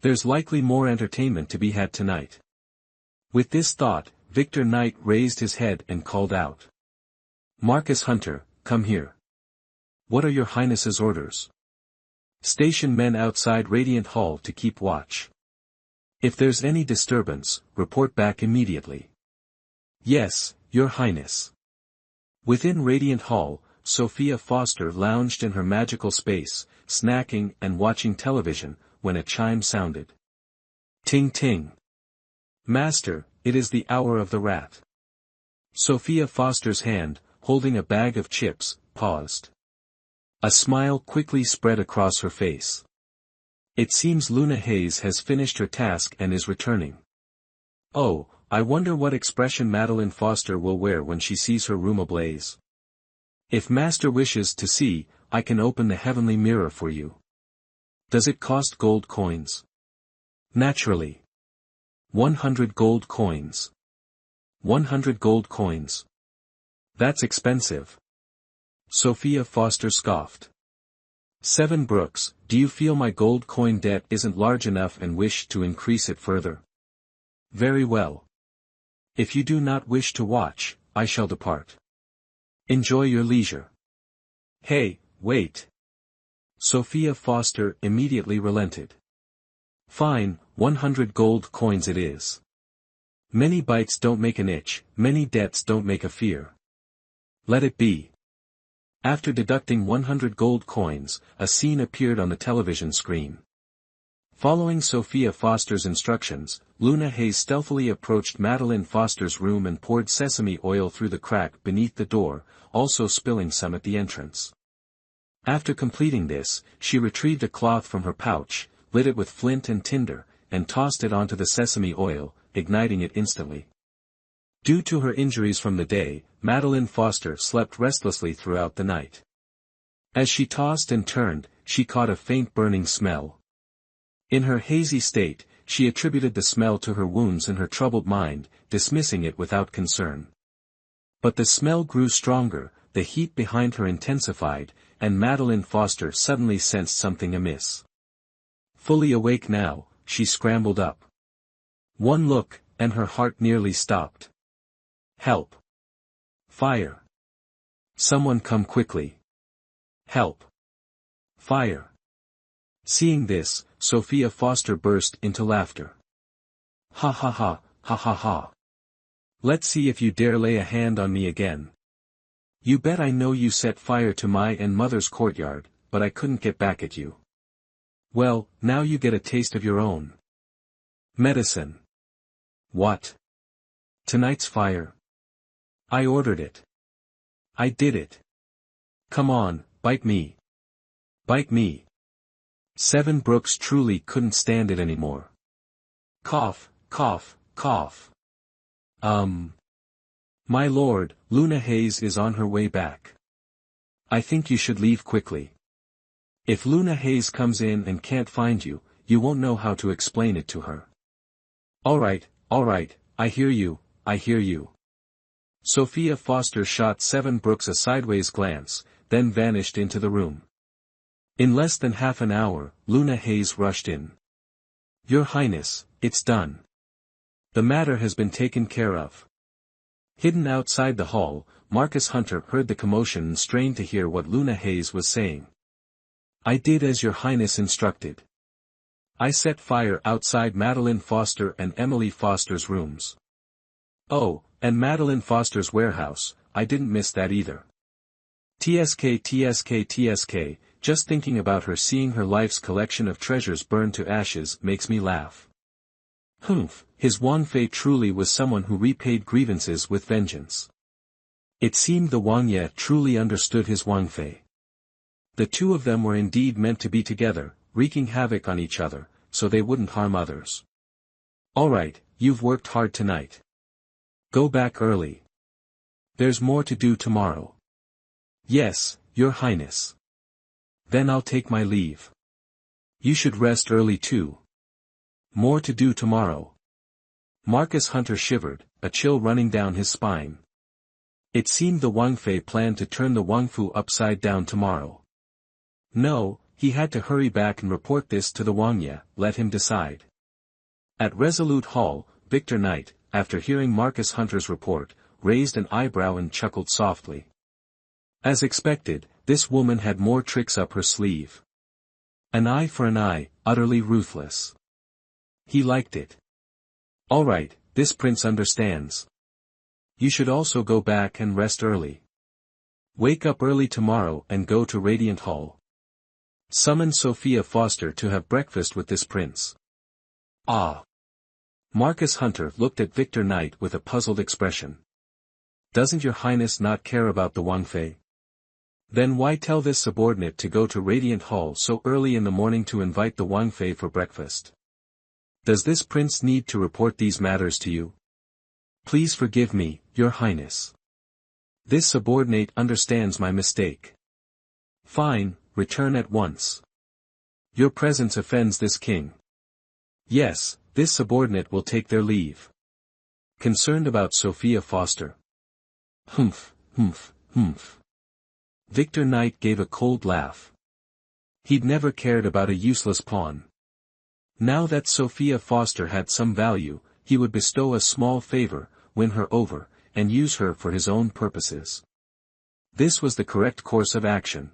There's likely more entertainment to be had tonight. With this thought, Victor Knight raised his head and called out. Marcus Hunter, come here. What are your Highness's orders? Station men outside Radiant Hall to keep watch. If there's any disturbance, report back immediately. Yes, Your Highness. Within Radiant Hall, Sophia Foster lounged in her magical space, snacking and watching television, when a chime sounded. Ting ting. Master, it is the hour of the rat. Sophia Foster's hand, holding a bag of chips, paused. A smile quickly spread across her face. It seems Luna Hayes has finished her task and is returning. Oh, I wonder what expression Madeline Foster will wear when she sees her room ablaze. If Master wishes to see, I can open the heavenly mirror for you. Does it cost gold coins? Naturally. 100 gold coins. 100 gold coins. That's expensive. Sophia Foster scoffed. 7 Brooks, do you feel my gold coin debt isn't large enough and wish to increase it further? Very well. If you do not wish to watch, I shall depart. Enjoy your leisure. Hey, wait. Sophia Foster immediately relented. Fine, 100 gold coins it is. Many bites don't make an itch, many debts don't make a fear. Let it be. After deducting 100 gold coins, a scene appeared on the television screen. Following Sophia Foster's instructions, Luna Hayes stealthily approached Madeline Foster's room and poured sesame oil through the crack beneath the door, also spilling some at the entrance. After completing this, she retrieved a cloth from her pouch, lit it with flint and tinder, and tossed it onto the sesame oil, igniting it instantly. Due to her injuries from the day, Madeline Foster slept restlessly throughout the night. As she tossed and turned, she caught a faint burning smell. In her hazy state, she attributed the smell to her wounds in her troubled mind, dismissing it without concern. But the smell grew stronger, the heat behind her intensified, and Madeline Foster suddenly sensed something amiss. Fully awake now, she scrambled up. One look, and her heart nearly stopped. Help! Fire! Someone come quickly! Help! Fire! Seeing this, Sophia Foster burst into laughter. Ha ha ha, ha ha ha. Let's see if you dare lay a hand on me again. You bet I know you set fire to my and mother's courtyard, but I couldn't get back at you. Well, now you get a taste of your own. Medicine. What? Tonight's fire. I ordered it. I did it. Come on, bite me. Bite me. 7 Brooks truly couldn't stand it anymore. Cough, cough, cough. My lord, Luna Hayes is on her way back. I think you should leave quickly. If Luna Hayes comes in and can't find you, you won't know how to explain it to her. All right, I hear you, I hear you. Sophia Foster shot 7 Brooks a sideways glance, then vanished into the room. In less than half an hour, Luna Hayes rushed in. Your Highness, it's done. The matter has been taken care of. Hidden outside the hall, Marcus Hunter heard the commotion and strained to hear what Luna Hayes was saying. I did as your Highness instructed. I set fire outside Madeline Foster and Emily Foster's rooms. Oh, and Madeline Foster's warehouse, I didn't miss that either. TSK, just thinking about her seeing her life's collection of treasures burn to ashes makes me laugh. Humph, his Wang Fei truly was someone who repaid grievances with vengeance. It seemed the Wang Ye truly understood his Wang Fei. The two of them were indeed meant to be together, wreaking havoc on each other, so they wouldn't harm others. All right, you've worked hard tonight. Go back early. There's more to do tomorrow. Yes, Your Highness. Then I'll take my leave. You should rest early too. More to do tomorrow. Marcus Hunter shivered, a chill running down his spine. It seemed the Wang Fei planned to turn the Wang Fu upside down tomorrow. No, he had to hurry back and report this to the Wangya, let him decide. At Resolute Hall, Victor Knight, after hearing Marcus Hunter's report, raised an eyebrow and chuckled softly. As expected, this woman had more tricks up her sleeve. An eye for an eye, utterly ruthless. He liked it. All right, this prince understands. You should also go back and rest early. Wake up early tomorrow and go to Radiant Hall. Summon Sophia Foster to have breakfast with this prince. Ah. Marcus Hunter looked at Victor Knight with a puzzled expression. Doesn't your highness not care about the Wangfei? Then why tell this subordinate to go to Radiant Hall so early in the morning to invite the Wangfei for breakfast? Does this prince need to report these matters to you? Please forgive me, your highness. This subordinate understands my mistake. Fine, return at once. Your presence offends this king. Yes, this subordinate will take their leave. Concerned about Sophia Foster. Humph, humph, humph. Victor Knight gave a cold laugh. He'd never cared about a useless pawn. Now that Sophia Foster had some value, he would bestow a small favor, win her over, and use her for his own purposes. This was the correct course of action.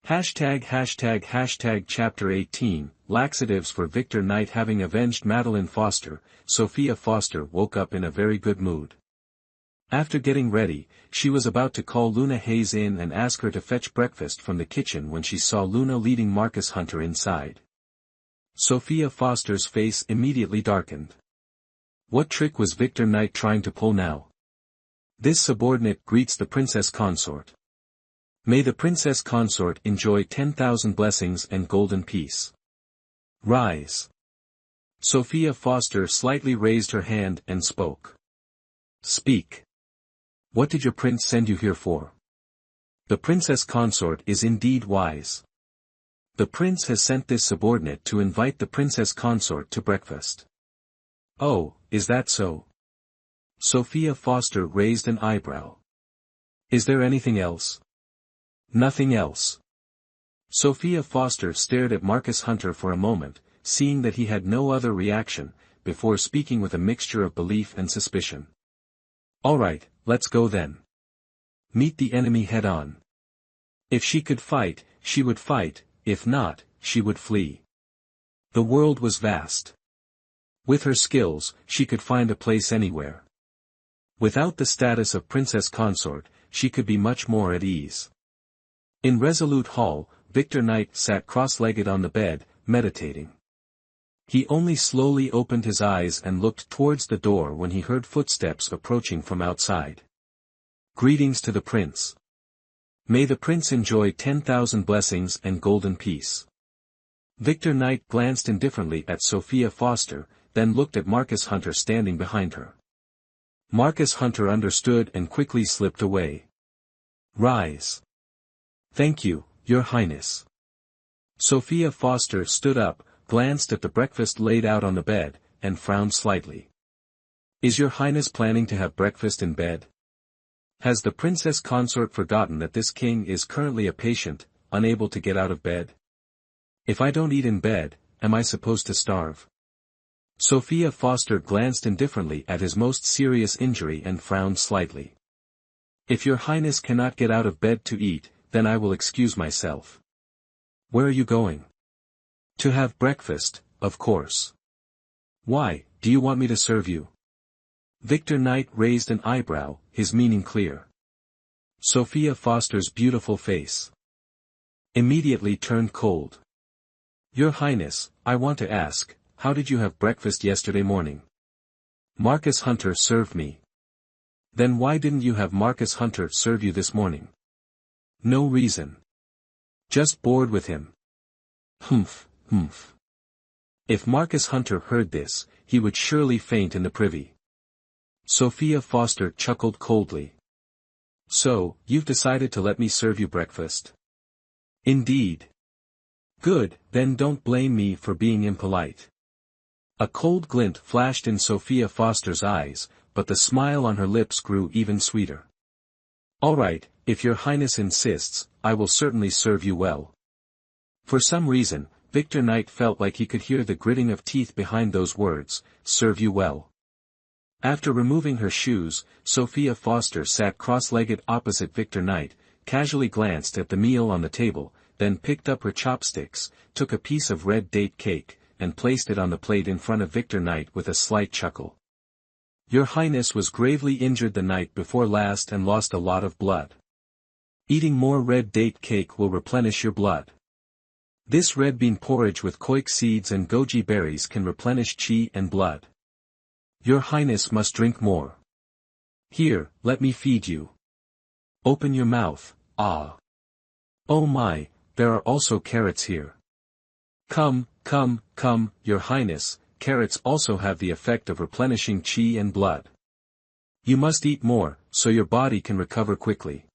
#### Chapter 18, Laxatives for Victor Knight. Having avenged Madeline Foster, Sophia Foster woke up in a very good mood. After getting ready, she was about to call Luna Hayes in and ask her to fetch breakfast from the kitchen when she saw Luna leading Marcus Hunter inside. Sophia Foster's face immediately darkened. What trick was Victor Knight trying to pull now? This subordinate greets the princess consort. May the princess consort enjoy 10,000 blessings and golden peace. Rise. Sophia Foster slightly raised her hand and spoke. Speak. What did your prince send you here for? The princess consort is indeed wise. The prince has sent this subordinate to invite the princess consort to breakfast. Oh, is that so? Sophia Foster raised an eyebrow. Is there anything else? Nothing else. Sophia Foster stared at Marcus Hunter for a moment, seeing that he had no other reaction, before speaking with a mixture of belief and suspicion. All right, let's go then. Meet the enemy head-on. If she could fight, she would fight, if not, she would flee. The world was vast. With her skills, she could find a place anywhere. Without the status of princess consort, she could be much more at ease. In Resolute Hall, Victor Knight sat cross-legged on the bed, meditating. He only slowly opened his eyes and looked towards the door when he heard footsteps approaching from outside. Greetings to the prince. May the prince enjoy 10,000 blessings and golden peace. Victor Knight glanced indifferently at Sophia Foster, then looked at Marcus Hunter standing behind her. Marcus Hunter understood and quickly slipped away. Rise. Thank you, your highness. Sophia Foster stood up, glanced at the breakfast laid out on the bed, and frowned slightly. Is your highness planning to have breakfast in bed? Has the princess consort forgotten that this king is currently a patient, unable to get out of bed? If I don't eat in bed, am I supposed to starve? Sophia Foster glanced indifferently at his most serious injury and frowned slightly. If your highness cannot get out of bed to eat, then I will excuse myself. Where are you going? To have breakfast, of course. Why, do you want me to serve you? Victor Knight raised an eyebrow, his meaning clear. Sophia Foster's beautiful face immediately turned cold. Your highness, I want to ask, how did you have breakfast yesterday morning? Marcus Hunter served me. Then why didn't you have Marcus Hunter serve you this morning? No reason. Just bored with him. Humph, humph. If Marcus Hunter heard this, he would surely faint in the privy. Sophia Foster chuckled coldly. So, you've decided to let me serve you breakfast? Indeed. Good, then don't blame me for being impolite. A cold glint flashed in Sophia Foster's eyes, but the smile on her lips grew even sweeter. All right, if your highness insists, I will certainly serve you well. For some reason, Victor Knight felt like he could hear the gritting of teeth behind those words, "Serve you well." After removing her shoes, Sophia Foster sat cross-legged opposite Victor Knight, casually glanced at the meal on the table, then picked up her chopsticks, took a piece of red date cake, and placed it on the plate in front of Victor Knight with a slight chuckle. "Your Highness was gravely injured the night before last and lost a lot of blood. Eating more red date cake will replenish your blood. This red bean porridge with koik seeds and goji berries can replenish qi and blood. Your Highness must drink more. Here, let me feed you. Open your mouth, ah. Oh my, there are also carrots here. Come, come, come, Your Highness, carrots also have the effect of replenishing qi and blood. You must eat more, so your body can recover quickly."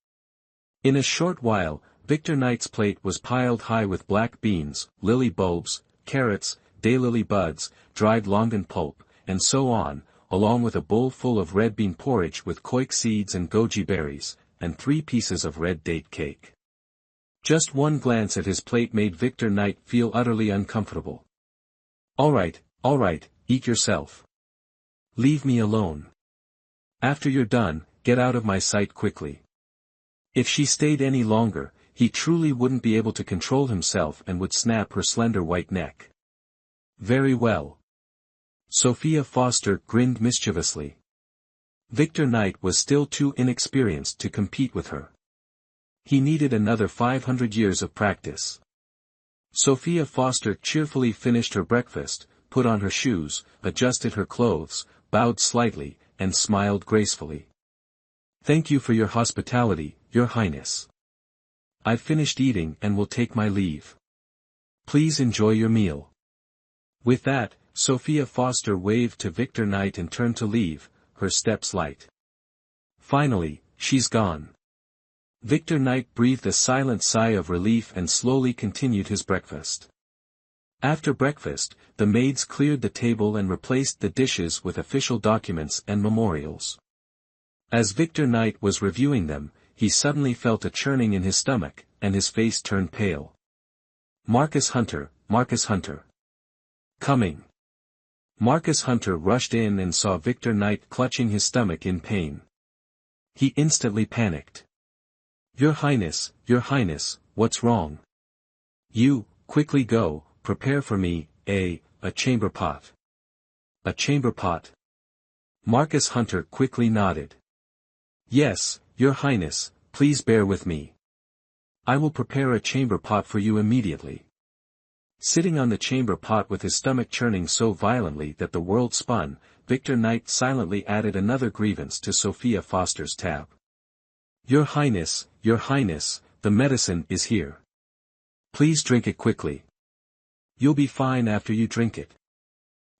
In a short while, Victor Knight's plate was piled high with black beans, lily bulbs, carrots, daylily buds, dried longan pulp, and so on, along with a bowl full of red bean porridge with koik seeds and goji berries, and 3 pieces of red date cake. Just one glance at his plate made Victor Knight feel utterly uncomfortable. All right, eat yourself. Leave me alone. After you're done, get out of my sight quickly." If she stayed any longer, he truly wouldn't be able to control himself and would snap her slender white neck. "Very well." Sophia Foster grinned mischievously. Victor Knight was still too inexperienced to compete with her. He needed another 500 years of practice. Sophia Foster cheerfully finished her breakfast, put on her shoes, adjusted her clothes, bowed slightly, and smiled gracefully. "Thank you for your hospitality, Your Highness. I've finished eating and will take my leave. Please enjoy your meal." With that, Sophia Foster waved to Victor Knight and turned to leave, her steps light. Finally, she's gone. Victor Knight breathed a silent sigh of relief and slowly continued his breakfast. After breakfast, the maids cleared the table and replaced the dishes with official documents and memorials. As Victor Knight was reviewing them, he suddenly felt a churning in his stomach, and his face turned pale. Marcus Hunter, Marcus Hunter. Coming. Marcus Hunter rushed in and saw Victor Knight clutching his stomach in pain. He instantly panicked. Your Highness, what's wrong? You, quickly go, prepare for me, a chamber pot. A chamber pot? Marcus Hunter quickly nodded. Yes, Your Highness, please bear with me. I will prepare a chamber pot for you immediately. Sitting on the chamber pot with his stomach churning so violently that the world spun, Victor Knight silently added another grievance to Sophia Foster's tab. Your Highness, the medicine is here. Please drink it quickly. You'll be fine after you drink it.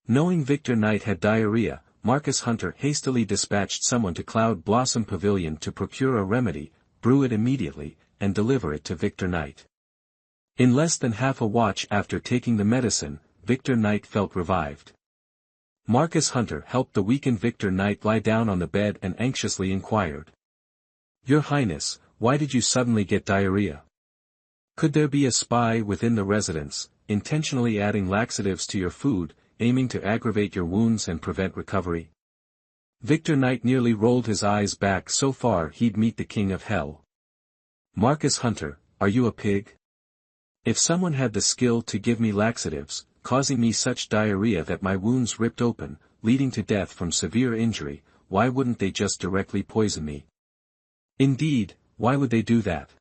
Knowing Victor Knight had diarrhea, Marcus Hunter hastily dispatched someone to Cloud Blossom Pavilion to procure a remedy, brew it immediately, and deliver it to Victor Knight. In less than half a watch after taking the medicine, Victor Knight felt revived. Marcus Hunter helped the weakened Victor Knight lie down on the bed and anxiously inquired. Your Highness, why did you suddenly get diarrhea? Could there be a spy within the residence, intentionally adding laxatives to your food, aiming to aggravate your wounds and prevent recovery? Victor Knight nearly rolled his eyes back so far he'd meet the king of hell. Marcus Hunter, are you a pig? If someone had the skill to give me laxatives, causing me such diarrhea that my wounds ripped open, leading to death from severe injury, why wouldn't they just directly poison me? Indeed, why would they do that?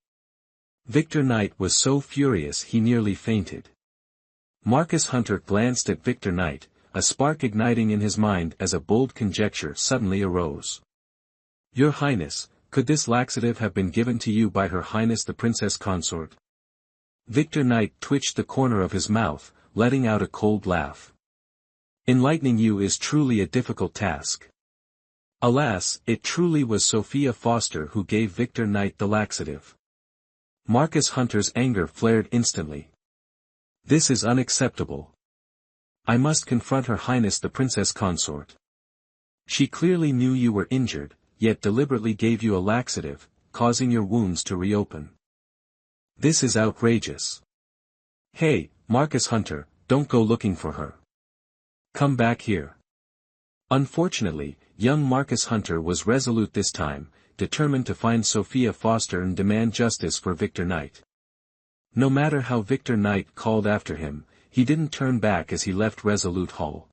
Victor Knight was so furious he nearly fainted. Marcus Hunter glanced at Victor Knight, a spark igniting in his mind as a bold conjecture suddenly arose. Your Highness, could this laxative have been given to you by Her Highness the Princess Consort? Victor Knight twitched the corner of his mouth, letting out a cold laugh. Enlightening you is truly a difficult task. Alas, it truly was Sophia Foster who gave Victor Knight the laxative. Marcus Hunter's anger flared instantly. This is unacceptable. I must confront Her Highness the Princess Consort. She clearly knew you were injured, yet deliberately gave you a laxative, causing your wounds to reopen. This is outrageous. Hey, Marcus Hunter, don't go looking for her. Come back here. Unfortunately, young Marcus Hunter was resolute this time, determined to find Sophia Foster and demand justice for Victor Knight. No matter how Victor Knight called after him, he didn't turn back as he left Resolute Hall.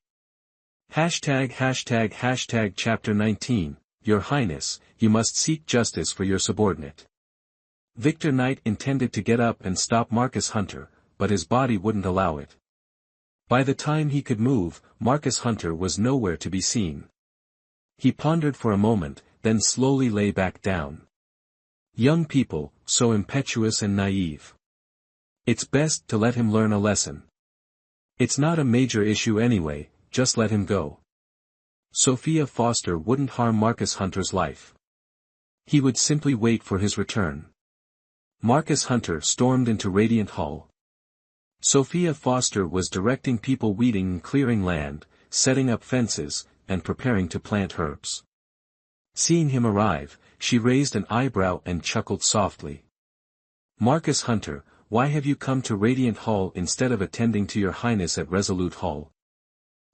#### Chapter 19, Your Highness, you must seek justice for your subordinate. Victor Knight intended to get up and stop Marcus Hunter, but his body wouldn't allow it. By the time he could move, Marcus Hunter was nowhere to be seen. He pondered for a moment, then slowly lay back down. Young people, so impetuous and naive. It's best to let him learn a lesson. It's not a major issue anyway, just let him go. Sophia Foster wouldn't harm Marcus Hunter's life. He would simply wait for his return. Marcus Hunter stormed into Radiant Hall. Sophia Foster was directing people weeding and clearing land, setting up fences, and preparing to plant herbs. Seeing him arrive, she raised an eyebrow and chuckled softly. Marcus Hunter, why have you come to Radiant Hall instead of attending to your highness at Resolute Hall?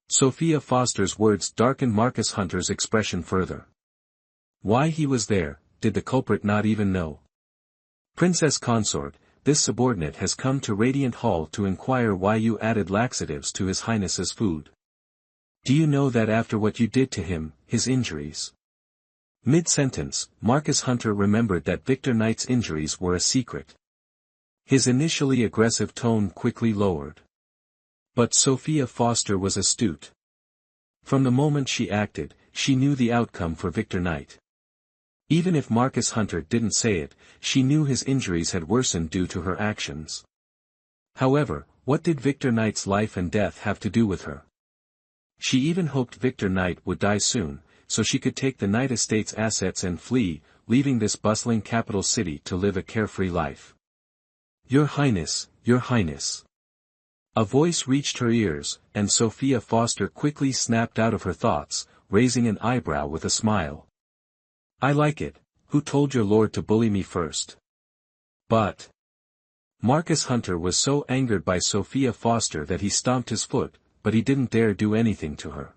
Sophia Foster's words darkened Marcus Hunter's expression further. Why he was there, did the culprit not even know? Princess Consort, this subordinate has come to Radiant Hall to inquire why you added laxatives to his highness's food. Do you know that after what you did to him, his injuries? Mid-sentence, Marcus Hunter remembered that Victor Knight's injuries were a secret. His initially aggressive tone quickly lowered. But Sophia Foster was astute. From the moment she acted, she knew the outcome for Victor Knight. Even if Marcus Hunter didn't say it, she knew his injuries had worsened due to her actions. However, what did Victor Knight's life and death have to do with her? She even hoped Victor Knight would die soon, so she could take the Knight estate's assets and flee, leaving this bustling capital city to live a carefree life. Your Highness, Your Highness. A voice reached her ears, and Sophia Foster quickly snapped out of her thoughts, raising an eyebrow with a smile. I like it. Who told your lord to bully me first? But Marcus Hunter was so angered by Sophia Foster that he stomped his foot, but he didn't dare do anything to her.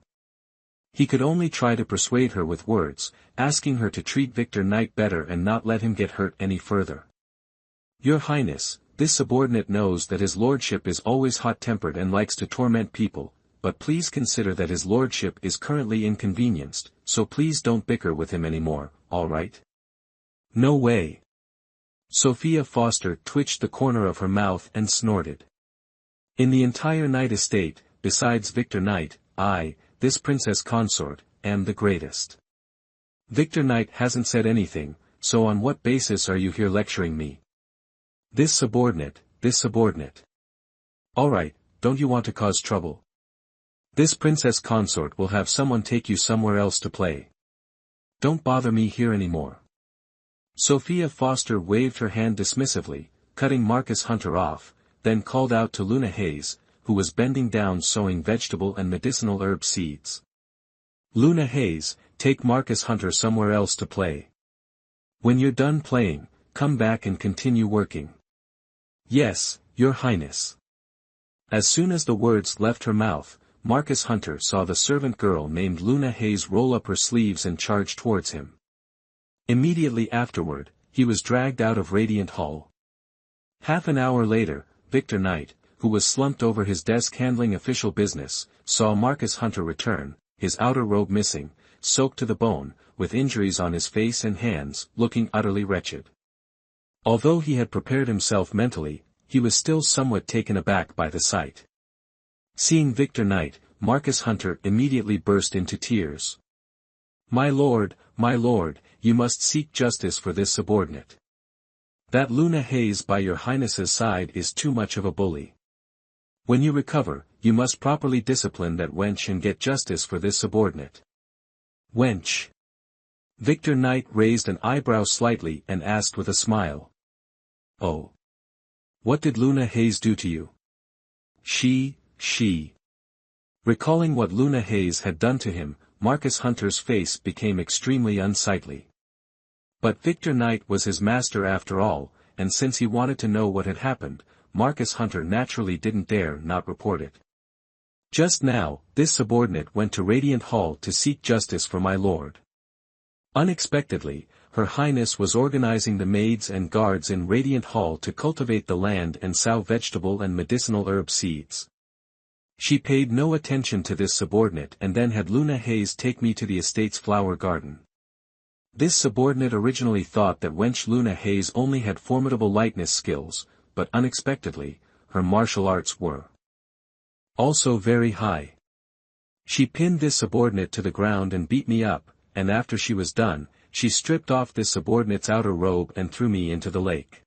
He could only try to persuade her with words, asking her to treat Victor Knight better and not let him get hurt any further. Your Highness, this subordinate knows that his lordship is always hot-tempered and likes to torment people, but please consider that his lordship is currently inconvenienced, so please don't bicker with him anymore, all right? No way. Sophia Foster twitched the corner of her mouth and snorted. In the entire Knight estate, besides Victor Knight, I, this princess consort, am the greatest. Victor Knight hasn't said anything, so on what basis are you here lecturing me? This subordinate. All right, don't you want to cause trouble? This princess consort will have someone take you somewhere else to play. Don't bother me here anymore. Sophia Foster waved her hand dismissively, cutting Marcus Hunter off, then called out to Luna Hayes, who was bending down sowing vegetable and medicinal herb seeds. Luna Hayes, take Marcus Hunter somewhere else to play. When you're done playing, come back and continue working. Yes, Your Highness. As soon as the words left her mouth, Marcus Hunter saw the servant girl named Luna Hayes roll up her sleeves and charge towards him. Immediately afterward, he was dragged out of Radiant Hall. Half an hour later, Victor Knight, who was slumped over his desk handling official business, saw Marcus Hunter return, his outer robe missing, soaked to the bone, with injuries on his face and hands, looking utterly wretched. Although he had prepared himself mentally, he was still somewhat taken aback by the sight. Seeing Victor Knight, Marcus Hunter immediately burst into tears. My lord, you must seek justice for this subordinate. That Luna Hayes by your highness's side is too much of a bully. When you recover, you must properly discipline that wench and get justice for this subordinate. Wench. Victor Knight raised an eyebrow slightly and asked with a smile. Oh. What did Luna Hayes do to you? She. Recalling what Luna Hayes had done to him, Marcus Hunter's face became extremely unsightly. But Victor Knight was his master after all, and since he wanted to know what had happened, Marcus Hunter naturally didn't dare not report it. Just now, this subordinate went to Radiant Hall to seek justice for my lord. Unexpectedly, Her Highness was organizing the maids and guards in Radiant Hall to cultivate the land and sow vegetable and medicinal herb seeds. She paid no attention to this subordinate and then had Luna Hayes take me to the estate's flower garden. This subordinate originally thought that wench Luna Hayes only had formidable lightness skills, but unexpectedly, her martial arts were also very high. She pinned this subordinate to the ground and beat me up, and after she was done, she stripped off this subordinate's outer robe and threw me into the lake.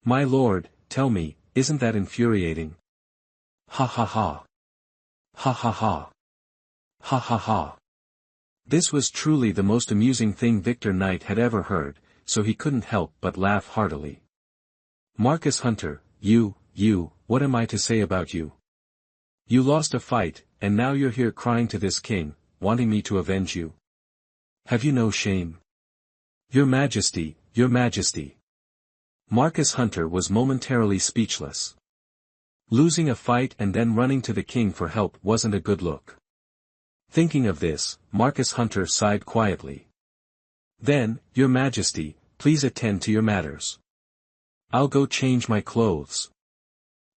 My lord, tell me, isn't that infuriating? Ha ha ha. Ha ha ha. Ha ha ha. This was truly the most amusing thing Victor Knight had ever heard, so he couldn't help but laugh heartily. Marcus Hunter, you, what am I to say about you? You lost a fight, and now you're here crying to this king, wanting me to avenge you. Have you no shame? Your Majesty, Your Majesty. Marcus Hunter was momentarily speechless. Losing a fight and then running to the king for help wasn't a good look. Thinking of this, Marcus Hunter sighed quietly. Then, Your Majesty, please attend to your matters. I'll go change my clothes.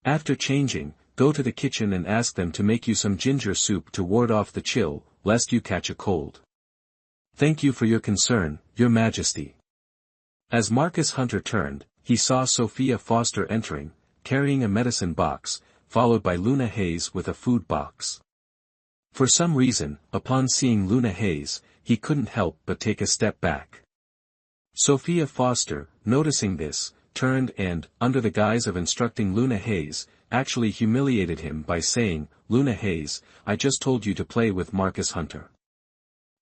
After changing, go to the kitchen and ask them to make you some ginger soup to ward off the chill, lest you catch a cold. Thank you for your concern, Your Majesty. As Marcus Hunter turned, he saw Sophia Foster entering, carrying a medicine box, followed by Luna Hayes with a food box. For some reason, upon seeing Luna Hayes, he couldn't help but take a step back. Sophia Foster, noticing this, turned and, under the guise of instructing Luna Hayes, actually humiliated him by saying, Luna Hayes, I just told you to play with Marcus Hunter.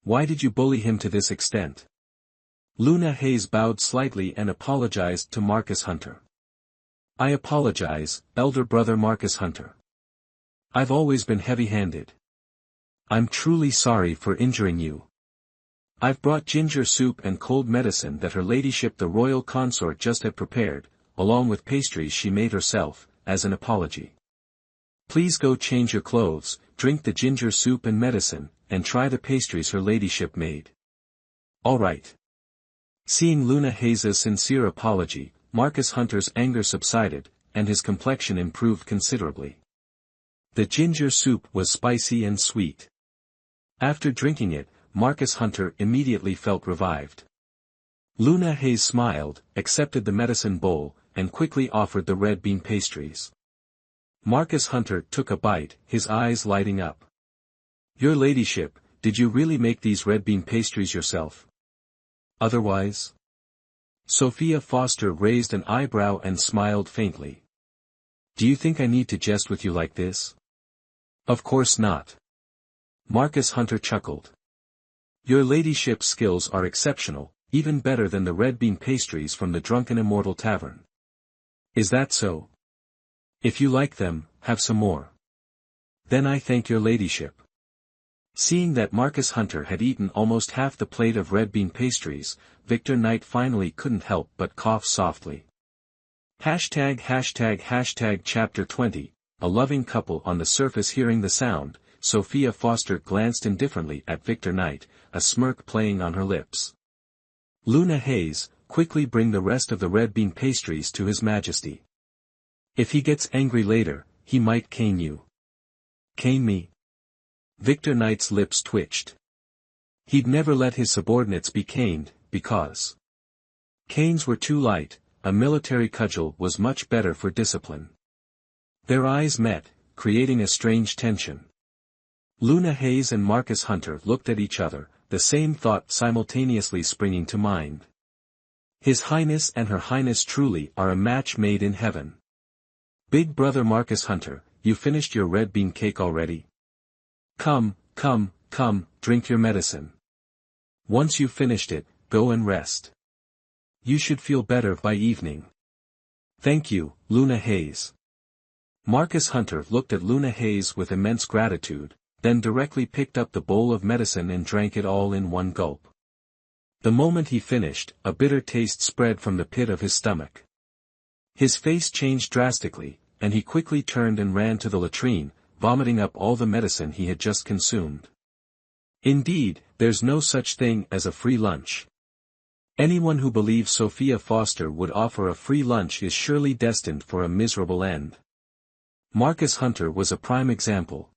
Why did you bully him to this extent? Luna Hayes bowed slightly and apologized to Marcus Hunter. I apologize, elder brother Marcus Hunter. I've always been heavy-handed. I'm truly sorry for injuring you. I've brought ginger soup and cold medicine that her ladyship the royal consort just had prepared, along with pastries she made herself, as an apology. Please go change your clothes, drink the ginger soup and medicine, and try the pastries her ladyship made. All right. Seeing Luna Hayes' sincere apology, Marcus Hunter's anger subsided, and his complexion improved considerably. The ginger soup was spicy and sweet. After drinking it, Marcus Hunter immediately felt revived. Luna Hayes smiled, accepted the medicine bowl, and quickly offered the red bean pastries. Marcus Hunter took a bite, his eyes lighting up. Your ladyship, did you really make these red bean pastries yourself? Otherwise? Sophia Foster raised an eyebrow and smiled faintly. Do you think I need to jest with you like this? Of course not. Marcus Hunter chuckled. Your ladyship's skills are exceptional, even better than the red bean pastries from the Drunken Immortal Tavern. Is that so? If you like them, have some more. Then I thank your ladyship. Seeing that Marcus Hunter had eaten almost half the plate of red bean pastries, Victor Knight finally couldn't help but cough softly. Hashtag Chapter 20, a loving couple on the surface. Hearing the sound, Sophia Foster glanced indifferently at Victor Knight, a smirk playing on her lips. Luna Hayes, quickly bring the rest of the red bean pastries to His Majesty. If he gets angry later, he might cane you. Cane me? Victor Knight's lips twitched. He'd never let his subordinates be caned, because canes were too light, a military cudgel was much better for discipline. Their eyes met, creating a strange tension. Luna Hayes and Marcus Hunter looked at each other, the same thought simultaneously springing to mind. His Highness and Her Highness truly are a match made in heaven. Big brother Marcus Hunter, you finished your red bean cake already? Come, drink your medicine. Once you've finished it, go and rest. You should feel better by evening. Thank you, Luna Hayes. Marcus Hunter looked at Luna Hayes with immense gratitude, then directly picked up the bowl of medicine and drank it all in one gulp. The moment he finished, a bitter taste spread from the pit of his stomach. His face changed drastically, and he quickly turned and ran to the latrine, vomiting up all the medicine he had just consumed. Indeed, there's no such thing as a free lunch. Anyone who believes Sophia Foster would offer a free lunch is surely destined for a miserable end. Marcus Hunter was a prime example.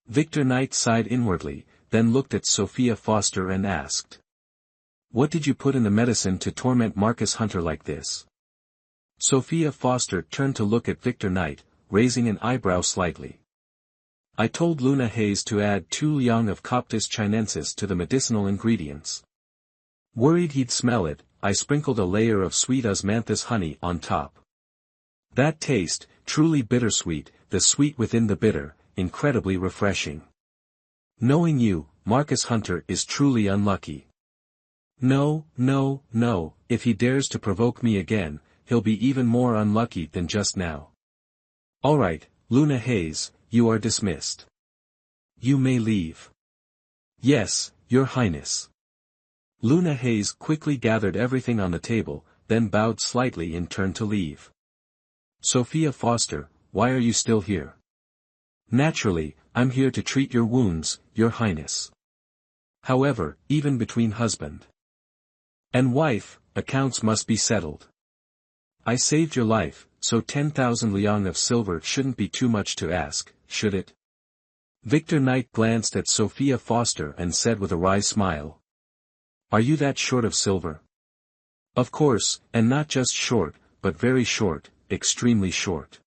Victor Knight sighed inwardly, then looked at Sophia Foster and asked, "What did you put in the medicine to torment Marcus Hunter like this?" Sophia Foster turned to look at Victor Knight, raising an eyebrow slightly. "I told Luna Hayes to add 2 liang of Coptis chinensis to the medicinal ingredients. Worried he'd smell it, I sprinkled a layer of sweet osmanthus honey on top. That taste, truly bittersweet, the sweet within the bitter, incredibly refreshing. Knowing you, Marcus Hunter is truly unlucky. No, no, no, if he dares to provoke me again, he'll be even more unlucky than just now. All right, Luna Hayes, you are dismissed. You may leave." "Yes, Your Highness." Luna Hayes quickly gathered everything on the table, then bowed slightly and turned to leave. "Sophia Foster, why are you still here?" "Naturally, I'm here to treat your wounds, Your Highness. However, even between husband and wife, accounts must be settled. I saved your life, so 10,000 liang of silver shouldn't be too much to ask, should it?" Victor Knight glanced at Sophia Foster and said with a wry smile, "Are you that short of silver?" "Of course, and not just short, but very short, extremely short.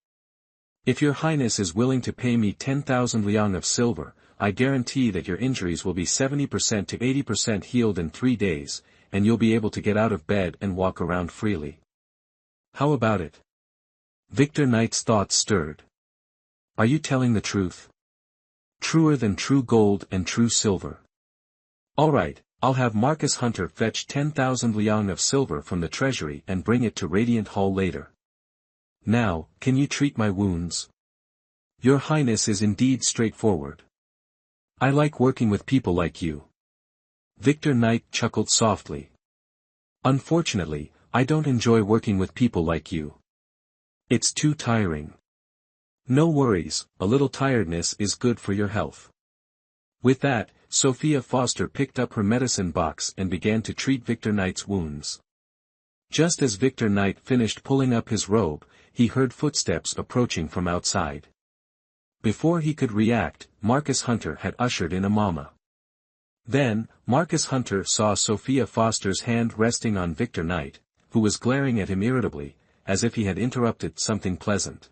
If your highness is willing to pay me 10,000 liang of silver, I guarantee that your injuries will be 70% to 80% healed in 3 days, and you'll be able to get out of bed and walk around freely. How about it?" Victor Knight's thoughts stirred. "Are you telling the truth? Truer than true gold and true silver. All right, I'll have Marcus Hunter fetch 10,000 liang of silver from the treasury and bring it to Radiant Hall later. Now, can you treat my wounds? Your Highness is indeed straightforward. I like working with people like you." Victor Knight chuckled softly. "Unfortunately, I don't enjoy working with people like you. It's too tiring." "No worries, a little tiredness is good for your health." With that, Sophia Foster picked up her medicine box and began to treat Victor Knight's wounds. Just as Victor Knight finished pulling up his robe, he heard footsteps approaching from outside. Before he could react, Marcus Hunter had ushered in a mama. Then, Marcus Hunter saw Sophia Foster's hand resting on Victor Knight, who was glaring at him irritably, as if he had interrupted something pleasant.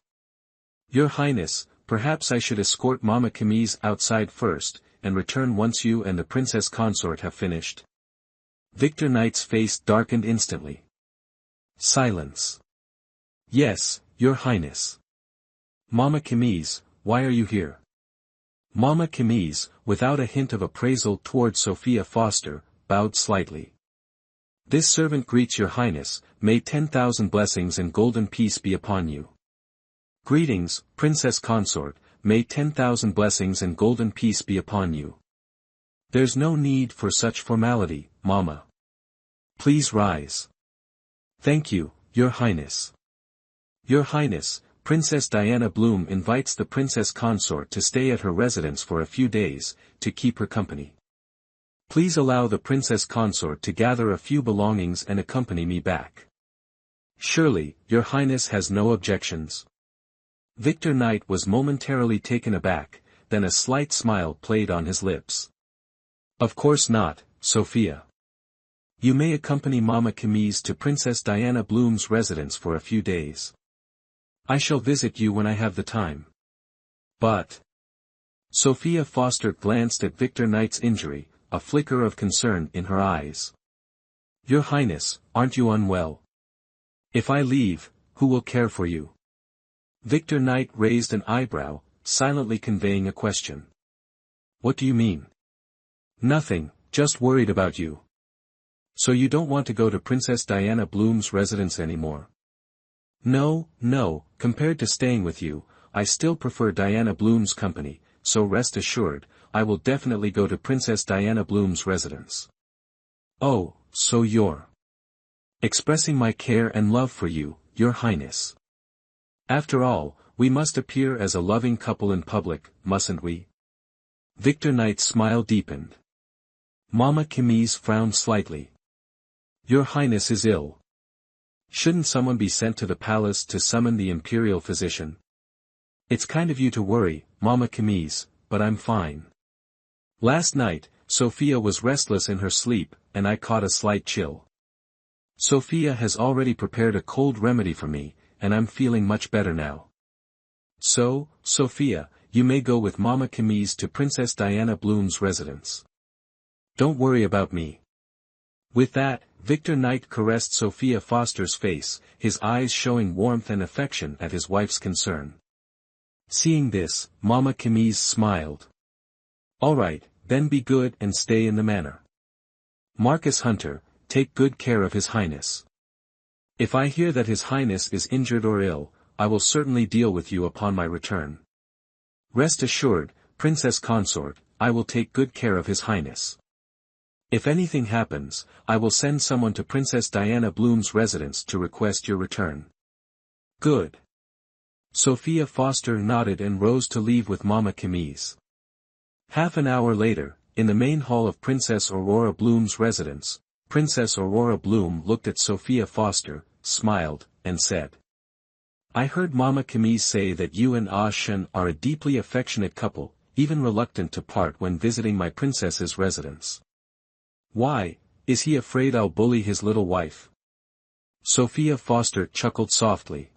"Your Highness, perhaps I should escort Mama Camille outside first, and return once you and the princess consort have finished?" Victor Knight's face darkened instantly. Silence. "Yes, Your Highness." "Mama Camille, why are you here?" Mama Camille, without a hint of appraisal toward Sophia Foster, bowed slightly. "This servant greets Your Highness, may 10,000 blessings and golden peace be upon you." "Greetings, Princess Consort, may 10,000 blessings and golden peace be upon you." "There's no need for such formality, Mama. Please rise." "Thank you, Your Highness." "Your Highness, Princess Diana Bloom invites the Princess Consort to stay at her residence for a few days, to keep her company. Please allow the Princess Consort to gather a few belongings and accompany me back." "Surely, Your Highness has no objections." Victor Knight was momentarily taken aback, then a slight smile played on his lips. "Of course not, Sophia. You may accompany Mama Camille to Princess Diana Bloom's residence for a few days. I shall visit you when I have the time." "But..." Sophia Foster glanced at Victor Knight's injury, a flicker of concern in her eyes. "Your Highness, aren't you unwell? If I leave, who will care for you?" Victor Knight raised an eyebrow, silently conveying a question. "What do you mean?" "Nothing, just worried about you." "So you don't want to go to Princess Diana Bloom's residence anymore?" "No, no, compared to staying with you, I still prefer Diana Bloom's company, so rest assured, I will definitely go to Princess Diana Bloom's residence." "Oh, so you're expressing my care and love for you, Your Highness. After all, we must appear as a loving couple in public, mustn't we? Victor Knight's smile deepened. Mama Camille's frowned slightly. Your Highness is ill. Shouldn't someone be sent to the palace to summon the imperial physician? It's kind of you to worry, Mama Camille, but I'm fine. Last night, Sophia was restless in her sleep, and I caught a slight chill. Sophia has already prepared a cold remedy for me, and I'm feeling much better now. So, Sophia, you may go with Mama Camille to Princess Diana Bloom's residence. Don't worry about me. With that, Victor Knight caressed Sophia Foster's face, his eyes showing warmth and affection at his wife's concern. Seeing this, Mama Camille smiled. All right, then be good and stay in the manor. Marcus Hunter, take good care of His Highness. If I hear that His Highness is injured or ill, I will certainly deal with you upon my return. Rest assured, Princess Consort, I will take good care of His Highness. If anything happens, I will send someone to Princess Diana Bloom's residence to request your return. Good. Sophia Foster nodded and rose to leave with Mama Camille. Half an hour later, in the main hall of Princess Aurora Bloom's residence, Princess Aurora Bloom looked at Sophia Foster, smiled, and said, I heard Mama Camille say that you and Ah Shen are a deeply affectionate couple, even reluctant to part when visiting my princess's residence. Why, is he afraid I'll bully his little wife? Sophia Foster chuckled softly.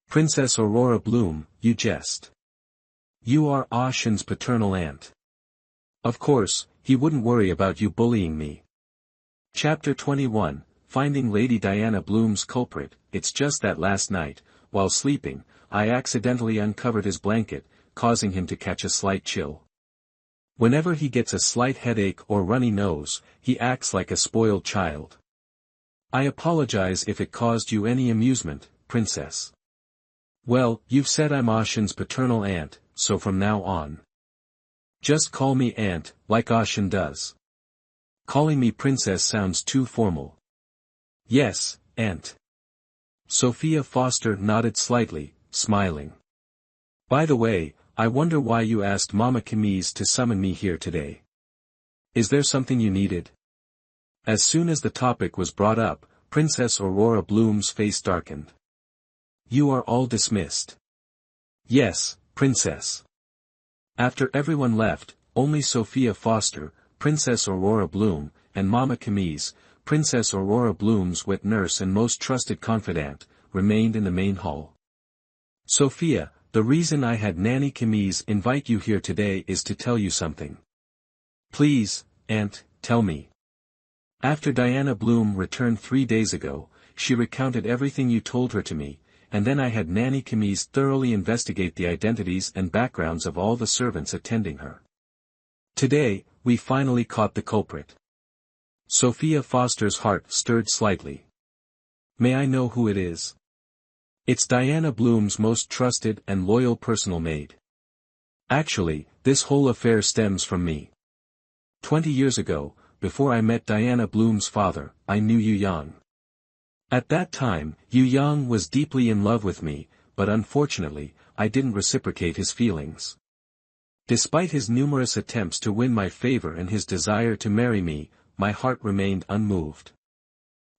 Princess Aurora Bloom, you jest. You are Ah Shen's paternal aunt. Of course, he wouldn't worry about you bullying me. Chapter 21, Finding Lady Diana Bloom's culprit. It's just that last night, while sleeping, I accidentally uncovered his blanket, causing him to catch a slight chill. Whenever he gets a slight headache or runny nose, he acts like a spoiled child. I apologize if it caused you any amusement, Princess. Well, you've said I'm Ah Shen's paternal aunt, so from now on, just call me aunt, like Ah Shen does. Calling me princess sounds too formal. Yes, aunt. Sophia Foster nodded slightly, smiling. By the way, I wonder why you asked Mama Camille to summon me here today. Is there something you needed? As soon as the topic was brought up, Princess Aurora Bloom's face darkened. You are all dismissed. Yes, Princess. After everyone left, only Sophia Foster, Princess Aurora Bloom, and Mama Camille, Princess Aurora Bloom's wet nurse and most trusted confidant, remained in the main hall. Sophia, the reason I had Nanny Camille invite you here today is to tell you something. Please, Aunt, tell me. After Diana Bloom returned 3 days ago, she recounted everything you told her to me, and then I had Nanny Camille thoroughly investigate the identities and backgrounds of all the servants attending her. Today, we finally caught the culprit. Sophia Foster's heart stirred slightly. May I know who it is? It's Diana Bloom's most trusted and loyal personal maid. Actually, this whole affair stems from me. 20 years ago, before I met Diana Bloom's father, I knew Yu Yang. At that time, Yu Yang was deeply in love with me, but unfortunately, I didn't reciprocate his feelings. Despite his numerous attempts to win my favor and his desire to marry me, my heart remained unmoved.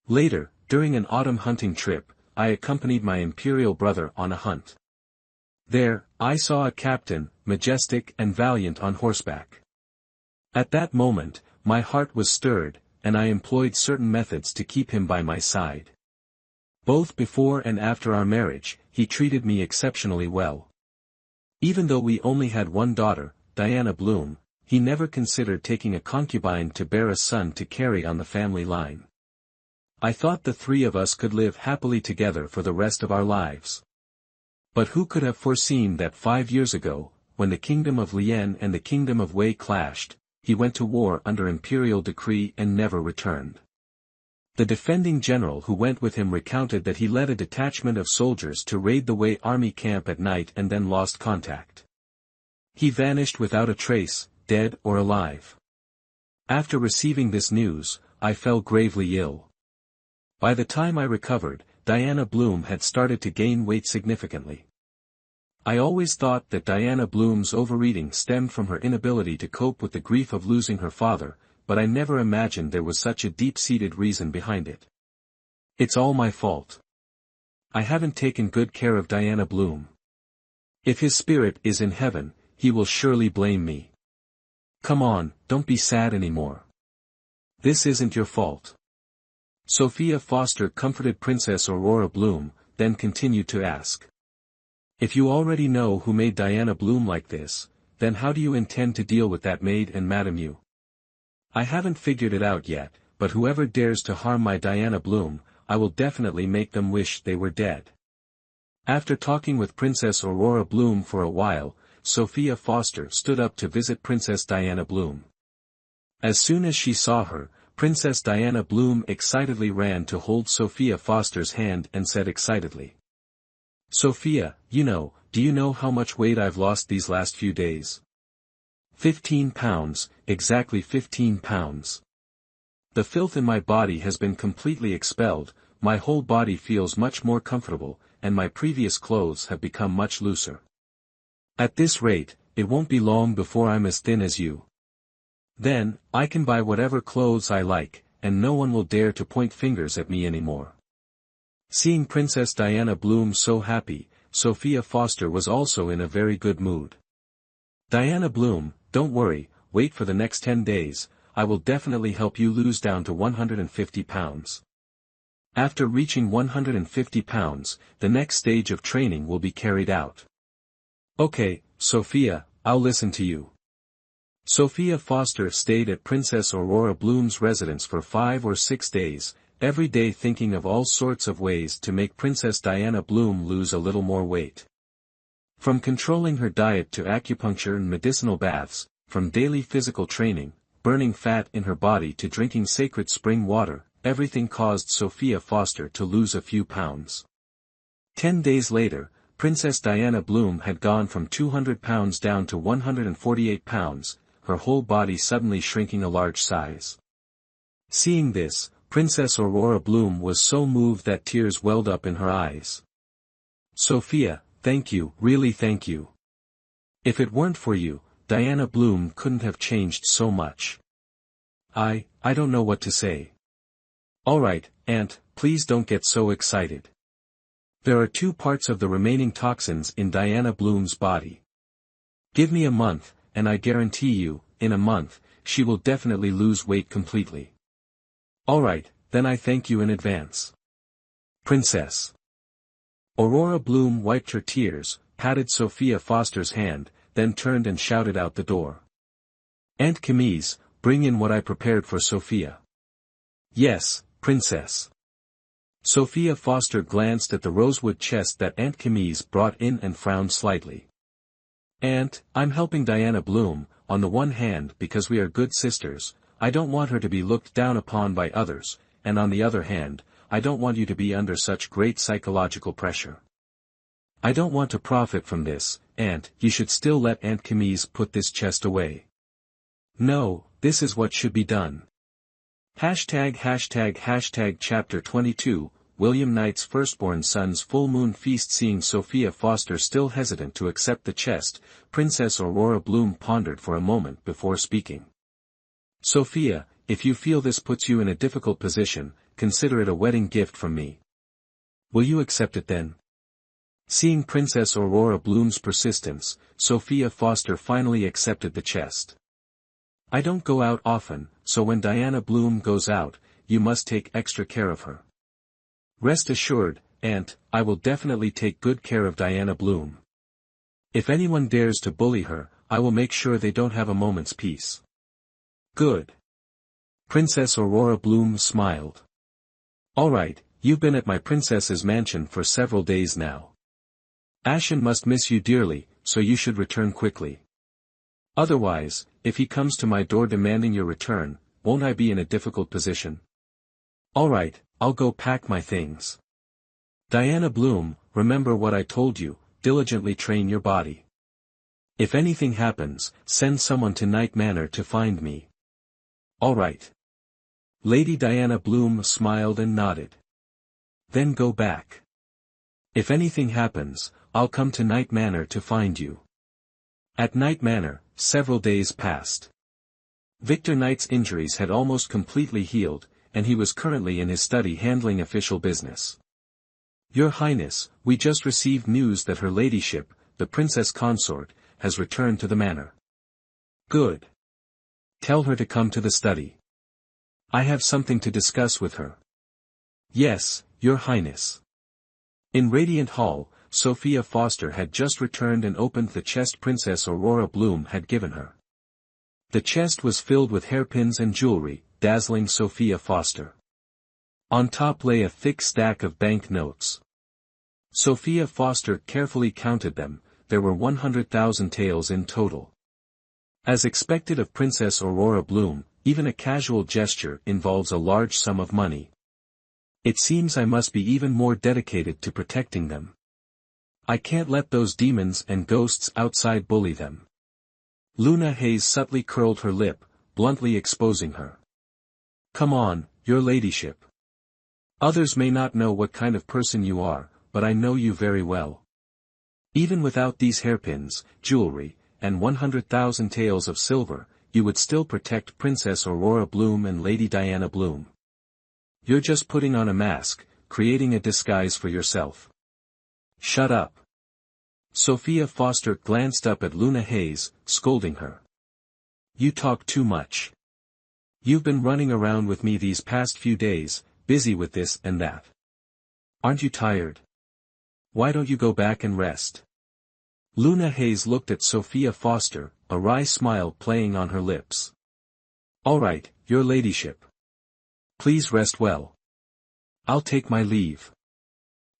Later, during an autumn hunting trip, I accompanied my imperial brother on a hunt. There, I saw a captain, majestic and valiant on horseback. At that moment, my heart was stirred, and I employed certain methods to keep him by my side. Both before and after our marriage, he treated me exceptionally well. Even though we only had one daughter, Diana Bloom, he never considered taking a concubine to bear a son to carry on the family line. I thought the three of us could live happily together for the rest of our lives. But who could have foreseen that 5 years ago, when the kingdom of Lian and the kingdom of Wei clashed, he went to war under imperial decree and never returned. The defending general who went with him recounted that he led a detachment of soldiers to raid the Wei army camp at night and then lost contact. He vanished without a trace, dead or alive. After receiving this news, I fell gravely ill. By the time I recovered, Diana Bloom had started to gain weight significantly. I always thought that Diana Bloom's overeating stemmed from her inability to cope with the grief of losing her father, but I never imagined there was such a deep-seated reason behind it. It's all my fault. I haven't taken good care of Diana Bloom. If his spirit is in heaven, he will surely blame me. Come on, don't be sad anymore. This isn't your fault. Sophia Foster comforted Princess Aurora Bloom, then continued to ask. If you already know who made Diana Bloom like this, then how do you intend to deal with that maid and Madame Yu? I haven't figured it out yet, but whoever dares to harm my Diana Bloom, I will definitely make them wish they were dead. After talking with Princess Aurora Bloom for a while, Sophia Foster stood up to visit Princess Diana Bloom. As soon as she saw her, Princess Diana Bloom excitedly ran to hold Sophia Foster's hand and said excitedly, Sophia, do you know how much weight I've lost these last few days? 15 pounds, exactly 15 pounds. The filth in my body has been completely expelled, my whole body feels much more comfortable, and my previous clothes have become much looser. At this rate, it won't be long before I'm as thin as you. Then, I can buy whatever clothes I like, and no one will dare to point fingers at me anymore. Seeing Princess Diana Bloom so happy, Sophia Foster was also in a very good mood. Diana Bloom, don't worry, wait for the next 10 days, I will definitely help you lose down to 150 pounds. After reaching 150 pounds, the next stage of training will be carried out. Okay, Sophia, I'll listen to you. Sophia Foster stayed at Princess Aurora Bloom's residence for 5 or 6 days, every day thinking of all sorts of ways to make Princess Diana Bloom lose a little more weight. From controlling her diet to acupuncture and medicinal baths, from daily physical training, burning fat in her body to drinking sacred spring water, everything caused Sophia Foster to lose a few pounds. 10 days later, Princess Diana Bloom had gone from 200 pounds down to 148 pounds, her whole body suddenly shrinking a large size. Seeing this, Princess Aurora Bloom was so moved that tears welled up in her eyes. Sophia, thank you, really thank you. If it weren't for you, Diana Bloom couldn't have changed so much. I don't know what to say. Alright, Aunt, please don't get so excited. There are 2 parts of the remaining toxins in Diana Bloom's body. Give me a month, and I guarantee you, in a month, she will definitely lose weight completely. Alright, then I thank you in advance. Princess. Aurora Bloom wiped her tears, patted Sophia Foster's hand, then turned and shouted out the door. Aunt Camille, bring in what I prepared for Sophia. Yes, Princess. Sophia Foster glanced at the rosewood chest that Aunt Camille brought in and frowned slightly. Aunt, I'm helping Diana Bloom, on the one hand because we are good sisters, I don't want her to be looked down upon by others, and on the other hand, I don't want you to be under such great psychological pressure. I don't want to profit from this, Aunt, you should still let Aunt Camille put this chest away. No, this is what should be done. Hashtag Chapter 22, William Knight's firstborn son's full moon feast. Seeing Sophia Foster still hesitant to accept the chest, Princess Aurora Bloom pondered for a moment before speaking. Sophia, if you feel this puts you in a difficult position, consider it a wedding gift from me. Will you accept it then? Seeing Princess Aurora Bloom's persistence, Sophia Foster finally accepted the chest. I don't go out often, so when Diana Bloom goes out, you must take extra care of her. Rest assured, Aunt, I will definitely take good care of Diana Bloom. If anyone dares to bully her, I will make sure they don't have a moment's peace. Good. Princess Aurora Bloom smiled. Alright, you've been at my princess's mansion for several days now. Ashen must miss you dearly, so you should return quickly. Otherwise, if he comes to my door demanding your return, won't I be in a difficult position? Alright, I'll go pack my things. Diana Bloom, remember what I told you, diligently train your body. If anything happens, send someone to Night Manor to find me. Alright. Lady Diana Bloom smiled and nodded. Then go back. If anything happens, I'll come to Night Manor to find you. At Night Manor, several days passed. Victor Knight's injuries had almost completely healed, and he was currently in his study handling official business. Your Highness, we just received news that her ladyship, the princess consort, has returned to the manor. Good. Tell her to come to the study. I have something to discuss with her. Yes, Your Highness. In Radiant Hall, Sophia Foster had just returned and opened the chest Princess Aurora Bloom had given her. The chest was filled with hairpins and jewelry, dazzling Sophia Foster. On top lay a thick stack of bank notes. Sophia Foster carefully counted them. There were 100,000 taels in total. As expected of Princess Aurora Bloom, even a casual gesture involves a large sum of money. It seems I must be even more dedicated to protecting them. I can't let those demons and ghosts outside bully them. Luna Hayes subtly curled her lip, bluntly exposing her. Come on, Your Ladyship. Others may not know what kind of person you are, but I know you very well. Even without these hairpins, jewelry, and 100,000 taels of silver, you would still protect Princess Aurora Bloom and Lady Diana Bloom. You're just putting on a mask, creating a disguise for yourself. Shut up. Sophia Foster glanced up at Luna Hayes, scolding her. You talk too much. You've been running around with me these past few days, busy with this and that. Aren't you tired? Why don't you go back and rest? Luna Hayes looked at Sophia Foster, a wry smile playing on her lips. All right, Your Ladyship. Please rest well. I'll take my leave.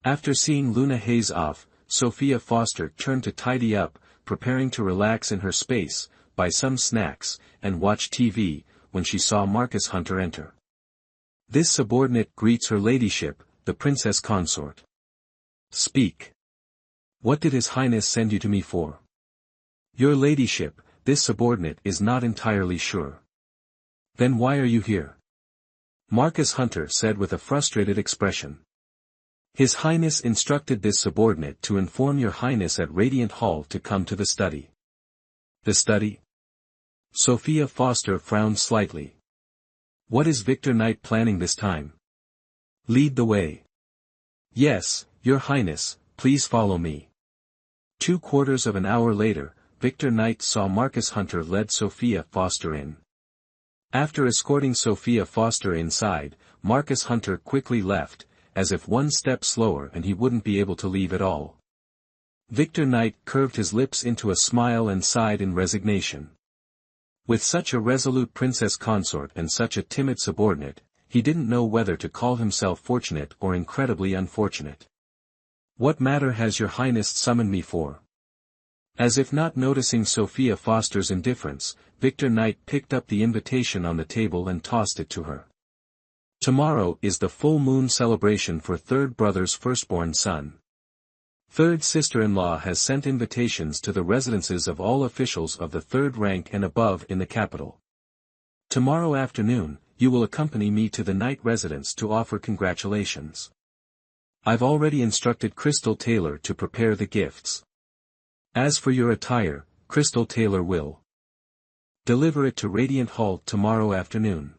After seeing Luna Hayes off, Sophia Foster turned to tidy up, preparing to relax in her space, buy some snacks, and watch TV, when she saw Marcus Hunter enter. This subordinate greets her ladyship, the princess consort. Speak. What did His Highness send you to me for? Your ladyship, this subordinate is not entirely sure. Then why are you here? Marcus Hunter said with a frustrated expression. His Highness instructed this subordinate to inform Your Highness at Radiant Hall to come to the study. The study? Sophia Foster frowned slightly. What is Victor Knight planning this time? Lead the way. Yes, Your Highness, please follow me. 2/4 of an hour later, Victor Knight saw Marcus Hunter led Sophia Foster in. After escorting Sophia Foster inside, Marcus Hunter quickly left, as if one step slower and he wouldn't be able to leave at all. Victor Knight curved his lips into a smile and sighed in resignation. With such a resolute princess consort and such a timid subordinate, he didn't know whether to call himself fortunate or incredibly unfortunate. What matter has Your Highness summoned me for? As if not noticing Sophia Foster's indifference, Victor Knight picked up the invitation on the table and tossed it to her. Tomorrow is the full moon celebration for third brother's firstborn son. Third sister-in-law has sent invitations to the residences of all officials of the third rank and above in the capital. Tomorrow afternoon, you will accompany me to the Knight residence to offer congratulations. I've already instructed Crystal Taylor to prepare the gifts. As for your attire, Crystal Taylor will deliver it to Radiant Hall tomorrow afternoon.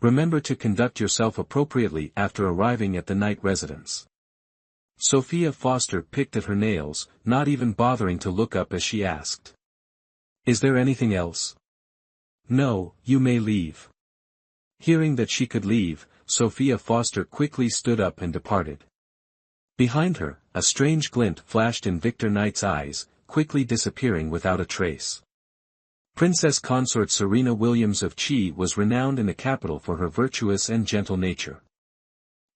Remember to conduct yourself appropriately after arriving at the Knight residence. Sophia Foster picked at her nails, not even bothering to look up as she asked. Is there anything else? No, you may leave. Hearing that she could leave, Sophia Foster quickly stood up and departed. Behind her, a strange glint flashed in Victor Knight's eyes, quickly disappearing without a trace. Princess Consort Serena Williams of Chi was renowned in the capital for her virtuous and gentle nature.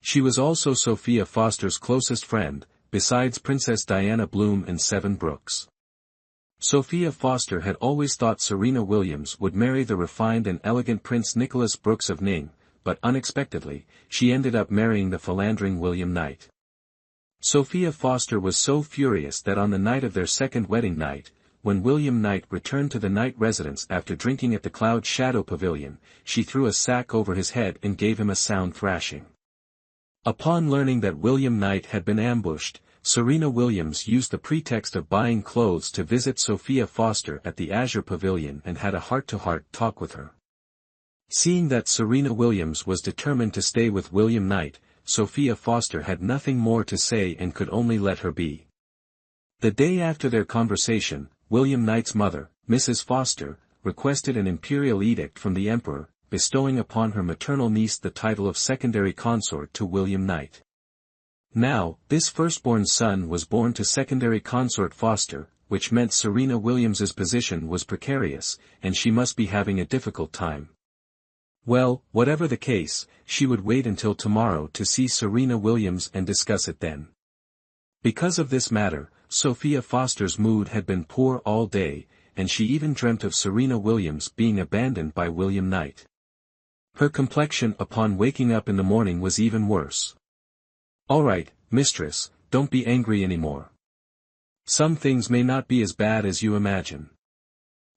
She was also Sophia Foster's closest friend, besides Princess Diana Bloom and Seven Brooks. Sophia Foster had always thought Serena Williams would marry the refined and elegant Prince Nicholas Brooks of Ning, but unexpectedly, she ended up marrying the philandering William Knight. Sophia Foster was so furious that on the night of their second wedding night, when William Knight returned to the Knight residence after drinking at the Cloud Shadow Pavilion, she threw a sack over his head and gave him a sound thrashing. Upon learning that William Knight had been ambushed, Serena Williams used the pretext of buying clothes to visit Sophia Foster at the Azure Pavilion and had a heart-to-heart talk with her. Seeing that Serena Williams was determined to stay with William Knight, Sophia Foster had nothing more to say and could only let her be. The day after their conversation, William Knight's mother, Mrs. Foster, requested an imperial edict from the emperor, bestowing upon her maternal niece the title of secondary consort to William Knight. Now, this firstborn son was born to secondary consort Foster, which meant Serena Williams's position was precarious, and she must be having a difficult time. Well, whatever the case, she would wait until tomorrow to see Serena Williams and discuss it then. Because of this matter, Sophia Foster's mood had been poor all day, and she even dreamt of Serena Williams being abandoned by William Knight. Her complexion upon waking up in the morning was even worse. "All right, mistress, don't be angry anymore. Some things may not be as bad as you imagine.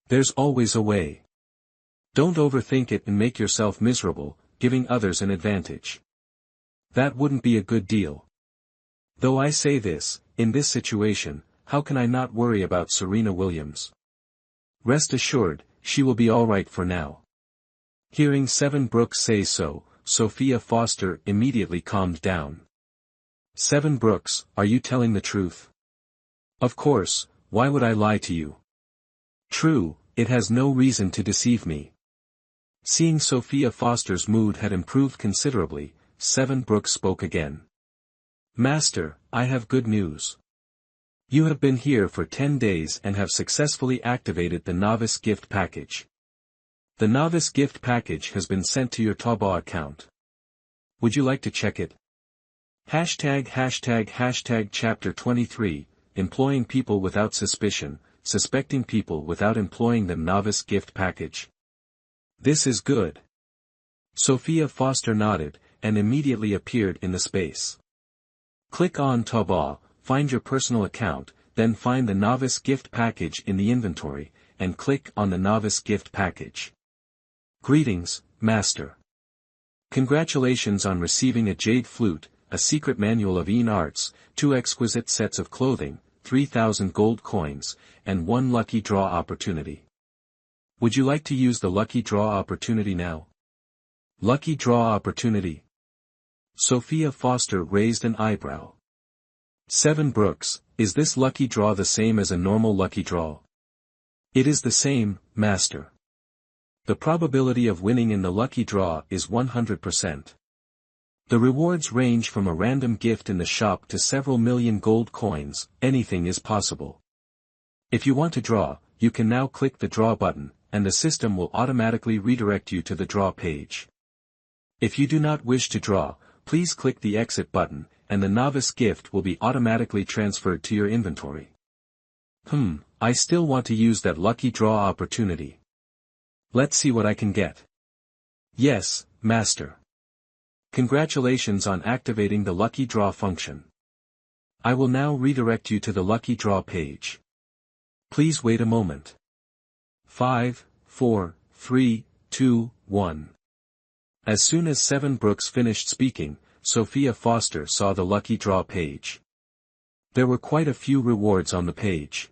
There's always a way. Don't overthink it and make yourself miserable, giving others an advantage. That wouldn't be a good deal. Though I say this, in this situation, how can I not worry about Serena Williams? Rest assured, she will be all right for now." Hearing Seven Brooks say so, Sophia Foster immediately calmed down. "Seven Brooks, are you telling the truth?" "Of course, why would I lie to you?" "True, it has no reason to deceive me." Seeing Sophia Foster's mood had improved considerably, Seven Brooks spoke again. "Master, I have good news. You have been here for 10 days and have successfully activated the novice gift package. The novice gift package has been sent to your Taobao account. Would you like to check it? Chapter 23, Employing People Without Suspicion, Suspecting People Without Employing them. Novice Gift Package. This is good. Sophia Foster nodded, and immediately appeared in the space. Click on Taobao, find your personal account, then find the novice gift package in the inventory, and click on the novice gift package. Greetings, Master. Congratulations on receiving a jade flute, a secret manual of Yin arts, 2 exquisite sets of clothing, 3,000 gold coins, and 1 lucky draw opportunity. Would you like to use the lucky draw opportunity now? Lucky draw opportunity? Sophia Foster raised an eyebrow. Seven Brooks, is this lucky draw the same as a normal lucky draw? It is the same, Master. The probability of winning in the lucky draw is 100%. The rewards range from a random gift in the shop to several million gold coins. Anything is possible. If you want to draw, you can now click the draw button, and the system will automatically redirect you to the draw page. If you do not wish to draw, please click the exit button, and the novice gift will be automatically transferred to your inventory. I still want to use that lucky draw opportunity. Let's see what I can get. Yes, Master. Congratulations on activating the lucky draw function. I will now redirect you to the lucky draw page. Please wait a moment. 5, 4, 3, 2, 1. As soon as Seven Brooks finished speaking, Sophia Foster saw the lucky draw page. There were quite a few rewards on the page.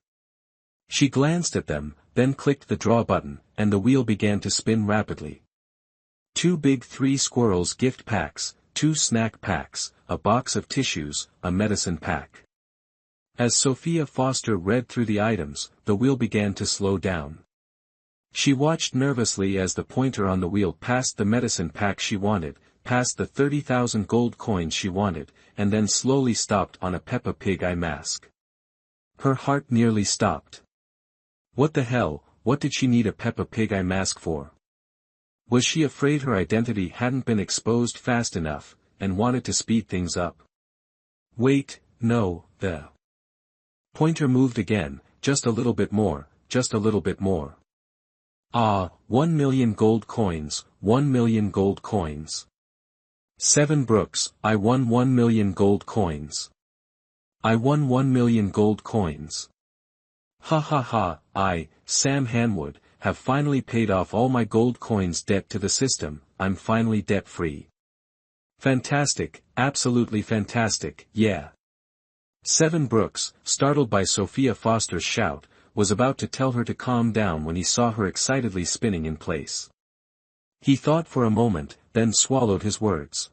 She glanced at them, then clicked the draw button, and the wheel began to spin rapidly. 2 big 3 squirrels gift packs, 2 snack packs, a box of tissues, a medicine pack. As Sophia Foster read through the items, the wheel began to slow down. She watched nervously as the pointer on the wheel passed the medicine pack she wanted, past the 30,000 gold coins she wanted, and then slowly stopped on a Peppa Pig eye mask. Her heart nearly stopped. What the hell, what did she need a Peppa Pig eye mask for? Was she afraid her identity hadn't been exposed fast enough, and wanted to speed things up? Wait, no, the pointer moved again, just a little bit more, just a little bit more. 1 million gold coins, 1 million gold coins. Seven Brooks, I won 1 million gold coins. I won 1 million gold coins. Ha ha ha, I, Sam Hanwood, have finally paid off all my gold coins debt to the system. I'm finally debt-free. Fantastic, absolutely fantastic, yeah. Seven Brooks, startled by Sophia Foster's shout, was about to tell her to calm down when he saw her excitedly spinning in place. He thought for a moment, then swallowed his words.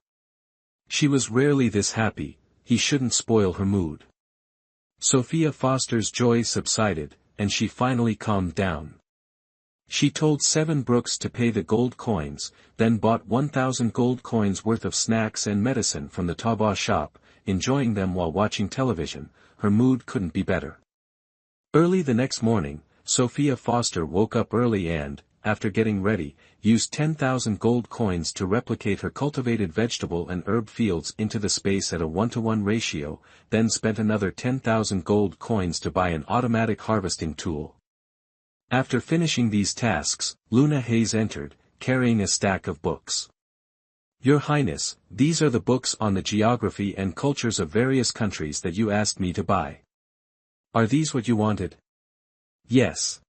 She was rarely this happy, he shouldn't spoil her mood. Sophia Foster's joy subsided, and she finally calmed down. She told Seven Brooks to pay the gold coins, then bought 1,000 gold coins worth of snacks and medicine from the taobao shop, enjoying them while watching television. Her mood couldn't be better. Early the next morning, Sophia Foster woke up early and, after getting ready, used 10,000 gold coins to replicate her cultivated vegetable and herb fields into the space at a 1-to-1 ratio, then spent another 10,000 gold coins to buy an automatic harvesting tool. After finishing these tasks, Luna Hayes entered, carrying a stack of books. Your Highness, these are the books on the geography and cultures of various countries that you asked me to buy. Are these what you wanted? Yes.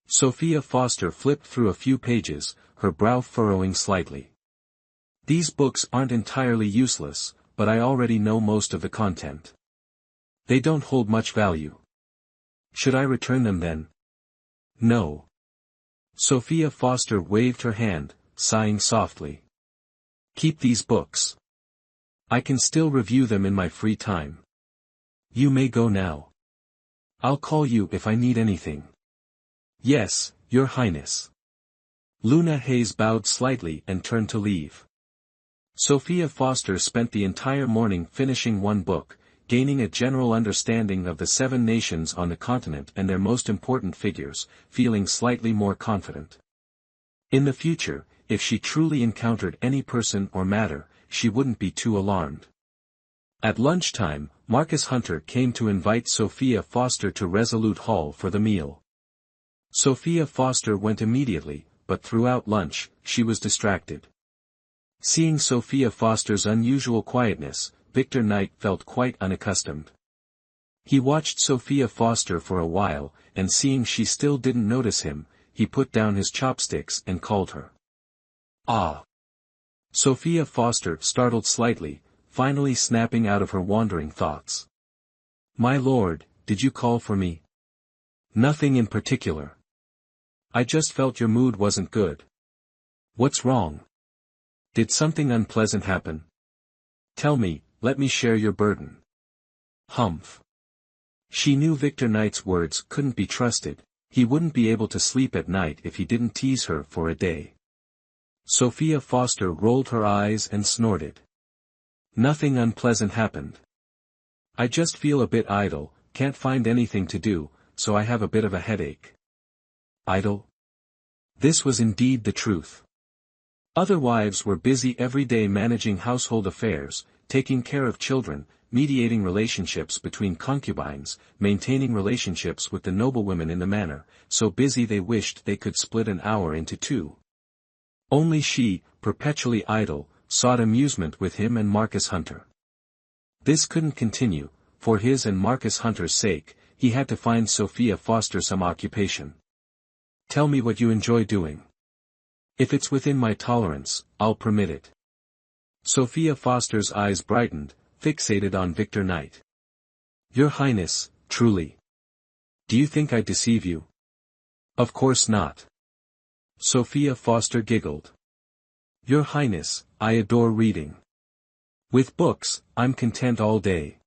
Sophia Foster flipped through a few pages, her brow furrowing slightly. These books aren't entirely useless, but I already know most of the content. They don't hold much value. Should I return them then? No. Sophia Foster waved her hand, sighing softly. Keep these books. I can still review them in my free time. You may go now. I'll call you if I need anything. Yes, Your Highness. Luna Hayes bowed slightly and turned to leave. Sophia Foster spent the entire morning finishing one book, gaining a general understanding of the 7 nations on the continent and their most important figures, feeling slightly more confident. In the future, if she truly encountered any person or matter, she wouldn't be too alarmed. At lunchtime, Marcus Hunter came to invite Sophia Foster to Resolute Hall for the meal. Sophia Foster went immediately, but throughout lunch, she was distracted. Seeing Sophia Foster's unusual quietness, Victor Knight felt quite unaccustomed. He watched Sophia Foster for a while, and seeing she still didn't notice him, he put down his chopsticks and called her. Ah! Sophia Foster startled slightly, finally snapping out of her wandering thoughts. My lord, did you call for me? Nothing in particular. I just felt your mood wasn't good. What's wrong? Did something unpleasant happen? Tell me, let me share your burden. Humph. She knew Victor Knight's words couldn't be trusted, he wouldn't be able to sleep at night if he didn't tease her for a day. Sophia Foster rolled her eyes and snorted. Nothing unpleasant happened. I just feel a bit idle, can't find anything to do, so I have a bit of a headache. Idle? This was indeed the truth. Other wives were busy every day managing household affairs, taking care of children, mediating relationships between concubines, maintaining relationships with the noblewomen in the manor, so busy they wished they could split an hour into 2. Only she, perpetually idle, sought amusement with him and Marcus Hunter. This couldn't continue, for his and Marcus Hunter's sake, he had to find Sophia Foster some occupation. Tell me what you enjoy doing. If it's within my tolerance, I'll permit it. Sophia Foster's eyes brightened, fixated on Victor Knight. Your Highness, truly. Do you think I deceive you? Of course not. Sophia Foster giggled. Your Highness, I adore reading. With books, I'm content all day.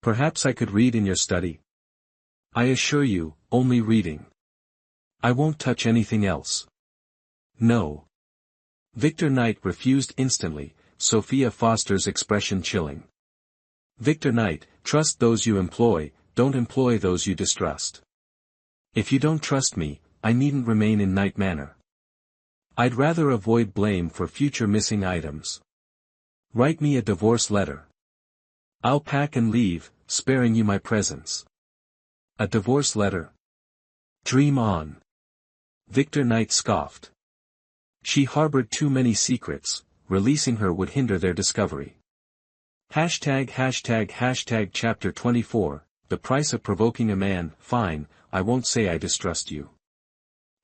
Perhaps I could read in your study? I assure you, only reading. I won't touch anything else. No. Victor Knight refused instantly, Sophia Foster's expression chilling. Victor Knight, trust those you employ, don't employ those you distrust. If you don't trust me, I needn't remain in Knight Manor. I'd rather avoid blame for future missing items. Write me a divorce letter. I'll pack and leave, sparing you my presence. A divorce letter? Dream on. Victor Knight scoffed. She harbored too many secrets, releasing her would hinder their discovery. Chapter 24, The Price of Provoking a Man. Fine, I won't say I distrust you.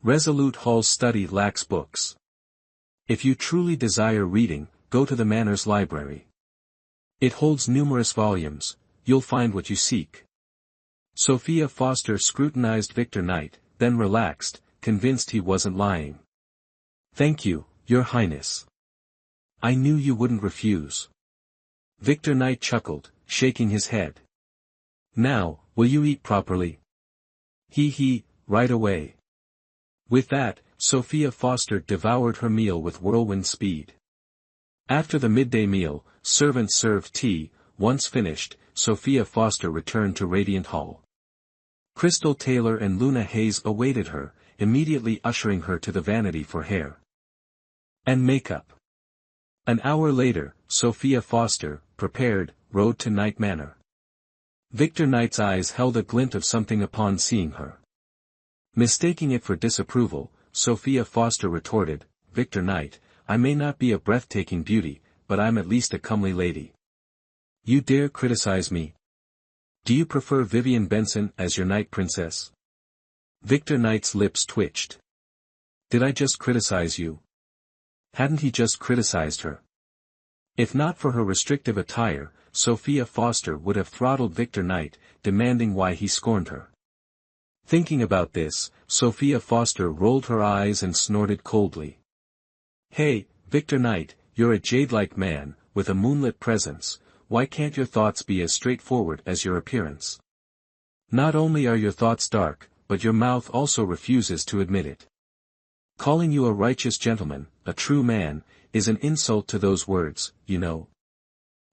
Resolute Hall's study lacks books. If you truly desire reading, go to the manor's library. It holds numerous volumes, you'll find what you seek. Sophia Foster scrutinized Victor Knight, then relaxed, convinced he wasn't lying. Thank you, Your Highness. I knew you wouldn't refuse. Victor Knight chuckled, shaking his head. Now, will you eat properly? Right away. With that, Sophia Foster devoured her meal with whirlwind speed. After the midday meal, servants served tea. Once finished, Sophia Foster returned to Radiant Hall. Crystal Taylor and Luna Hayes awaited her, immediately ushering her to the vanity for hair and makeup. An hour later, Sophia Foster, prepared, rode to Knight Manor. Victor Knight's eyes held a glint of something upon seeing her. Mistaking it for disapproval, Sophia Foster retorted, Victor Knight, I may not be a breathtaking beauty, but I'm at least a comely lady. You dare criticize me? Do you prefer Vivian Benson as your Night Princess? Victor Knight's lips twitched. Did I just criticize you? Hadn't he just criticized her? If not for her restrictive attire, Sophia Foster would have throttled Victor Knight, demanding why he scorned her. Thinking about this, Sophia Foster rolled her eyes and snorted coldly. Hey, Victor Knight, you're a jade-like man, with a moonlit presence, why can't your thoughts be as straightforward as your appearance? Not only are your thoughts dark, but your mouth also refuses to admit it. Calling you a righteous gentleman, a true man, is an insult to those words, you know.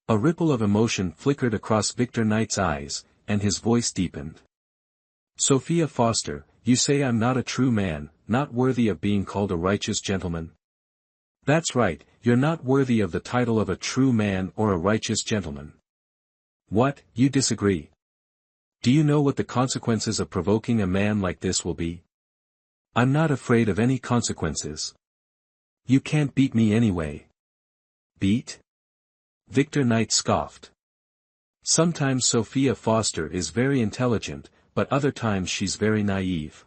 A ripple of emotion flickered across Victor Knight's eyes, and his voice deepened. Sophia Foster, you say I'm not a true man, not worthy of being called a righteous gentleman? That's right, you're not worthy of the title of a true man or a righteous gentleman. What, you disagree? Do you know what the consequences of provoking a man like this will be? I'm not afraid of any consequences. You can't beat me anyway. Beat? Victor Knight scoffed. Sometimes Sophia Foster is very intelligent, but other times she's very naive.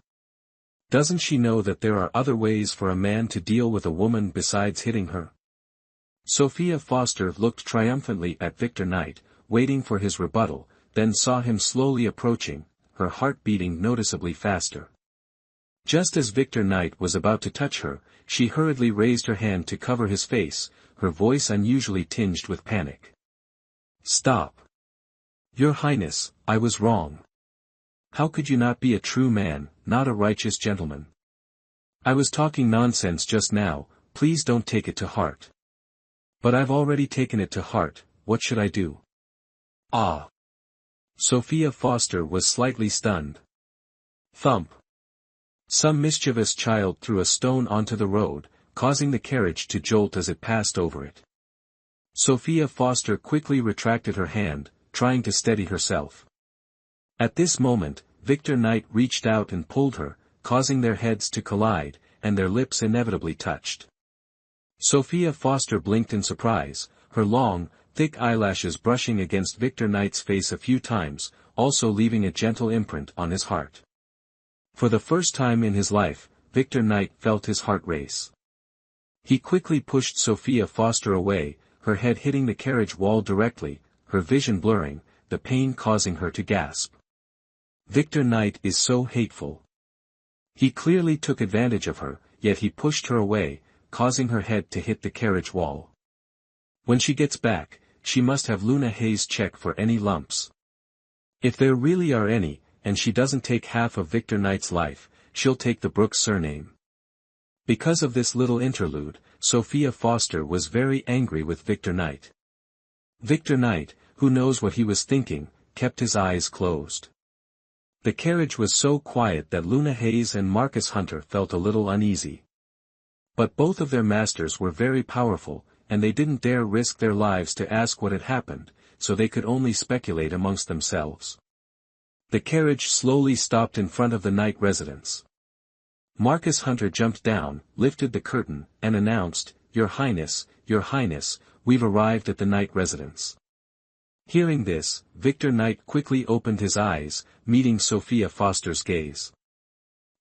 Doesn't she know that there are other ways for a man to deal with a woman besides hitting her? Sophia Foster looked triumphantly at Victor Knight, waiting for his rebuttal, then saw him slowly approaching, her heart beating noticeably faster. Just as Victor Knight was about to touch her, she hurriedly raised her hand to cover his face, her voice unusually tinged with panic. Stop. Your Highness, I was wrong. How could you not be a true man, not a righteous gentleman? I was talking nonsense just now, please don't take it to heart. But I've already taken it to heart, what should I do? Ah. Sophia Foster was slightly stunned. Thump. Some mischievous child threw a stone onto the road, causing the carriage to jolt as it passed over it. Sophia Foster quickly retracted her hand, trying to steady herself. At this moment, Victor Knight reached out and pulled her, causing their heads to collide, and their lips inevitably touched. Sophia Foster blinked in surprise, her long, thick eyelashes brushing against Victor Knight's face a few times, also leaving a gentle imprint on his heart. For the first time in his life, Victor Knight felt his heart race. He quickly pushed Sophia Foster away, her head hitting the carriage wall directly, her vision blurring, the pain causing her to gasp. Victor Knight is so hateful. He clearly took advantage of her, yet he pushed her away, causing her head to hit the carriage wall. When she gets back, she must have Luna Hayes check for any lumps. If there really are any, and she doesn't take half of Victor Knight's life, she'll take the Brooks surname. Because of this little interlude, Sophia Foster was very angry with Victor Knight. Victor Knight, who knows what he was thinking, kept his eyes closed. The carriage was so quiet that Luna Hayes and Marcus Hunter felt a little uneasy. But both of their masters were very powerful, and they didn't dare risk their lives to ask what had happened, so they could only speculate amongst themselves. The carriage slowly stopped in front of the Knight residence. Marcus Hunter jumped down, lifted the curtain, and announced, Your Highness, we've arrived at the Knight residence. Hearing this, Victor Knight quickly opened his eyes, meeting Sophia Foster's gaze.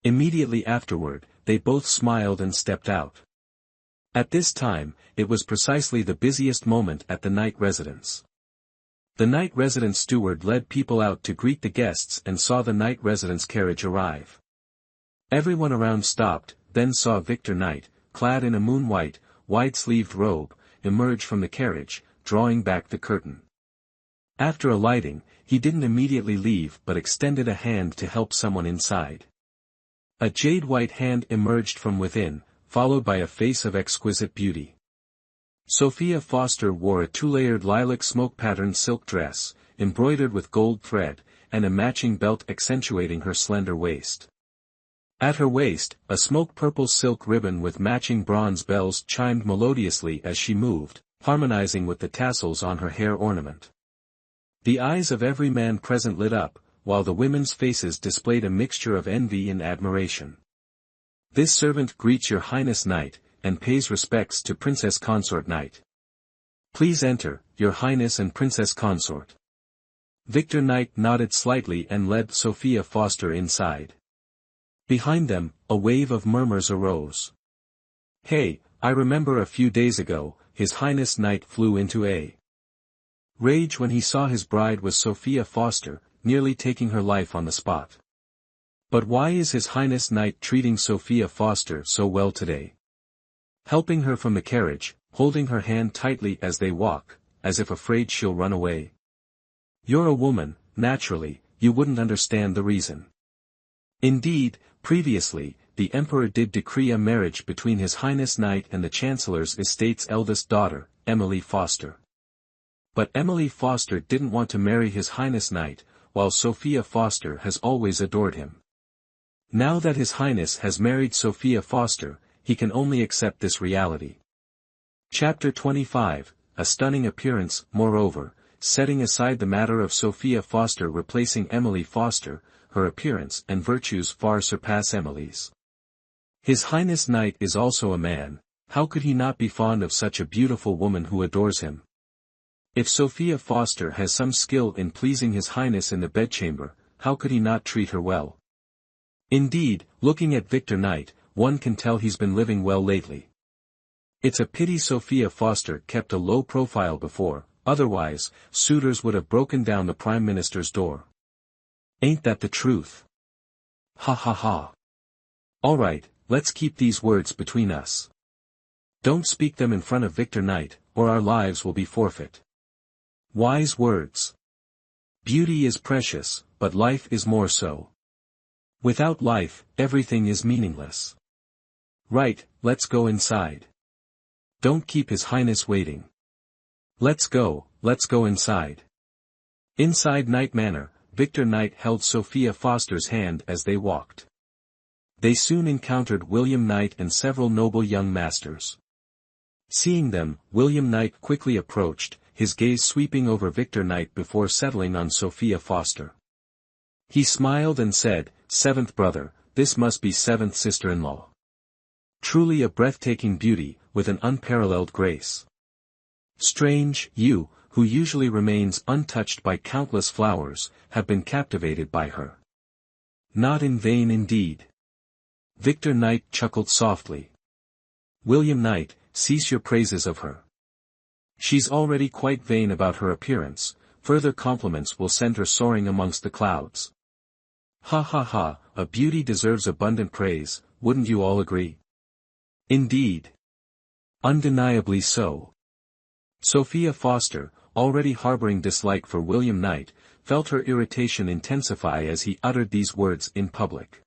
Immediately afterward, they both smiled and stepped out. At this time, it was precisely the busiest moment at the Knight residence. The Knight residence steward led people out to greet the guests and saw the Knight residence carriage arrive. Everyone around stopped, then saw Victor Knight, clad in a moon-white, wide-sleeved robe, emerge from the carriage, drawing back the curtain. After alighting, he didn't immediately leave but extended a hand to help someone inside. A jade-white hand emerged from within, followed by a face of exquisite beauty. Sophia Foster wore a two-layered lilac smoke-patterned silk dress, embroidered with gold thread, and a matching belt accentuating her slender waist. At her waist, a smoke-purple silk ribbon with matching bronze bells chimed melodiously as she moved, harmonizing with the tassels on her hair ornament. The eyes of every man present lit up, while the women's faces displayed a mixture of envy and admiration. This servant greets your Highness Knight, and pays respects to Princess Consort Knight. Please enter, your Highness and Princess Consort. Victor Knight nodded slightly and led Sophia Foster inside. Behind them, a wave of murmurs arose. Hey, I remember a few days ago, His Highness Knight flew into a rage when he saw his bride was Sophia Foster, nearly taking her life on the spot. But why is His Highness Knight treating Sophia Foster so well today? Helping her from the carriage, holding her hand tightly as they walk, as if afraid she'll run away. You're a woman, naturally, you wouldn't understand the reason. Indeed, previously, the Emperor did decree a marriage between His Highness Knight and the Chancellor's estate's eldest daughter, Emily Foster. But Emily Foster didn't want to marry His Highness Knight, while Sophia Foster has always adored him. Now that His Highness has married Sophia Foster, he can only accept this reality. Chapter 25, A Stunning Appearance. Moreover, setting aside the matter of Sophia Foster replacing Emily Foster, her appearance and virtues far surpass Emily's. His Highness Knight is also a man, how could he not be fond of such a beautiful woman who adores him? If Sophia Foster has some skill in pleasing His Highness in the bedchamber, how could he not treat her well? Indeed, looking at Victor Knight, one can tell he's been living well lately. It's a pity Sophia Foster kept a low profile before, otherwise, suitors would have broken down the Prime Minister's door. Ain't that the truth? Ha ha ha. Alright, let's keep these words between us. Don't speak them in front of Victor Knight, or our lives will be forfeit. Wise words. Beauty is precious, but life is more so. Without life, everything is meaningless. Right, let's go inside. Don't keep His Highness waiting. Let's go inside. Inside Knight Manor, Victor Knight held Sophia Foster's hand as they walked. They soon encountered William Knight and several noble young masters. Seeing them, William Knight quickly approached, his gaze sweeping over Victor Knight before settling on Sophia Foster. He smiled and said, "Seventh brother, this must be seventh sister-in-law. Truly a breathtaking beauty, with an unparalleled grace. Strange, you, who usually remains untouched by countless flowers, have been captivated by her. Not in vain indeed." Victor Knight chuckled softly. "William Knight, cease your praises of her. She's already quite vain about her appearance, further compliments will send her soaring amongst the clouds. Ha ha ha, a beauty deserves abundant praise, wouldn't you all agree?" "Indeed. Undeniably so." Sophia Foster, already harboring dislike for William Knight, felt her irritation intensify as he uttered these words in public.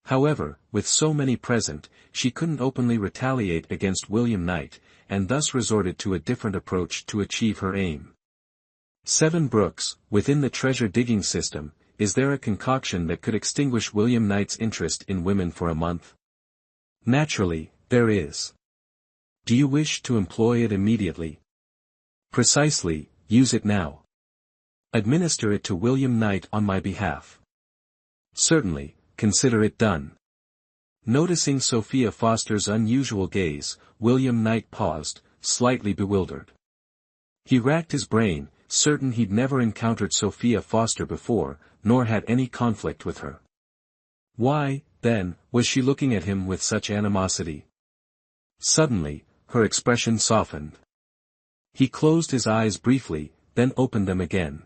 However, with so many present, she couldn't openly retaliate against William Knight, and thus resorted to a different approach to achieve her aim. Seven Brooks, within the treasure-digging system, is there a concoction that could extinguish William Knight's interest in women for a month? Naturally, there is. Do you wish to employ it immediately? Precisely, use it now. Administer it to William Knight on my behalf. Certainly, consider it done. Noticing Sophia Foster's unusual gaze, William Knight paused, slightly bewildered. He racked his brain, certain he'd never encountered Sophia Foster before, nor had any conflict with her. Why, then, was she looking at him with such animosity? Suddenly, her expression softened. He closed his eyes briefly, then opened them again.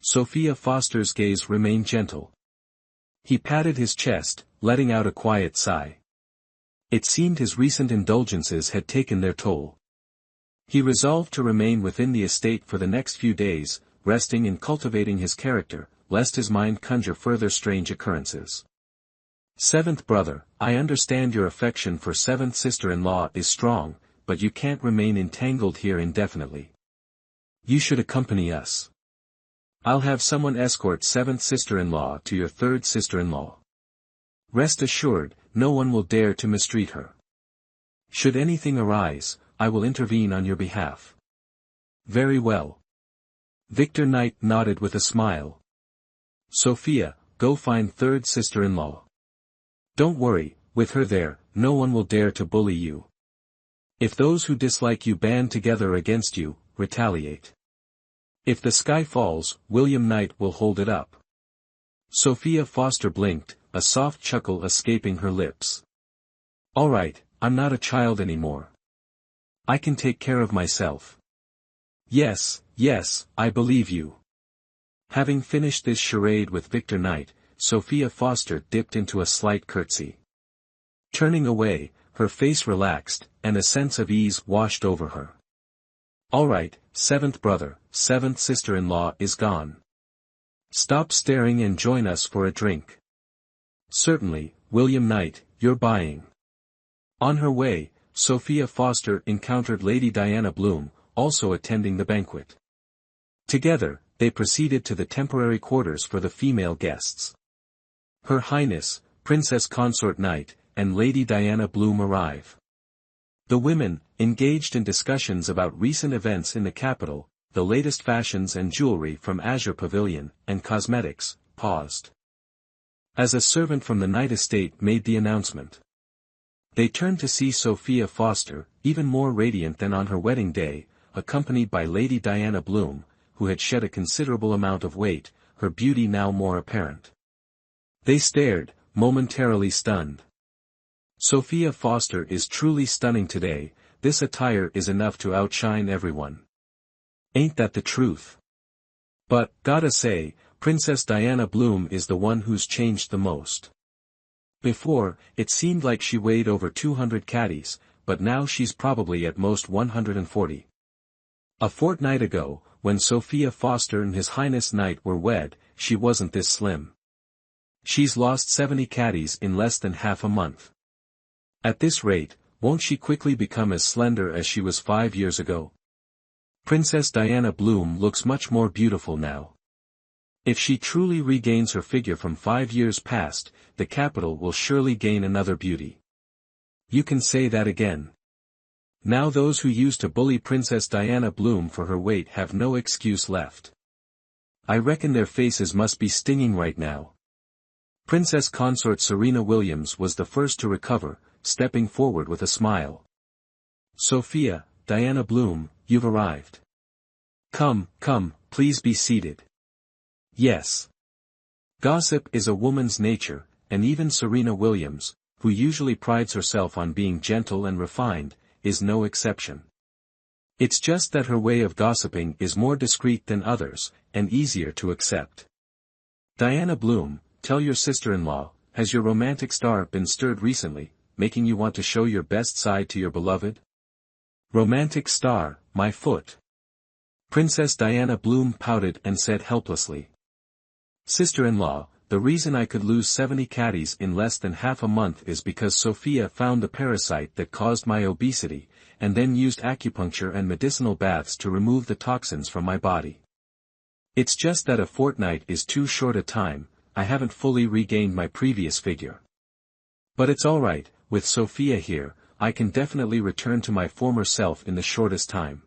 Sophia Foster's gaze remained gentle. He patted his chest, letting out a quiet sigh. It seemed his recent indulgences had taken their toll. He resolved to remain within the estate for the next few days, resting and cultivating his character, lest his mind conjure further strange occurrences. Seventh brother, I understand your affection for seventh sister-in-law is strong, but you can't remain entangled here indefinitely. You should accompany us. I'll have someone escort seventh sister-in-law to your third sister-in-law. Rest assured, no one will dare to mistreat her. Should anything arise, I will intervene on your behalf. Very well. Victor Knight nodded with a smile. Sophia, go find third sister-in-law. Don't worry, with her there, no one will dare to bully you. If those who dislike you band together against you, retaliate. If the sky falls, William Knight will hold it up. Sophia Foster blinked, a soft chuckle escaping her lips. All right, I'm not a child anymore. I can take care of myself. Yes, yes, I believe you. Having finished this charade with Victor Knight, Sophia Foster dipped into a slight curtsy. Turning away, her face relaxed, and a sense of ease washed over her. All right, seventh brother, seventh sister-in-law is gone. Stop staring and join us for a drink. Certainly, William Knight, you're buying. On her way, Sophia Foster encountered Lady Diana Bloom, also attending the banquet. Together, they proceeded to the temporary quarters for the female guests. Her Highness, Princess Consort Knight, and Lady Diana Bloom arrive. The women, engaged in discussions about recent events in the capital, the latest fashions and jewelry from Azure Pavilion, and cosmetics, paused. As a servant from the Knight estate made the announcement. They turned to see Sophia Foster, even more radiant than on her wedding day, accompanied by Lady Diana Bloom, who had shed a considerable amount of weight, her beauty now more apparent. They stared, momentarily stunned. Sophia Foster is truly stunning today, this attire is enough to outshine everyone. Ain't that the truth? But, gotta say, Princess Diana Bloom is the one who's changed the most. Before, it seemed like she weighed over 200 caddies, but now she's probably at most 140. A fortnight ago, when Sophia Foster and His Highness Knight were wed, she wasn't this slim. She's lost 70 caddies in less than half a month. At this rate, won't she quickly become as slender as she was 5 years ago? Princess Diana Bloom looks much more beautiful now. If she truly regains her figure from 5 years past, the capital will surely gain another beauty. You can say that again. Now those who used to bully Princess Diana Bloom for her weight have no excuse left. I reckon their faces must be stinging right now. Princess Consort Serena Williams was the first to recover, stepping forward with a smile. Sophia, Diana Bloom, you've arrived. Come, come, please be seated. Yes. Gossip is a woman's nature, and even Serena Williams, who usually prides herself on being gentle and refined, is no exception. It's just that her way of gossiping is more discreet than others, and easier to accept. Diana Bloom, tell your sister-in-law, has your romantic star been stirred recently, making you want to show your best side to your beloved? Romantic star, my foot. Princess Diana Bloom pouted and said helplessly. Sister-in-law, the reason I could lose 70 caddies in less than half a month is because Sophia found the parasite that caused my obesity, and then used acupuncture and medicinal baths to remove the toxins from my body. It's just that a fortnight is too short a time, I haven't fully regained my previous figure. But it's alright, with Sophia here, I can definitely return to my former self in the shortest time.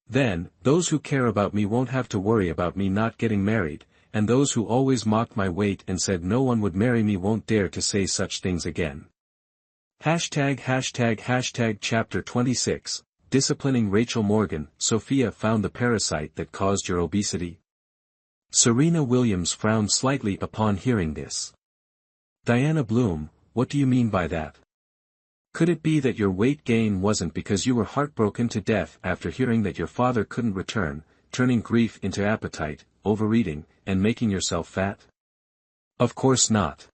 Then, those who care about me won't have to worry about me not getting married, and those who always mocked my weight and said no one would marry me won't dare to say such things again. #### Chapter 26, Disciplining Rachel Morgan. Sophia found the parasite that caused your obesity? Serena Williams frowned slightly upon hearing this. Diana Bloom, what do you mean by that? Could it be that your weight gain wasn't because you were heartbroken to death after hearing that your father couldn't return, turning grief into appetite, overeating, and making yourself fat? Of course not.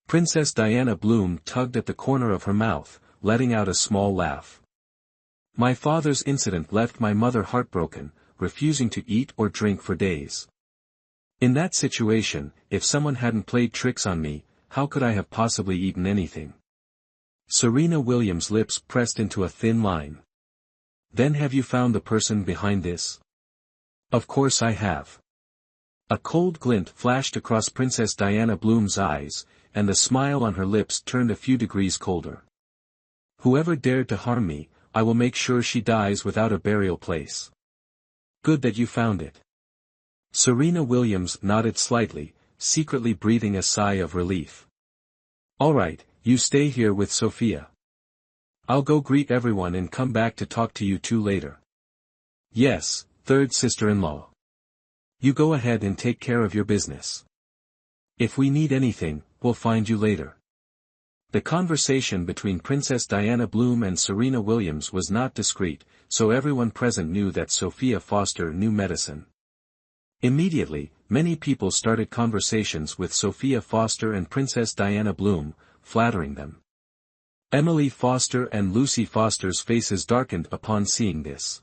Princess Diana Bloom tugged at the corner of her mouth, letting out a small laugh. My father's incident left my mother heartbroken, refusing to eat or drink for days. In that situation, if someone hadn't played tricks on me, how could I have possibly eaten anything? Serena Williams' lips pressed into a thin line. Then have you found the person behind this? Of course I have. A cold glint flashed across Princess Diana Bloom's eyes, and the smile on her lips turned a few degrees colder. Whoever dared to harm me, I will make sure she dies without a burial place. Good that you found it. Serena Williams nodded slightly, secretly breathing a sigh of relief. All right, you stay here with Sophia. I'll go greet everyone and come back to talk to you two later. Yes, third sister-in-law. You go ahead and take care of your business. If we need anything, we'll find you later. The conversation between Princess Diana Bloom and Serena Williams was not discreet, so everyone present knew that Sophia Foster knew medicine. Immediately, many people started conversations with Sophia Foster and Princess Diana Bloom, flattering them. Emily Foster and Lucy Foster's faces darkened upon seeing this.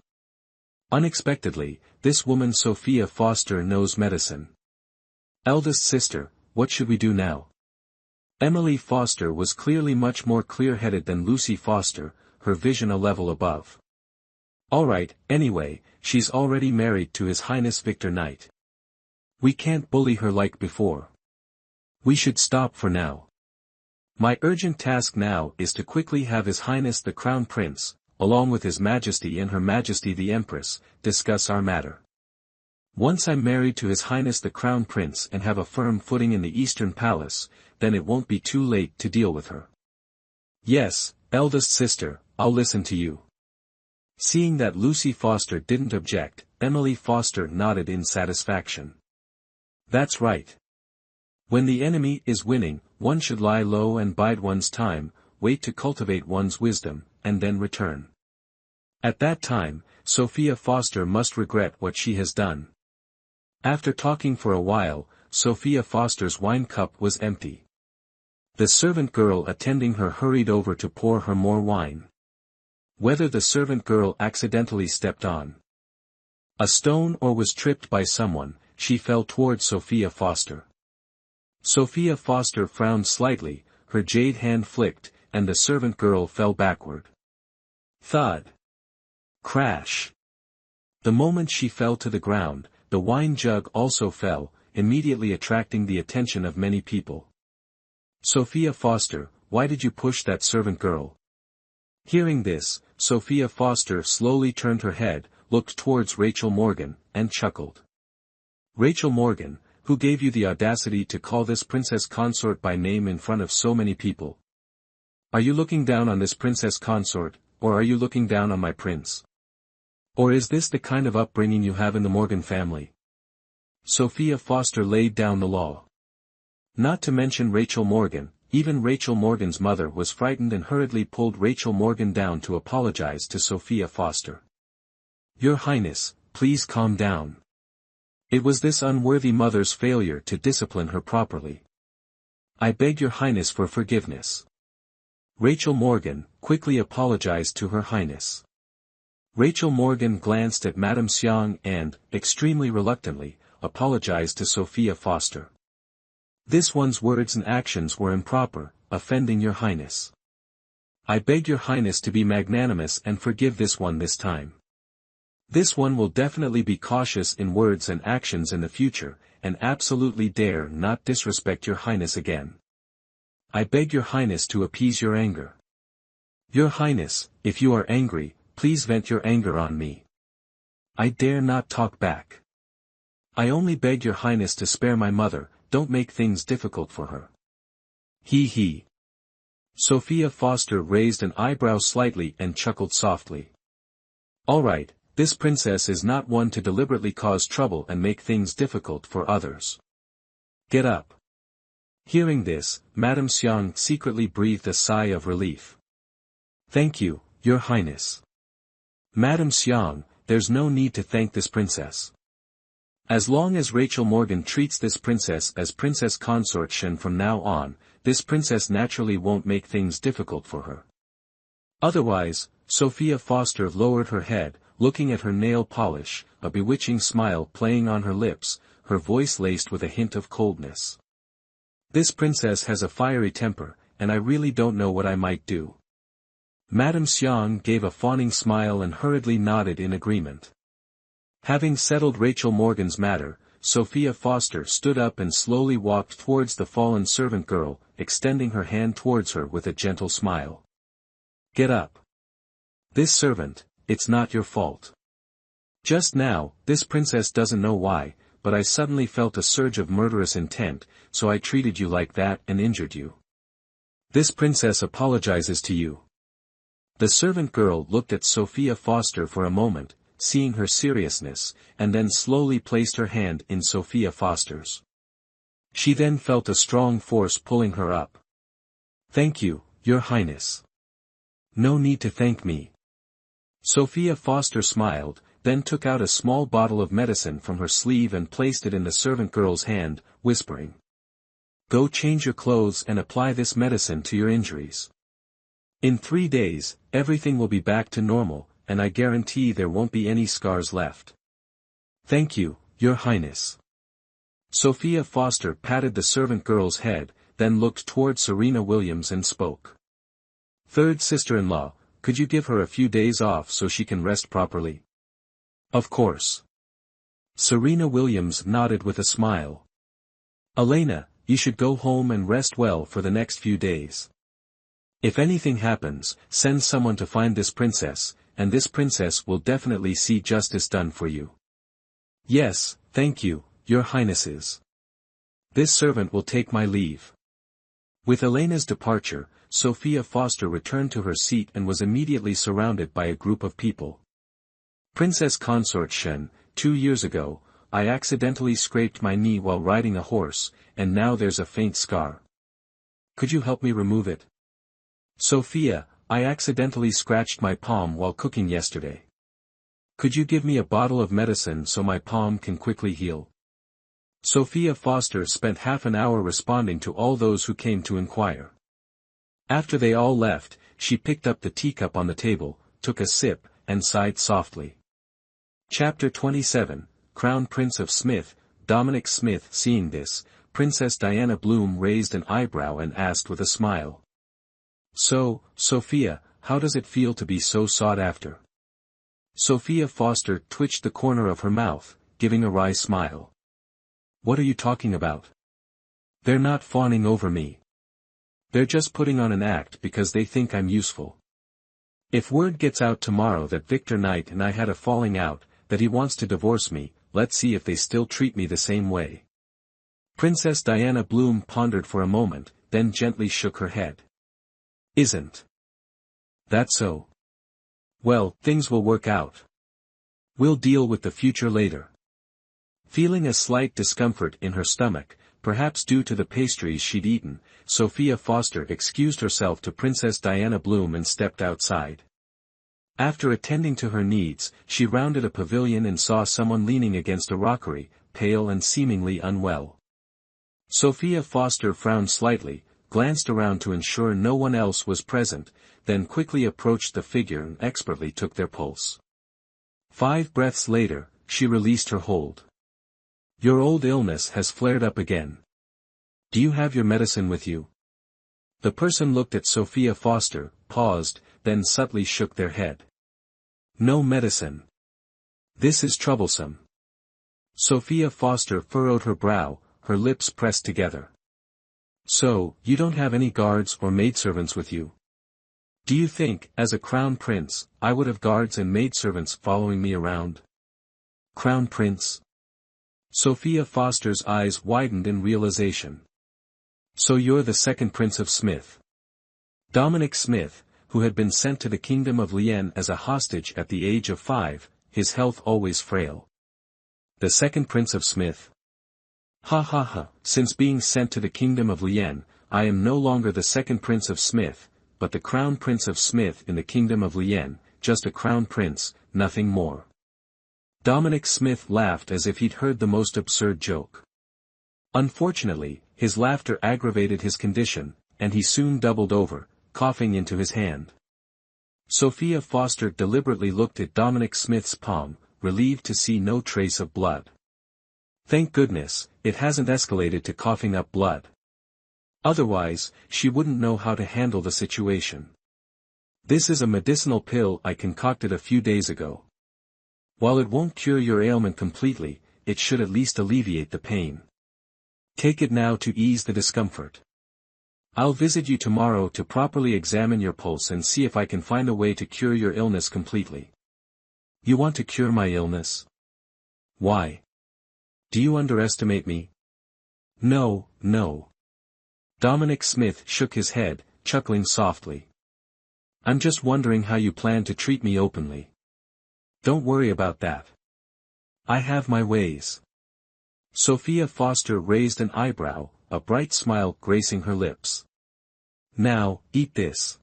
Unexpectedly, this woman Sophia Foster knows medicine. Eldest sister, what should we do now? Emily Foster was clearly much more clear-headed than Lucy Foster, her vision a level above. All right, anyway, she's already married to His Highness Victor Knight. We can't bully her like before. We should stop for now. My urgent task now is to quickly have His Highness the Crown Prince, along with His Majesty and Her Majesty the Empress, discuss our matter. Once I'm married to His Highness the Crown Prince and have a firm footing in the Eastern Palace, then it won't be too late to deal with her. Yes, eldest sister, I'll listen to you. Seeing that Lucy Foster didn't object, Emily Foster nodded in satisfaction. That's right. When the enemy is winning, one should lie low and bide one's time, wait to cultivate one's wisdom, and then return. At that time, Sophia Foster must regret what she has done. After talking for a while, Sophia Foster's wine cup was empty. The servant girl attending her hurried over to pour her more wine. Whether the servant girl accidentally stepped on a stone or was tripped by someone, she fell toward Sophia Foster. Sophia Foster frowned slightly, her jade hand flicked, and the servant girl fell backward. Thud. Crash. The moment she fell to the ground, the wine jug also fell, immediately attracting the attention of many people. Sophia Foster, why did you push that servant girl? Hearing this, Sophia Foster slowly turned her head, looked towards Rachel Morgan, and chuckled. Rachel Morgan, who gave you the audacity to call this princess consort by name in front of so many people? Are you looking down on this princess consort, or are you looking down on my prince? Or is this the kind of upbringing you have in the Morgan family? Sophia Foster laid down the law. Not to mention Rachel Morgan, even Rachel Morgan's mother was frightened and hurriedly pulled Rachel Morgan down to apologize to Sophia Foster. Your Highness, please calm down. It was this unworthy mother's failure to discipline her properly. I beg your Highness for forgiveness. Rachel Morgan quickly apologized to Her Highness. Rachel Morgan glanced at Madame Xiang and, extremely reluctantly, apologized to Sophia Foster. This one's words and actions were improper, offending your Highness. I beg your Highness to be magnanimous and forgive this one this time. This one will definitely be cautious in words and actions in the future, and absolutely dare not disrespect your Highness again. I beg your Highness to appease your anger. Your Highness, if you are angry, please vent your anger on me. I dare not talk back. I only beg your Highness to spare my mother, don't make things difficult for her. He. Sophia Foster raised an eyebrow slightly and chuckled softly. All right, this princess is not one to deliberately cause trouble and make things difficult for others. Get up. Hearing this, Madame Xiang secretly breathed a sigh of relief. Thank you, Your Highness. Madam Xiang, there's no need to thank this princess. As long as Rachel Morgan treats this princess as princess consort Shen from now on, this princess naturally won't make things difficult for her. Otherwise, Sophia Foster lowered her head, looking at her nail polish, a bewitching smile playing on her lips, her voice laced with a hint of coldness. This princess has a fiery temper, and I really don't know what I might do. Madame Xiang gave a fawning smile and hurriedly nodded in agreement. Having settled Rachel Morgan's matter, Sophia Foster stood up and slowly walked towards the fallen servant girl, extending her hand towards her with a gentle smile. Get up. This servant, it's not your fault. Just now, this princess doesn't know why, but I suddenly felt a surge of murderous intent, so I treated you like that and injured you. This princess apologizes to you. The servant girl looked at Sophia Foster for a moment, seeing her seriousness, and then slowly placed her hand in Sophia Foster's. She then felt a strong force pulling her up. Thank you, Your Highness. No need to thank me. Sophia Foster smiled, then took out a small bottle of medicine from her sleeve and placed it in the servant girl's hand, whispering. Go change your clothes and apply this medicine to your injuries. In 3 days, everything will be back to normal, and I guarantee there won't be any scars left. Thank you, Your Highness. Sophia Foster patted the servant girl's head, then looked toward Serena Williams and spoke. Third sister-in-law, could you give her a few days off so she can rest properly? Of course. Serena Williams nodded with a smile. Elena, you should go home and rest well for the next few days. If anything happens, send someone to find this princess, and this princess will definitely see justice done for you. Yes, thank you, Your Highnesses. This servant will take my leave. With Elena's departure, Sophia Foster returned to her seat and was immediately surrounded by a group of people. Princess Consort Shen, 2 years ago, I accidentally scraped my knee while riding a horse, and now there's a faint scar. Could you help me remove it? Sophia, I accidentally scratched my palm while cooking yesterday. Could you give me a bottle of medicine so my palm can quickly heal? Sophia Foster spent half an hour responding to all those who came to inquire. After they all left, she picked up the teacup on the table, took a sip, and sighed softly. Chapter 27, Crown Prince of Smith, Dominic Smith. Seeing this, Princess Diana Bloom raised an eyebrow and asked with a smile. So, Sophia, how does it feel to be so sought after? Sophia Foster twitched the corner of her mouth, giving a wry smile. What are you talking about? They're not fawning over me. They're just putting on an act because they think I'm useful. If word gets out tomorrow that Victor Knight and I had a falling out, that he wants to divorce me, let's see if they still treat me the same way. Princess Diana Bloom pondered for a moment, then gently shook her head. Isn't that so? Well, things will work out. We'll deal with the future later. Feeling a slight discomfort in her stomach, perhaps due to the pastries she'd eaten, Sophia Foster excused herself to Princess Diana Bloom and stepped outside. After attending to her needs, she rounded a pavilion and saw someone leaning against a rockery, pale and seemingly unwell. Sophia Foster frowned slightly, glanced around to ensure no one else was present, then quickly approached the figure and expertly took their pulse. 5 breaths later, she released her hold. Your old illness has flared up again. Do you have your medicine with you? The person looked at Sophia Foster, paused, then subtly shook their head. No medicine. This is troublesome. Sophia Foster furrowed her brow, her lips pressed together. So, you don't have any guards or maidservants with you? Do you think, as a crown prince, I would have guards and maidservants following me around? Crown prince? Sophia Foster's eyes widened in realization. So you're the second Prince of Smith. Dominic Smith, who had been sent to the kingdom of Lien as a hostage at the age of 5, his health always frail. The second Prince of Smith. Ha ha, since being sent to the kingdom of Lien, I am no longer the second Prince of Smith, but the Crown Prince of Smith in the Kingdom of Lien, just a Crown Prince, nothing more. Dominic Smith laughed as if he'd heard the most absurd joke. Unfortunately, his laughter aggravated his condition, and he soon doubled over, coughing into his hand. Sophia Foster deliberately looked at Dominic Smith's palm, relieved to see no trace of blood. Thank goodness, it hasn't escalated to coughing up blood. Otherwise, she wouldn't know how to handle the situation. This is a medicinal pill I concocted a few days ago. While it won't cure your ailment completely, it should at least alleviate the pain. Take it now to ease the discomfort. I'll visit you tomorrow to properly examine your pulse and see if I can find a way to cure your illness completely. You want to cure my illness? Why? Do you underestimate me? No, no. Dominic Smith shook his head, chuckling softly. I'm just wondering how you plan to treat me openly. Don't worry about that. I have my ways. Sophia Foster raised an eyebrow, a bright smile gracing her lips. Now, eat this.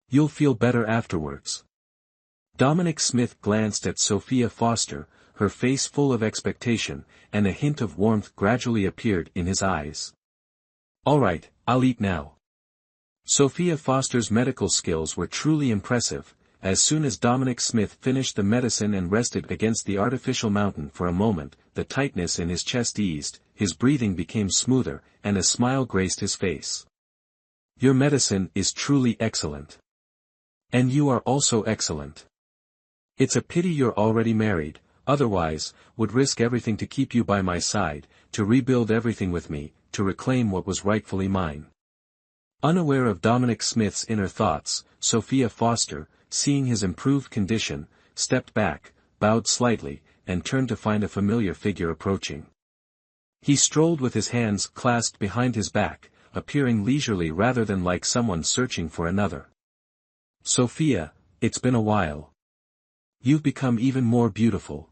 You'll feel better afterwards. Dominic Smith glanced at Sophia Foster, her face full of expectation, and a hint of warmth gradually appeared in his eyes. All right, I'll eat now. Sophia Foster's medical skills were truly impressive. As soon as Dominic Smith finished the medicine and rested against the artificial mountain for a moment, the tightness in his chest eased, his breathing became smoother, and a smile graced his face. Your medicine is truly excellent. And you are also excellent. It's a pity you're already married, otherwise, would risk everything to keep you by my side, to rebuild everything with me, to reclaim what was rightfully mine. Unaware of Dominic Smith's inner thoughts, Sophia Foster, seeing his improved condition, stepped back, bowed slightly, and turned to find a familiar figure approaching. He strolled with his hands clasped behind his back, appearing leisurely rather than like someone searching for another. Sophia, it's been a while. You've become even more beautiful.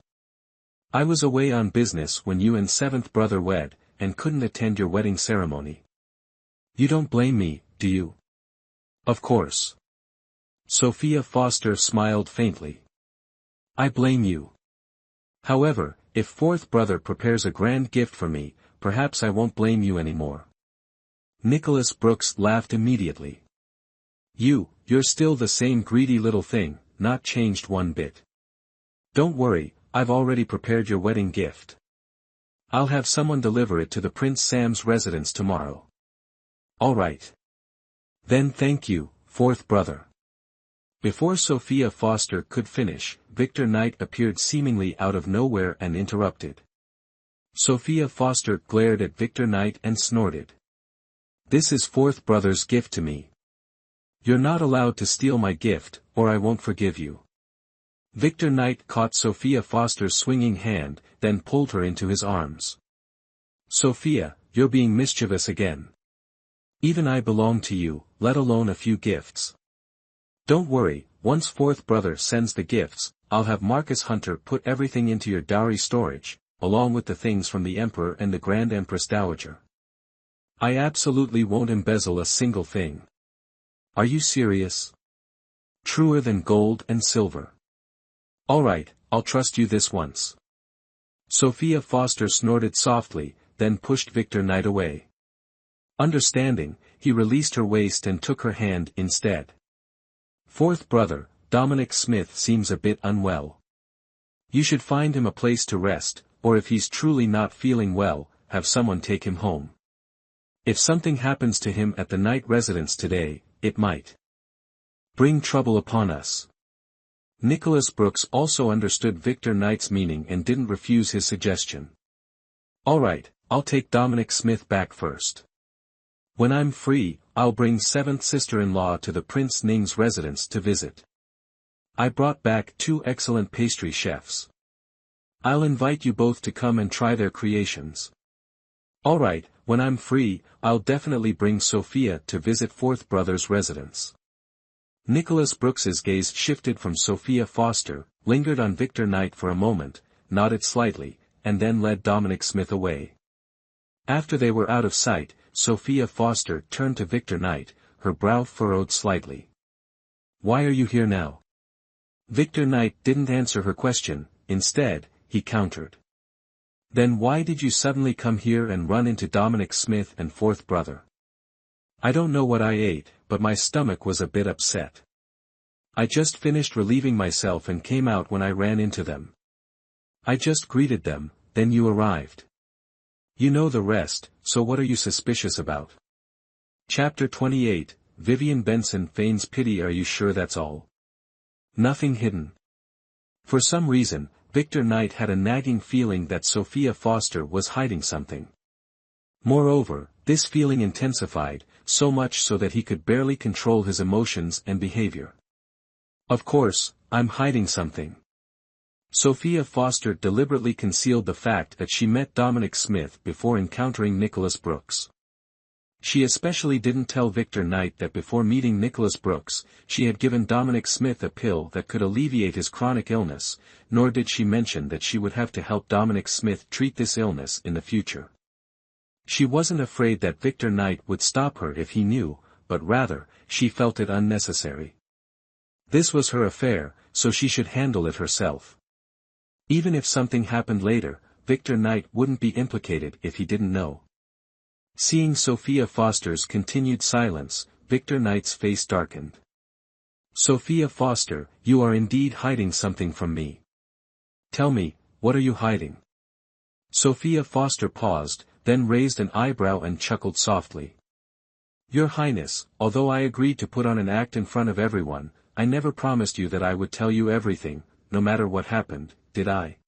I was away on business when you and seventh brother wed, and couldn't attend your wedding ceremony. You don't blame me, do you? Of course. Sophia Foster smiled faintly. I blame you. However, if fourth brother prepares a grand gift for me, perhaps I won't blame you anymore. Nicholas Brooks laughed immediately. You're still the same greedy little thing, not changed one bit. Don't worry, I've already prepared your wedding gift. I'll have someone deliver it to the Prince Sam's residence tomorrow. All right. Then thank you, fourth brother. Before Sophia Foster could finish, Victor Knight appeared seemingly out of nowhere and interrupted. Sophia Foster glared at Victor Knight and snorted. This is fourth brother's gift to me. You're not allowed to steal my gift, or I won't forgive you. Victor Knight caught Sophia Foster's swinging hand, then pulled her into his arms. Sophia, you're being mischievous again. Even I belong to you, let alone a few gifts. Don't worry, once fourth brother sends the gifts, I'll have Marcus Hunter put everything into your dowry storage, along with the things from the Emperor and the Grand Empress Dowager. I absolutely won't embezzle a single thing. Are you serious? Truer than gold and silver. All right, I'll trust you this once. Sophia Foster snorted softly, then pushed Victor Knight away. Understanding, he released her waist and took her hand instead. Fourth brother, Dominic Smith seems a bit unwell. You should find him a place to rest, or if he's truly not feeling well, have someone take him home. If something happens to him at the Knight residence today, it might bring trouble upon us. Nicholas Brooks also understood Victor Knight's meaning and didn't refuse his suggestion. All right, I'll take Dominic Smith back first. When I'm free, I'll bring seventh sister-in-law to the Prince Ning's residence to visit. I brought back 2 excellent pastry chefs. I'll invite you both to come and try their creations. All right, when I'm free, I'll definitely bring Sophia to visit fourth brother's residence. Nicholas Brooks's gaze shifted from Sophia Foster, lingered on Victor Knight for a moment, nodded slightly, and then led Dominic Smith away. After they were out of sight, Sophia Foster turned to Victor Knight, her brow furrowed slightly. Why are you here now? Victor Knight didn't answer her question, instead, he countered. Then why did you suddenly come here and run into Dominic Smith and fourth brother? I don't know what I ate, but my stomach was a bit upset. I just finished relieving myself and came out when I ran into them. I just greeted them, then you arrived. You know the rest, so what are you suspicious about? Chapter 28, Vivian Benson feigns pity. Are you sure that's all? Nothing hidden. For some reason, Victor Knight had a nagging feeling that Sophia Foster was hiding something. Moreover, this feeling intensified, so much so that he could barely control his emotions and behavior. Of course, I'm hiding something. Sophia Foster deliberately concealed the fact that she met Dominic Smith before encountering Nicholas Brooks. She especially didn't tell Victor Knight that before meeting Nicholas Brooks, she had given Dominic Smith a pill that could alleviate his chronic illness, nor did she mention that she would have to help Dominic Smith treat this illness in the future. She wasn't afraid that Victor Knight would stop her if he knew, but rather, she felt it unnecessary. This was her affair, so she should handle it herself. Even if something happened later, Victor Knight wouldn't be implicated if he didn't know. Seeing Sophia Foster's continued silence, Victor Knight's face darkened. Sophia Foster, you are indeed hiding something from me. Tell me, what are you hiding? Sophia Foster paused, then raised an eyebrow and chuckled softly. Your Highness, although I agreed to put on an act in front of everyone, I never promised you that I would tell you everything, no matter what happened, did I?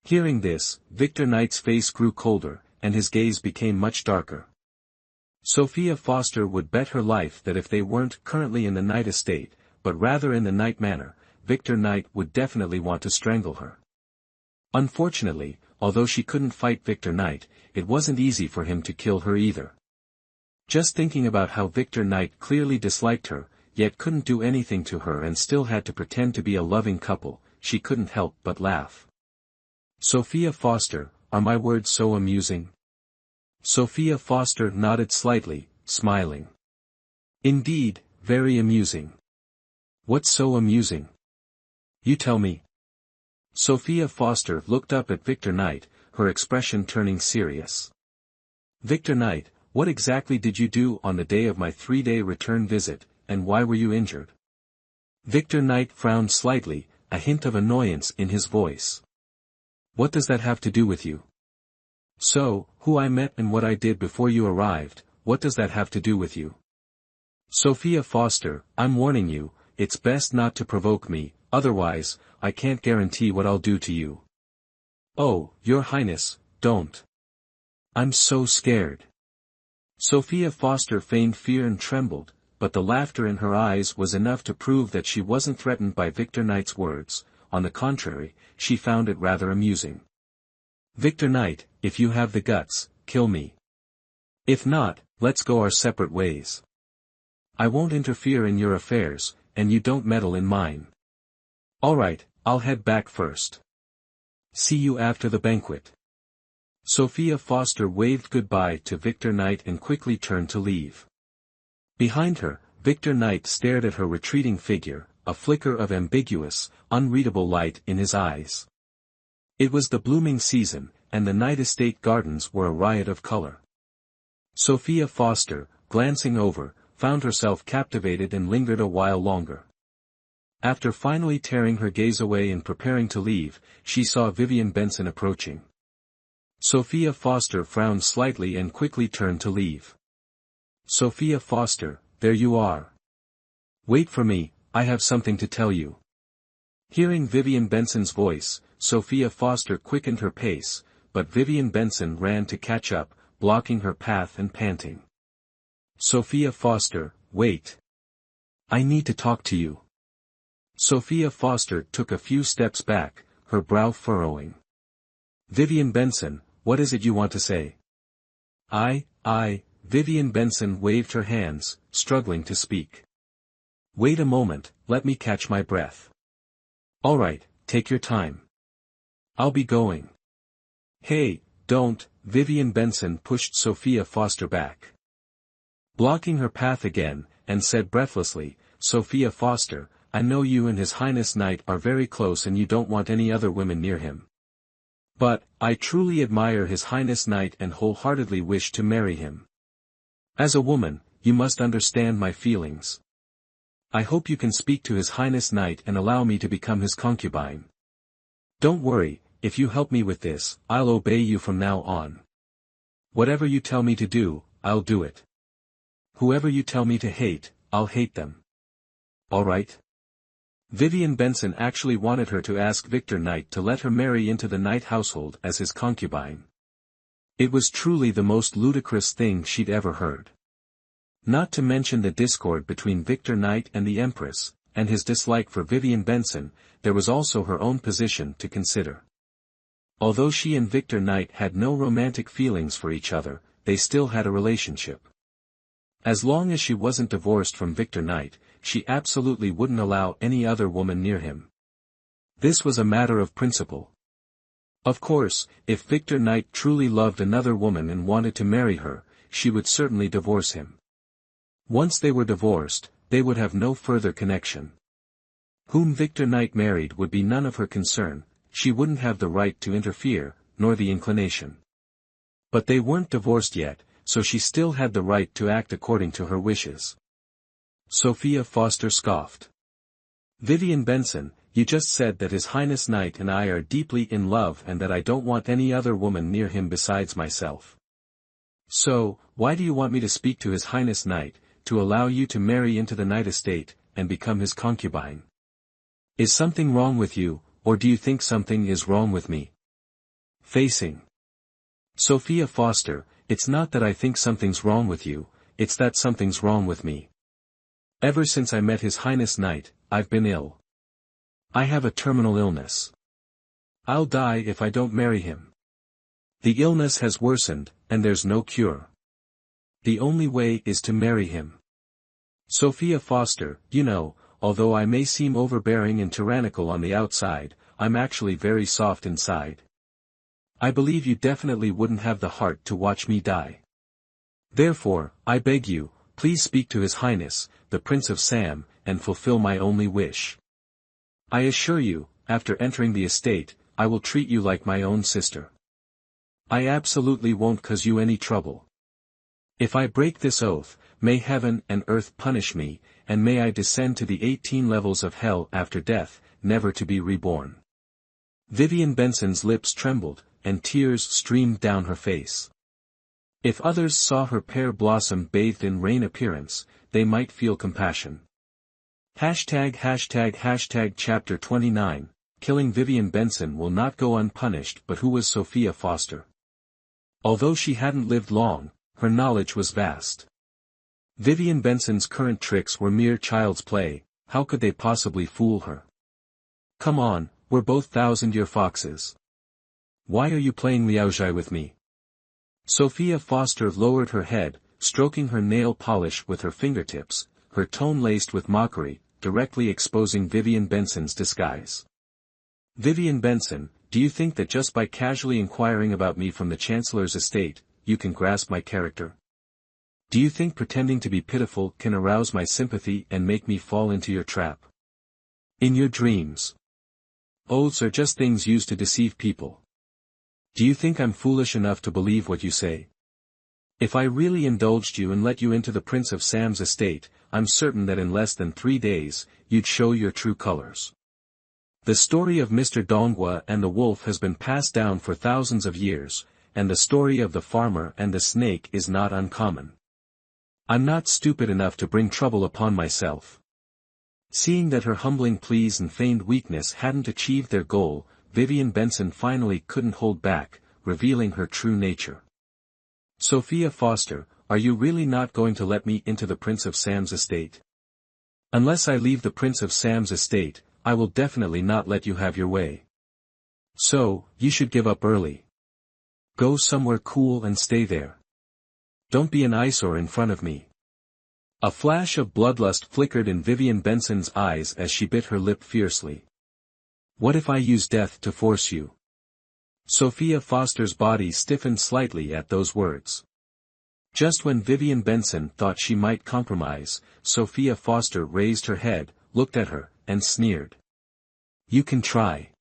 Hearing this, Victor Knight's face grew colder, and his gaze became much darker. Sophia Foster would bet her life that if they weren't currently in the Knight estate, but rather in the Knight manor, Victor Knight would definitely want to strangle her. Unfortunately, although she couldn't fight Victor Knight, it wasn't easy for him to kill her either. Just thinking about how Victor Knight clearly disliked her, yet couldn't do anything to her and still had to pretend to be a loving couple, she couldn't help but laugh. Sophia Foster, are my words so amusing? Sophia Foster nodded slightly, smiling. Indeed, very amusing. What's so amusing? You tell me. Sophia Foster looked up at Victor Knight, her expression turning serious. Victor Knight, what exactly did you do on the day of my 3-day return visit, and why were you injured? Victor Knight frowned slightly, a hint of annoyance in his voice. What does that have to do with you? So, who I met and what I did before you arrived, what does that have to do with you? Sophia Foster, I'm warning you, it's best not to provoke me, otherwise, I can't guarantee what I'll do to you. Oh, Your Highness, don't. I'm so scared. Sophia Foster feigned fear and trembled, but the laughter in her eyes was enough to prove that she wasn't threatened by Victor Knight's words. On the contrary, she found it rather amusing. Victor Knight, if you have the guts, kill me. If not, let's go our separate ways. I won't interfere in your affairs, and you don't meddle in mine. Alright, I'll head back first. See you after the banquet. Sophia Foster waved goodbye to Victor Knight and quickly turned to leave. Behind her, Victor Knight stared at her retreating figure, a flicker of ambiguous, unreadable light in his eyes. It was the blooming season, and the Knight estate gardens were a riot of color. Sophia Foster, glancing over, found herself captivated and lingered a while longer. After finally tearing her gaze away and preparing to leave, she saw Vivian Benson approaching. Sophia Foster frowned slightly and quickly turned to leave. Sophia Foster, there you are. Wait for me, I have something to tell you. Hearing Vivian Benson's voice, Sophia Foster quickened her pace, but Vivian Benson ran to catch up, blocking her path and panting. Sophia Foster, wait. I need to talk to you. Sophia Foster took a few steps back, her brow furrowing. Vivian Benson, what is it you want to say? Vivian Benson waved her hands, struggling to speak. Wait a moment, let me catch my breath. Alright, take your time. I'll be going. Hey, don't, Vivian Benson pushed Sophia Foster back. blocking her path again, and said breathlessly, "Sophia Foster, I know you and His Highness Knight are very close and you don't want any other women near him. But, I truly admire His Highness Knight and wholeheartedly wish to marry him. As a woman, you must understand my feelings. I hope you can speak to His Highness Knight and allow me to become his concubine. Don't worry, if you help me with this, I'll obey you from now on. Whatever you tell me to do, I'll do it. Whoever you tell me to hate, I'll hate them. Alright?" Vivian Benson actually wanted her to ask Victor Knight to let her marry into the Knight household as his concubine. It was truly the most ludicrous thing she'd ever heard. Not to mention the discord between Victor Knight and the Empress, and his dislike for Vivian Benson, there was also her own position to consider. Although she and Victor Knight had no romantic feelings for each other, they still had a relationship. As long as she wasn't divorced from Victor Knight, she absolutely wouldn't allow any other woman near him. This was a matter of principle. Of course, if Victor Knight truly loved another woman and wanted to marry her, she would certainly divorce him. Once they were divorced, they would have no further connection. Whom Victor Knight married would be none of her concern, she wouldn't have the right to interfere, nor the inclination. But they weren't divorced yet, so she still had the right to act according to her wishes. Sophia Foster scoffed. "Vivian Benson, you just said that His Highness Knight and I are deeply in love and that I don't want any other woman near him besides myself. So, why do you want me to speak to His Highness Knight, to allow you to marry into the Knight estate, and become his concubine? Is something wrong with you, or do you think something is wrong with me?" Facing Sophia Foster, "It's not that I think something's wrong with you, it's that something's wrong with me. Ever since I met His Highness Knight, I've been ill. I have a terminal illness. I'll die if I don't marry him. The illness has worsened, and there's no cure. The only way is to marry him. Sophia Foster, you know, although I may seem overbearing and tyrannical on the outside, I'm actually very soft inside. I believe you definitely wouldn't have the heart to watch me die. Therefore, I beg you, please speak to His Highness, the Prince of Sam, and fulfill my only wish. I assure you, after entering the estate, I will treat you like my own sister. I absolutely won't cause you any trouble. If I break this oath, may heaven and earth punish me, and may I descend to the 18 levels of hell after death, never to be reborn." Vivian Benson's lips trembled, and tears streamed down her face. If others saw her pear blossom bathed in rain appearance, they might feel compassion. ### Chapter 29, Killing Vivian Benson will not go unpunished. But who was Sophia Foster? Although she hadn't lived long, her knowledge was vast. Vivian Benson's current tricks were mere child's play, how could they possibly fool her? "Come on, we're both thousand-year foxes. Why are you playing liaojai with me?" Sophia Foster lowered her head, stroking her nail polish with her fingertips, her tone laced with mockery, directly exposing Vivian Benson's disguise. "Vivian Benson, do you think that just by casually inquiring about me from the Chancellor's estate, you can grasp my character? Do you think pretending to be pitiful can arouse my sympathy and make me fall into your trap? In your dreams. Oaths are just things used to deceive people. Do you think I'm foolish enough to believe what you say? If I really indulged you and let you into the Prince of Sam's estate, I'm certain that in less than 3 days, you'd show your true colors. The story of Mr. Dongwa and the wolf has been passed down for thousands of years, and the story of the farmer and the snake is not uncommon. I'm not stupid enough to bring trouble upon myself." Seeing that her humbling pleas and feigned weakness hadn't achieved their goal, Vivian Benson finally couldn't hold back, revealing her true nature. "Sophia Foster, are you really not going to let me into the Prince of Sam's estate? Unless I leave the Prince of Sam's estate, I will definitely not let you have your way. So, you should give up early. Go somewhere cool and stay there. Don't be an eyesore in front of me." A flash of bloodlust flickered in Vivian Benson's eyes as she bit her lip fiercely. "What if I use death to force you?" Sophia Foster's body stiffened slightly at those words. Just when Vivian Benson thought she might compromise, Sophia Foster raised her head, looked at her, and sneered. "You can try."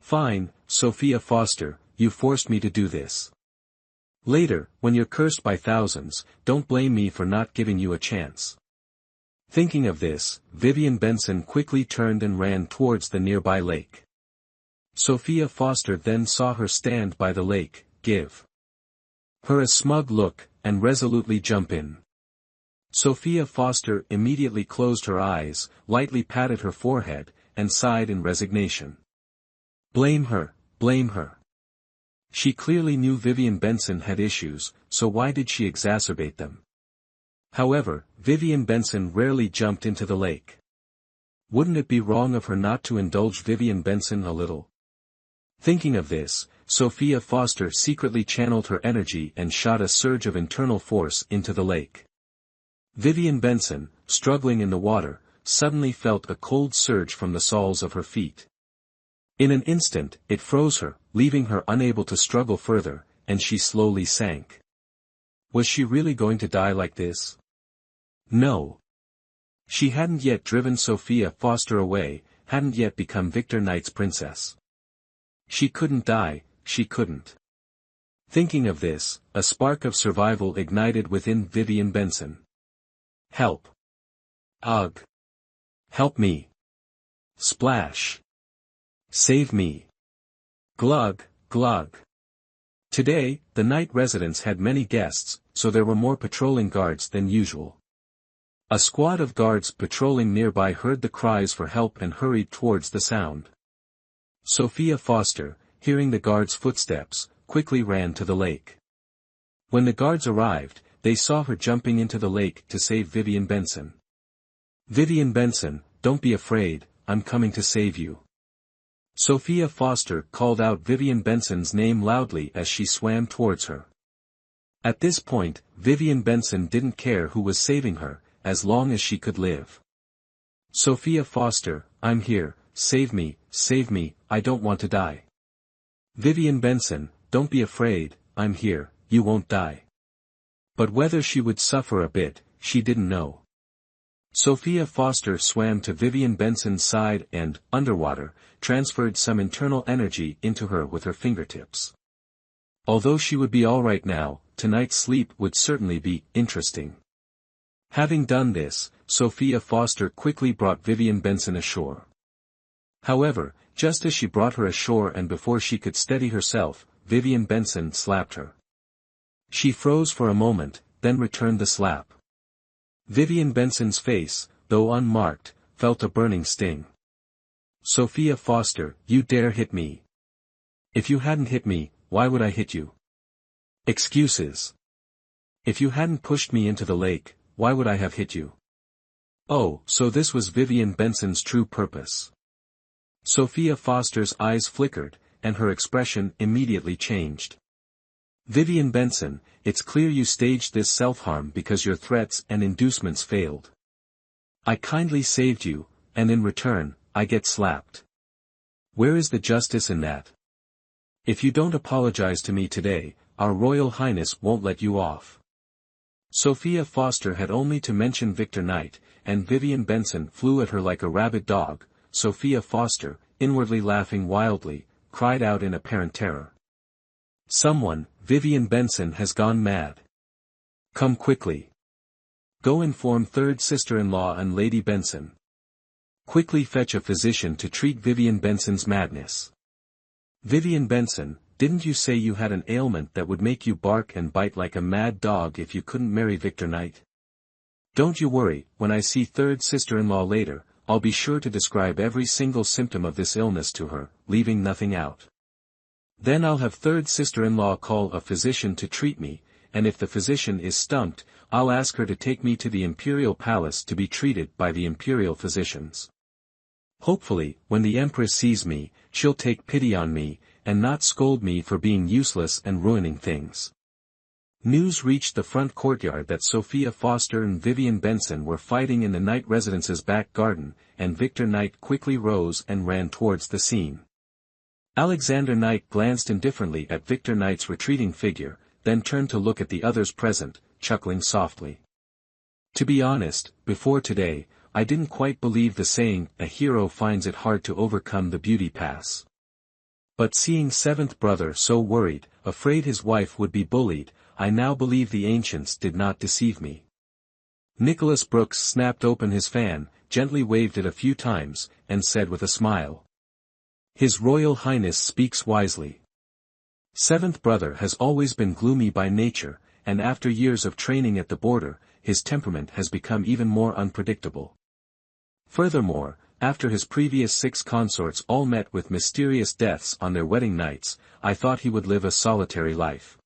"Fine, Sophia Foster, you forced me to do this. Later, when you're cursed by thousands, don't blame me for not giving you a chance." Thinking of this, Vivian Benson quickly turned and ran towards the nearby lake. Sophia Foster then saw her stand by the lake, give her a smug look, and resolutely jump in. Sophia Foster immediately closed her eyes, lightly patted her forehead, and sighed in resignation. Blame her, blame her. She clearly knew Vivian Benson had issues, so why did she exacerbate them? However, Vivian Benson rarely jumped into the lake. Wouldn't it be wrong of her not to indulge Vivian Benson a little? Thinking of this, Sophia Foster secretly channeled her energy and shot a surge of internal force into the lake. Vivian Benson, struggling in the water, suddenly felt a cold surge from the soles of her feet. In an instant, it froze her, leaving her unable to struggle further, and she slowly sank. Was she really going to die like this? No. She hadn't yet driven Sophia Foster away, hadn't yet become Victor Knight's princess. She couldn't die, she couldn't. Thinking of this, a spark of survival ignited within Vivian Benson. Help. Ugh. Help me. Splash. Save me. Glug, glug. Today, the night residence had many guests, so there were more patrolling guards than usual. A squad of guards patrolling nearby heard the cries for help and hurried towards the sound. Sophia Foster, hearing the guards' footsteps, quickly ran to the lake. When the guards arrived, they saw her jumping into the lake to save Vivian Benson. "Vivian Benson, don't be afraid, I'm coming to save you." Sophia Foster called out Vivian Benson's name loudly as she swam towards her. At this point, Vivian Benson didn't care who was saving her, as long as she could live. "Sophia Foster, I'm here, save me, I don't want to die." "Vivian Benson, don't be afraid, I'm here, you won't die." But whether she would suffer a bit, she didn't know. Sophia Foster swam to Vivian Benson's side and, underwater, transferred some internal energy into her with her fingertips. Although she would be alright now, tonight's sleep would certainly be interesting. Having done this, Sophia Foster quickly brought Vivian Benson ashore. However, just as she brought her ashore and before she could steady herself, Vivian Benson slapped her. She froze for a moment, then returned the slap. Vivian Benson's face, though unmarked, felt a burning sting. "Sophia Foster, you dare hit me. If you hadn't hit me, why would I hit you? Excuses. If you hadn't pushed me into the lake, why would I have hit you?" Oh, so this was Vivian Benson's true purpose. Sophia Foster's eyes flickered, and her expression immediately changed. "Vivian Benson, it's clear you staged this self-harm because your threats and inducements failed. I kindly saved you, and in return, I get slapped. Where is the justice in that? If you don't apologize to me today, our Royal Highness won't let you off." Sophia Foster had only to mention Victor Knight, and Vivian Benson flew at her like a rabid dog. Sophia Foster, inwardly laughing wildly, cried out in apparent terror. "Someone, Vivian Benson has gone mad. Come quickly. Go inform third sister-in-law and Lady Benson. Quickly fetch a physician to treat Vivian Benson's madness. Vivian Benson, didn't you say you had an ailment that would make you bark and bite like a mad dog if you couldn't marry Victor Knight? Don't you worry, when I see third sister-in-law later, I'll be sure to describe every single symptom of this illness to her, leaving nothing out. Then I'll have third sister-in-law call a physician to treat me, and if the physician is stumped, I'll ask her to take me to the imperial palace to be treated by the imperial physicians. Hopefully, when the Empress sees me, she'll take pity on me, and not scold me for being useless and ruining things." News reached the front courtyard that Sophia Foster and Vivian Benson were fighting in the Knight residence's back garden, and Victor Knight quickly rose and ran towards the scene. Alexander Knight glanced indifferently at Victor Knight's retreating figure, then turned to look at the others present, chuckling softly. To be honest, before today, I didn't quite believe the saying, a hero finds it hard to overcome the beauty pass. But seeing seventh brother so worried, afraid his wife would be bullied, I now believe the ancients did not deceive me. Nicholas Brooks snapped open his fan, gently waved it a few times, and said with a smile. His Royal Highness speaks wisely. Seventh brother has always been gloomy by nature, and after years of training at the border, his temperament has become even more unpredictable. Furthermore, after his previous 6 consorts all met with mysterious deaths on their wedding nights, I thought he would live a solitary life.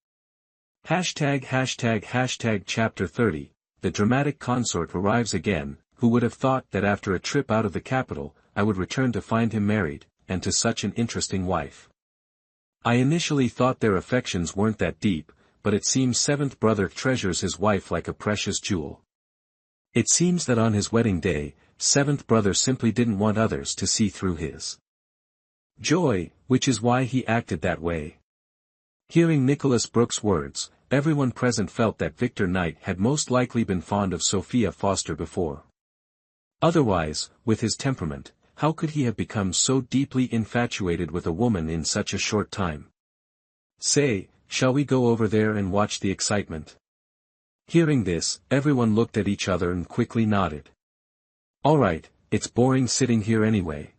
Hashtag Chapter 30, the dramatic consort arrives again. Who would have thought that after a trip out of the capital, I would return to find him married, and to such an interesting wife. I initially thought their affections weren't that deep, but it seems seventh brother treasures his wife like a precious jewel. It seems that on his wedding day, seventh brother simply didn't want others to see through his joy, which is why he acted that way. Hearing Nicholas Brooks' words, everyone present felt that Victor Knight had most likely been fond of Sophia Foster before. Otherwise, with his temperament, how could he have become so deeply infatuated with a woman in such a short time? Say, shall we go over there and watch the excitement? Hearing this, everyone looked at each other and quickly nodded. Alright, it's boring sitting here anyway.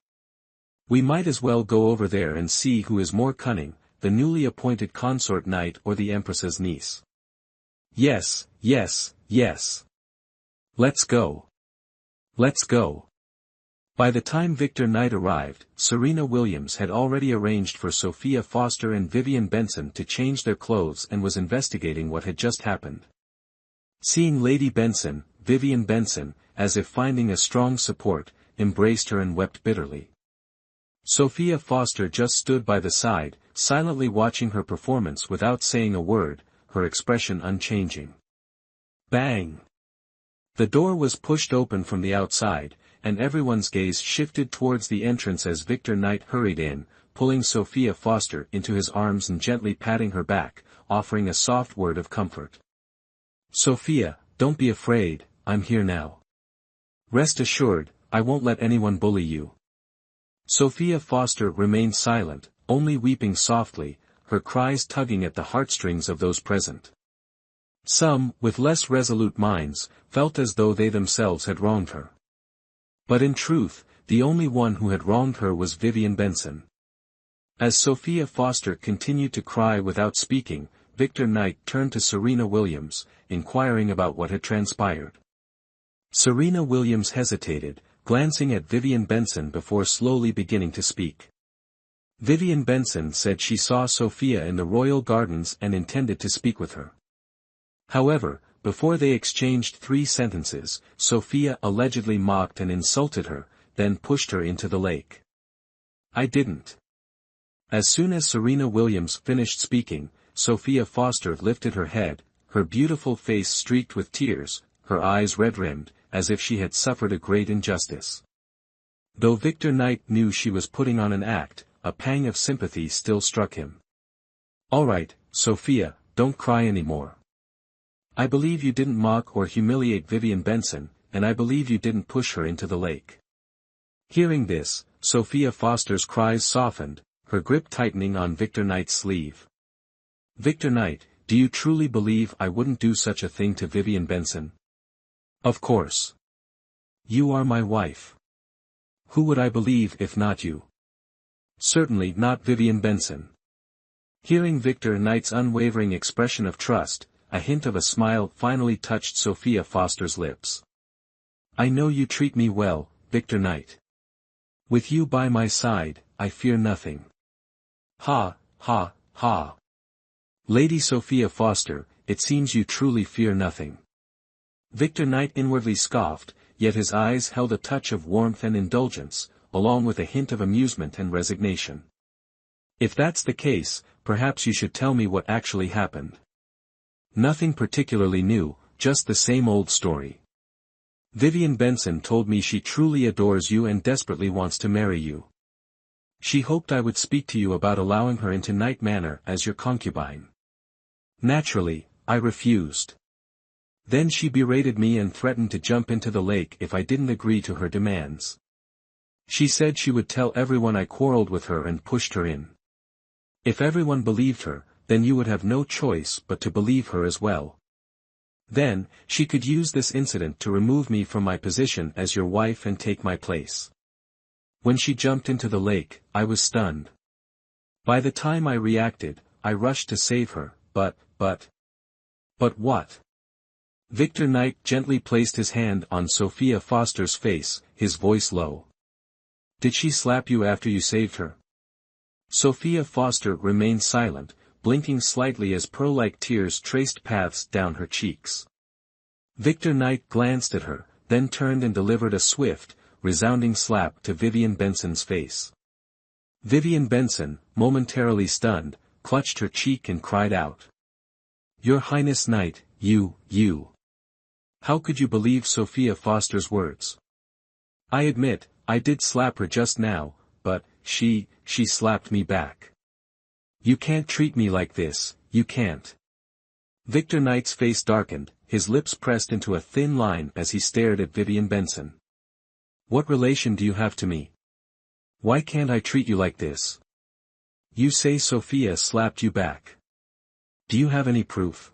We might as well go over there and see who is more cunning, the newly appointed consort knight or the Empress's niece. Yes. Let's go. Let's go. By the time Victor Knight arrived, Serena Williams had already arranged for Sophia Foster and Vivian Benson to change their clothes and was investigating what had just happened. Seeing Lady Benson, Vivian Benson, as if finding a strong support, embraced her and wept bitterly. Sophia Foster just stood by the side, silently watching her performance without saying a word, her expression unchanging. Bang! The door was pushed open from the outside, and everyone's gaze shifted towards the entrance as Victor Knight hurried in, pulling Sophia Foster into his arms and gently patting her back, offering a soft word of comfort. Sophia, don't be afraid, I'm here now. Rest assured, I won't let anyone bully you. Sophia Foster remained silent, only weeping softly, her cries tugging at the heartstrings of those present. Some, with less resolute minds, felt as though they themselves had wronged her. But in truth, the only one who had wronged her was Vivian Benson. As Sophia Foster continued to cry without speaking, Victor Knight turned to Serena Williams, inquiring about what had transpired. Serena Williams hesitated, glancing at Vivian Benson before slowly beginning to speak. Vivian Benson said she saw Sophia in the royal gardens and intended to speak with her. However, before they exchanged 3 sentences, Sophia allegedly mocked and insulted her, then pushed her into the lake. I didn't. As soon as Serena Williams finished speaking, Sophia Foster lifted her head, her beautiful face streaked with tears, her eyes red-rimmed, as if she had suffered a great injustice. Though Victor Knight knew she was putting on an act, a pang of sympathy still struck him. Alright, Sophia, don't cry anymore. I believe you didn't mock or humiliate Vivian Benson, and I believe you didn't push her into the lake. Hearing this, Sophia Foster's cries softened, her grip tightening on Victor Knight's sleeve. Victor Knight, do you truly believe I wouldn't do such a thing to Vivian Benson? Of course. You are my wife. Who would I believe if not you? Certainly not Vivian Benson. Hearing Victor Knight's unwavering expression of trust, a hint of a smile finally touched Sophia Foster's lips. I know you treat me well, Victor Knight. With you by my side, I fear nothing. Ha, ha, ha. Lady Sophia Foster, it seems you truly fear nothing. Victor Knight inwardly scoffed, yet his eyes held a touch of warmth and indulgence, along with a hint of amusement and resignation. If that's the case, perhaps you should tell me what actually happened. Nothing particularly new, just the same old story. Vivian Benson told me she truly adores you and desperately wants to marry you. She hoped I would speak to you about allowing her into Knight Manor as your concubine. Naturally, I refused. Then she berated me and threatened to jump into the lake if I didn't agree to her demands. She said she would tell everyone I quarreled with her and pushed her in. If everyone believed her, then you would have no choice but to believe her as well. Then, she could use this incident to remove me from my position as your wife and take my place. When she jumped into the lake, I was stunned. By the time I reacted, I rushed to save her, but what? Victor Knight gently placed his hand on Sophia Foster's face, his voice low. Did she slap you after you saved her? Sophia Foster remained silent, blinking slightly as pearl-like tears traced paths down her cheeks. Victor Knight glanced at her, then turned and delivered a swift, resounding slap to Vivian Benson's face. Vivian Benson, momentarily stunned, clutched her cheek and cried out. Your Highness Knight, you. How could you believe Sophia Foster's words? I admit, I did slap her just now, but, she slapped me back. You can't treat me like this, you can't. Victor Knight's face darkened, his lips pressed into a thin line as he stared at Vivian Benson. What relation do you have to me? Why can't I treat you like this? You say Sophia slapped you back. Do you have any proof?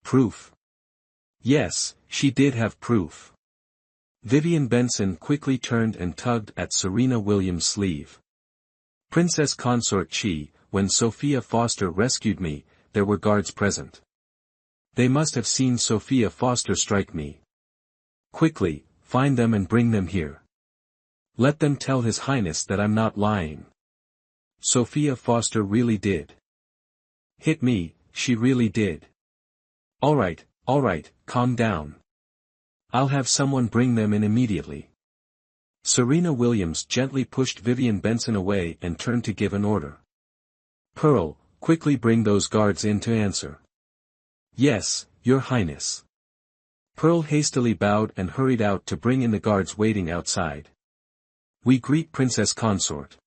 Proof? Yes, she did have proof. Vivian Benson quickly turned and tugged at Serena Williams' sleeve. Princess Consort Chi, when Sophia Foster rescued me, there were guards present. They must have seen Sophia Foster strike me. Quickly, find them and bring them here. Let them tell His Highness that I'm not lying. Sophia Foster really did. Hit me, she really did. All right, calm down. I'll have someone bring them in immediately. Serena Williams gently pushed Vivian Benson away and turned to give an order. Pearl, quickly bring those guards in to answer. Yes, Your Highness. Pearl hastily bowed and hurried out to bring in the guards waiting outside. We greet Princess Consort.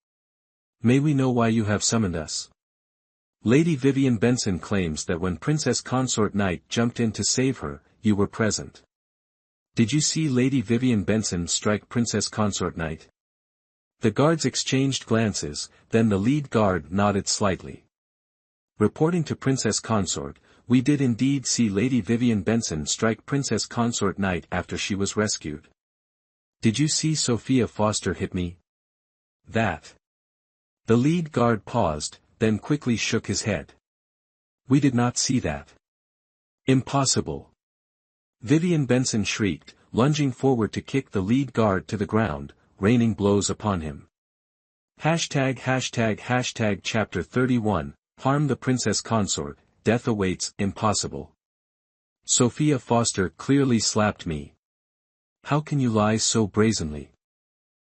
May we know why you have summoned us? Lady Vivian Benson claims that when Princess Consort Knight jumped in to save her, you were present. Did you see Lady Vivian Benson strike Princess Consort Knight? The guards exchanged glances, then the lead guard nodded slightly. Reporting to Princess Consort, we did indeed see Lady Vivian Benson strike Princess Consort Knight after she was rescued. Did you see Sophia Foster hit me? That. The lead guard paused, then quickly shook his head. We did not see that. Impossible. Vivian Benson shrieked, lunging forward to kick the lead guard to the ground, raining blows upon him. Hashtag Chapter 31, Harm the Princess Consort, Death Awaits, Impossible. Sophia Foster clearly slapped me. How can you lie so brazenly?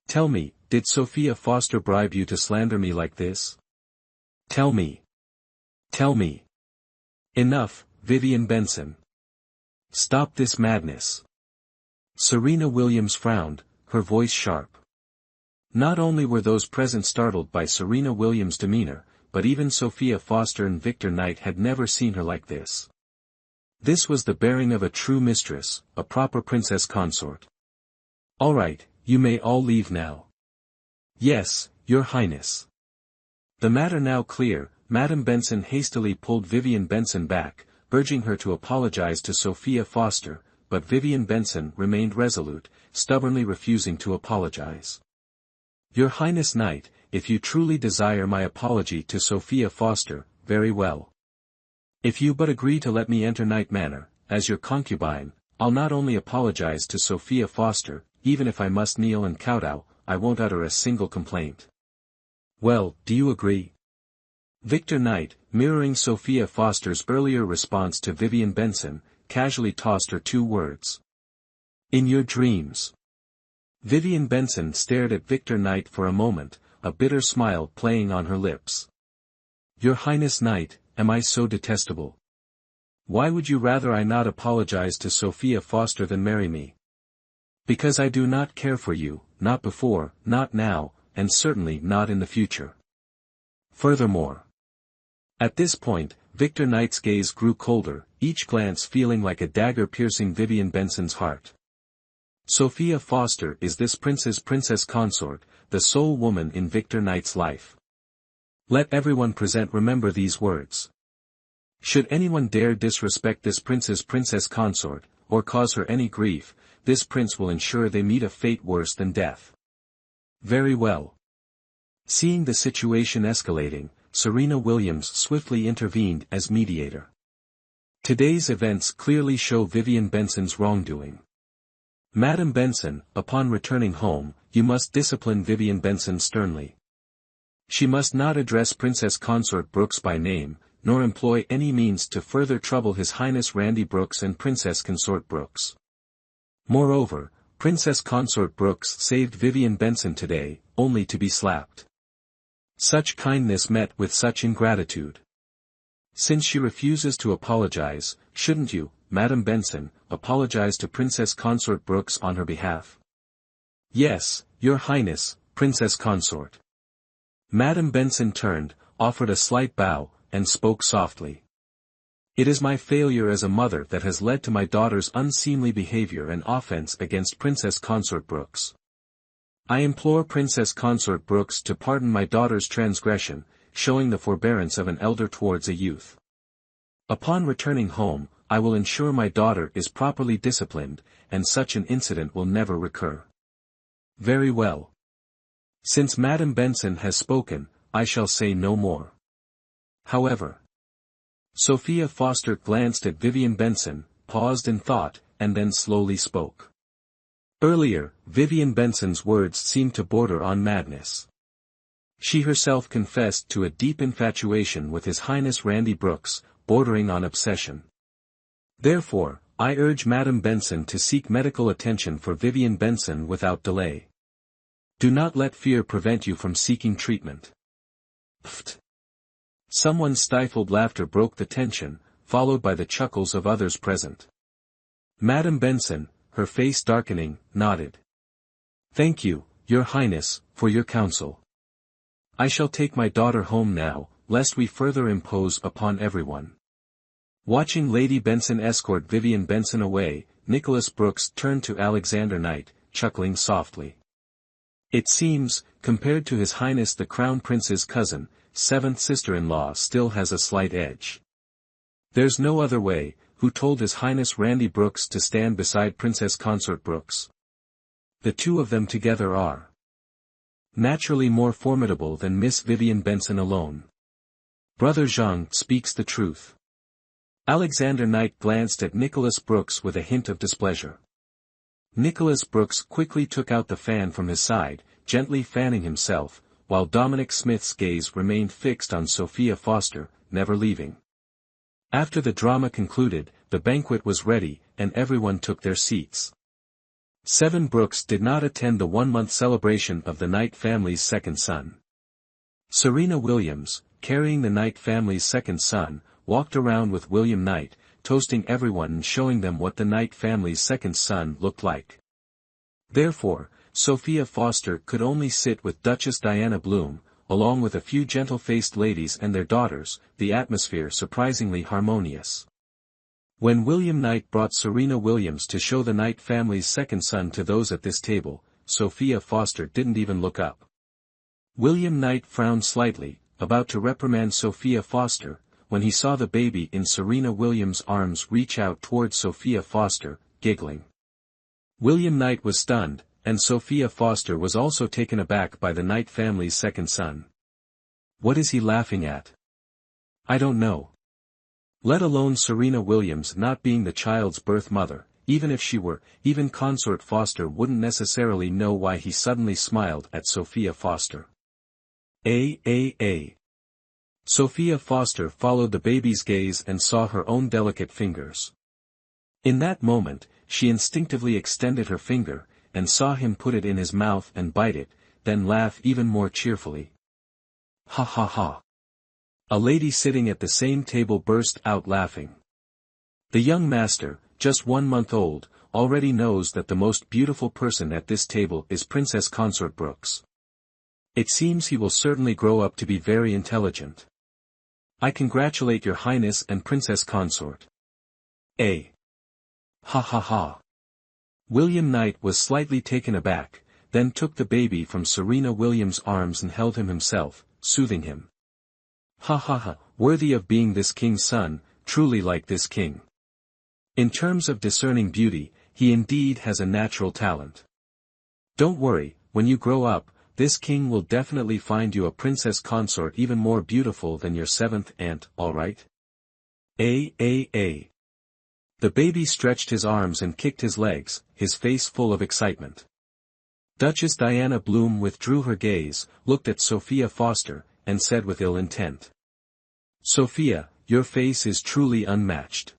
Tell me, did Sophia Foster bribe you to slander me like this? Tell me. Tell me. Enough, Vivian Benson. Stop this madness. Serena Williams frowned, her voice sharp. Not only were those present startled by Serena Williams' demeanor, but even Sophia Foster and Victor Knight had never seen her like this. This was the bearing of a true mistress, a proper princess consort. All right, you may all leave now. Yes, Your Highness. The matter now clear, Madame Benson hastily pulled Vivian Benson back, urging her to apologize to Sophia Foster, but Vivian Benson remained resolute, stubbornly refusing to apologize. Your Highness Knight, if you truly desire my apology to Sophia Foster, very well. If you but agree to let me enter Night Manor, as your concubine, I'll not only apologize to Sophia Foster, even if I must kneel and kowtow, I won't utter a single complaint. Well, do you agree? Victor Knight, mirroring Sophia Foster's earlier response to Vivian Benson, casually tossed her 2 words. In your dreams. Vivian Benson stared at Victor Knight for a moment, a bitter smile playing on her lips. Your Highness Knight, am I so detestable? Why would you rather I not apologize to Sophia Foster than marry me? Because I do not care for you, not before, not now, and certainly not in the future. Furthermore. At this point, Victor Knight's gaze grew colder, each glance feeling like a dagger piercing Vivian Benson's heart. Sophia Foster is this prince's princess consort, the sole woman in Victor Knight's life. Let everyone present remember these words. Should anyone dare disrespect this prince's princess consort, or cause her any grief, this prince will ensure they meet a fate worse than death. Very well. Seeing the situation escalating, Serena Williams swiftly intervened as mediator. Today's events clearly show Vivian Benson's wrongdoing. Madam Benson, upon returning home, you must discipline Vivian Benson sternly. She must not address Princess Consort Brooks by name, nor employ any means to further trouble His Highness Randy Brooks and Princess Consort Brooks. Moreover, Princess Consort Brooks saved Vivian Benson today, only to be slapped. Such kindness met with such ingratitude. Since she refuses to apologize, shouldn't you, Madam Benson, apologize to Princess Consort Brooks on her behalf? Yes, Your Highness, Princess Consort. Madam Benson turned, offered a slight bow, and spoke softly. It is my failure as a mother that has led to my daughter's unseemly behavior and offense against Princess Consort Brooks. I implore Princess Consort Brooks to pardon my daughter's transgression, showing the forbearance of an elder towards a youth. Upon returning home, I will ensure my daughter is properly disciplined, and such an incident will never recur. Very well. Since Madam Benson has spoken, I shall say no more. However, Sophia Foster glanced at Vivian Benson, paused in thought, and then slowly spoke. Earlier, Vivian Benson's words seemed to border on madness. She herself confessed to a deep infatuation with His Highness Randy Brooks, bordering on obsession. Therefore, I urge Madam Benson to seek medical attention for Vivian Benson without delay. Do not let fear prevent you from seeking treatment. Pfft. Someone's stifled laughter broke the tension, followed by the chuckles of others present. Madam Benson, her face darkening, nodded. Thank you, Your Highness, for your counsel. I shall take my daughter home now, lest we further impose upon everyone. Watching Lady Benson escort Vivian Benson away, Nicholas Brooks turned to Alexander Knight, chuckling softly. It seems, compared to His Highness the Crown Prince's cousin, seventh sister-in-law still has a slight edge. There's no other way, who told His Highness Randy Brooks to stand beside Princess Consort Brooks? The two of them together are naturally more formidable than Miss Vivian Benson alone. Brother Zhang speaks the truth. Alexander Knight glanced at Nicholas Brooks with a hint of displeasure. Nicholas Brooks quickly took out the fan from his side, gently fanning himself, while Dominic Smith's gaze remained fixed on Sophia Foster, never leaving. After the drama concluded, the banquet was ready, and everyone took their seats. Seven Brooks did not attend the one-month celebration of the Knight family's second son. Serena Williams, carrying the Knight family's second son, walked around with William Knight, toasting everyone and showing them what the Knight family's second son looked like. Therefore, Sophia Foster could only sit with Duchess Diana Bloom, along with a few gentle-faced ladies and their daughters, the atmosphere surprisingly harmonious. When William Knight brought Serena Williams to show the Knight family's second son to those at this table, Sophia Foster didn't even look up. William Knight frowned slightly, about to reprimand Sophia Foster, when he saw the baby in Serena Williams' arms reach out towards Sophia Foster, giggling. William Knight was stunned, and Sophia Foster was also taken aback by the Knight family's second son. What is he laughing at? I don't know. Let alone Serena Williams not being the child's birth mother, even if she were, even Consort Foster wouldn't necessarily know why he suddenly smiled at Sophia Foster. Sophia Foster followed the baby's gaze and saw her own delicate fingers. In that moment, she instinctively extended her finger, and saw him put it in his mouth and bite it, then laugh even more cheerfully. Ha ha ha. A lady sitting at the same table burst out laughing. The young master, just 1 month old, already knows that the most beautiful person at this table is Princess Consort Brooks. It seems he will certainly grow up to be very intelligent. I congratulate your highness and princess consort. Ha ha ha. William Knight was slightly taken aback, then took the baby from Serena Williams' arms and held him himself, soothing him. Ha ha ha, worthy of being this king's son, truly like this king. In terms of discerning beauty, he indeed has a natural talent. Don't worry, when you grow up, this king will definitely find you a princess consort even more beautiful than your seventh aunt, alright? A. The baby stretched his arms and kicked his legs, his face full of excitement. Duchess Diana Bloom withdrew her gaze, looked at Sophia Foster, and said with ill intent. Sophia, your face is truly unmatched.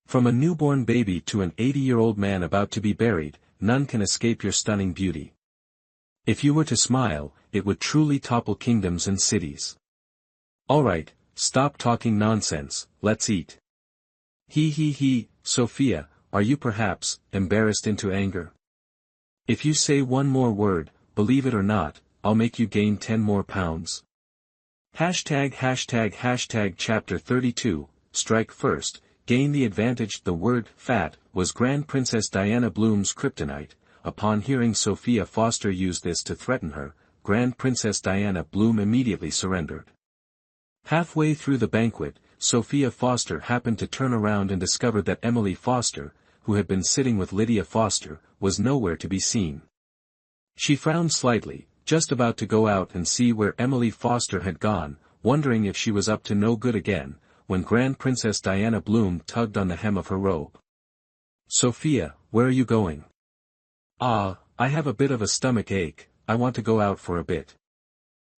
From a newborn baby to an 80-year-old man about to be buried, none can escape your stunning beauty. If you were to smile, it would truly topple kingdoms and cities. Alright, stop talking nonsense, let's eat. He, Sophia, are you perhaps embarrassed into anger? If you say one more word, believe it or not, I'll make you gain 10 more pounds. Hashtag chapter 32, strike first, gain the advantage. The word fat was Grand Princess Diana Bloom's kryptonite. Upon hearing Sophia Foster use this to threaten her, Grand Princess Diana Bloom immediately surrendered. Halfway through the banquet, Sophia Foster happened to turn around and discovered that Emily Foster, who had been sitting with Lydia Foster, was nowhere to be seen. She frowned slightly, just about to go out and see where Emily Foster had gone, wondering if she was up to no good again, when Grand Princess Diana Bloom tugged on the hem of her robe. Sophia, where are you going? I have a bit of a stomach ache, I want to go out for a bit.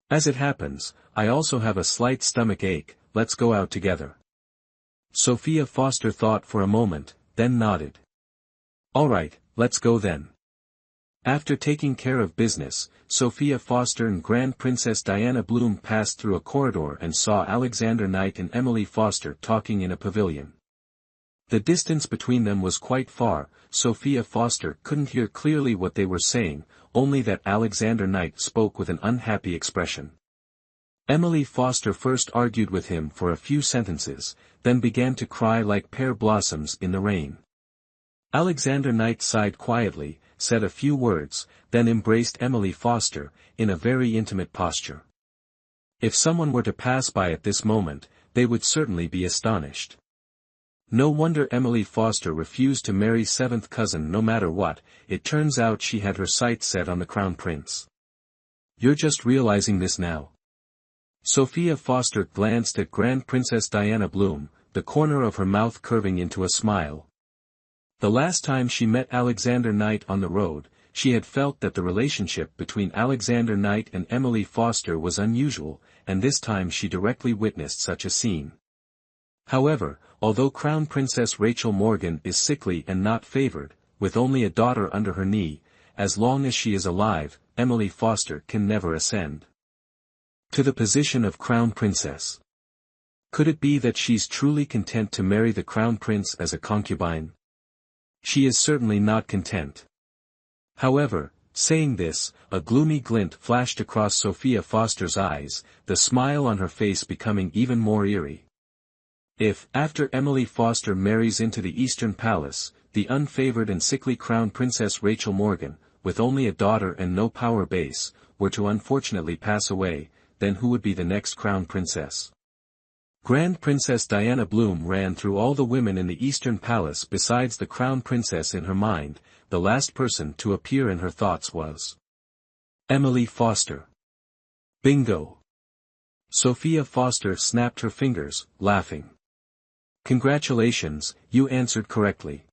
As it happens, I also have a slight stomach ache, let's go out together. Sophia Foster thought for a moment, then nodded. Alright, let's go then. After taking care of business, Sophia Foster and Grand Princess Diana Bloom passed through a corridor and saw Alexander Knight and Emily Foster talking in a pavilion. The distance between them was quite far, Sophia Foster couldn't hear clearly what they were saying, only that Alexander Knight spoke with an unhappy expression. Emily Foster first argued with him for a few sentences, then began to cry like pear blossoms in the rain. Alexander Knight sighed quietly, said a few words, then embraced Emily Foster, in a very intimate posture. If someone were to pass by at this moment, they would certainly be astonished. No wonder Emily Foster refused to marry seventh cousin no matter what, it turns out she had her sights set on the crown prince. You're just realizing this now. Sophia Foster glanced at Grand Princess Diana Bloom, the corner of her mouth curving into a smile. The last time she met Alexander Knight on the road, she had felt that the relationship between Alexander Knight and Emily Foster was unusual, and this time she directly witnessed such a scene. However, although Crown Princess Rachel Morgan is sickly and not favored, with only a daughter under her knee, as long as she is alive, Emily Foster can never ascend to the position of Crown Princess. Could it be that she's truly content to marry the Crown Prince as a concubine? She is certainly not content. However, saying this, a gloomy glint flashed across Sophia Foster's eyes, the smile on her face becoming even more eerie. If, after Emily Foster marries into the Eastern Palace, the unfavored and sickly Crown Princess Rachel Morgan, with only a daughter and no power base, were to unfortunately pass away, then who would be the next Crown Princess? Grand Princess Diana Bloom ran through all the women in the Eastern Palace besides the Crown Princess in her mind, the last person to appear in her thoughts was Emily Foster. Bingo! Sophia Foster snapped her fingers, laughing. Congratulations, you answered correctly.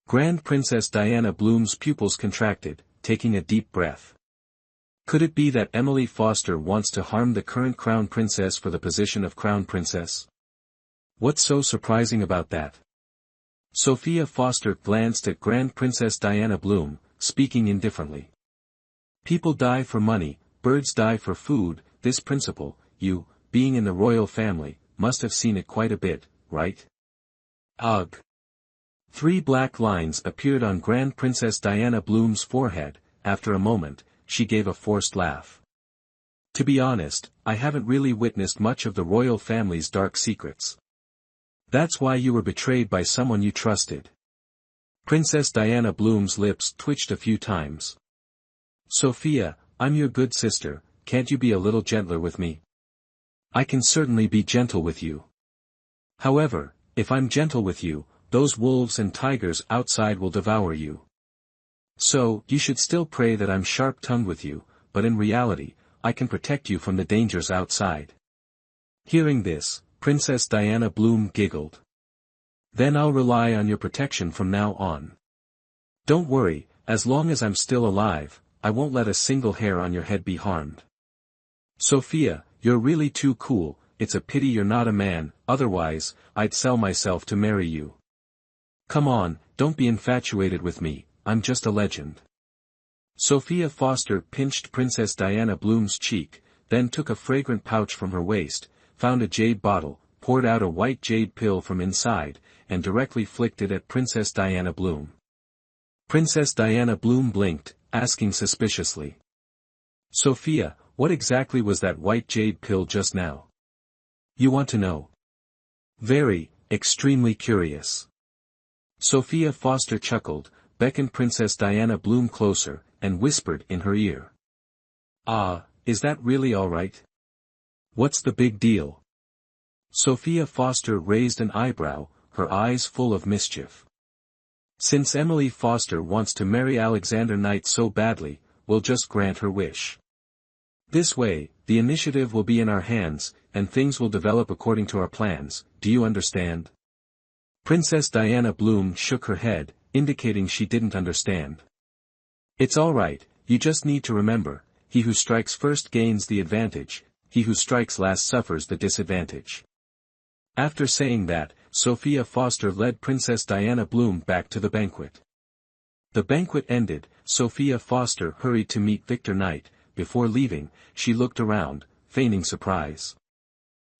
Grand Princess Diana Bloom's pupils contracted, taking a deep breath. Could it be that Emily Foster wants to harm the current Crown Princess for the position of Crown Princess? What's so surprising about that? Sophia Foster glanced at Grand Princess Diana Bloom, speaking indifferently. People die for money, birds die for food, this principle, you, being in the royal family, must have seen it quite a bit, right? Ugh. 3 black lines appeared on Grand Princess Diana Bloom's forehead. After a moment, she gave a forced laugh. To be honest, I haven't really witnessed much of the royal family's dark secrets. That's why you were betrayed by someone you trusted. Princess Diana Bloom's lips twitched a few times. Sophia, I'm your good sister, can't you be a little gentler with me? I can certainly be gentle with you. However, if I'm gentle with you, those wolves and tigers outside will devour you. So, you should still pray that I'm sharp-tongued with you, but in reality, I can protect you from the dangers outside. Hearing this, Princess Diana Bloom giggled. Then I'll rely on your protection from now on. Don't worry, as long as I'm still alive, I won't let a single hair on your head be harmed. Sophia, you're really too cool, it's a pity you're not a man, otherwise, I'd sell myself to marry you. Come on, don't be infatuated with me, I'm just a legend. Sophia Foster pinched Princess Diana Bloom's cheek, then took a fragrant pouch from her waist, found a jade bottle, poured out a white jade pill from inside, and directly flicked it at Princess Diana Bloom. Princess Diana Bloom blinked, asking suspiciously. Sophia, what exactly was that white jade pill just now? You want to know? Very, extremely curious. Sophia Foster chuckled, beckoned Princess Diana Bloom closer, and whispered in her ear. Ah, is that really all right? What's the big deal? Sophia Foster raised an eyebrow, her eyes full of mischief. Since Emily Foster wants to marry Alexander Knight so badly, we'll just grant her wish. This way, the initiative will be in our hands, and things will develop according to our plans, do you understand? Princess Diana Bloom shook her head, indicating she didn't understand. It's all right, you just need to remember, he who strikes first gains the advantage, he who strikes last suffers the disadvantage. After saying that, Sophia Foster led Princess Diana Bloom back to the banquet. The banquet ended, Sophia Foster hurried to meet Victor Knight. Before leaving, she looked around, feigning surprise.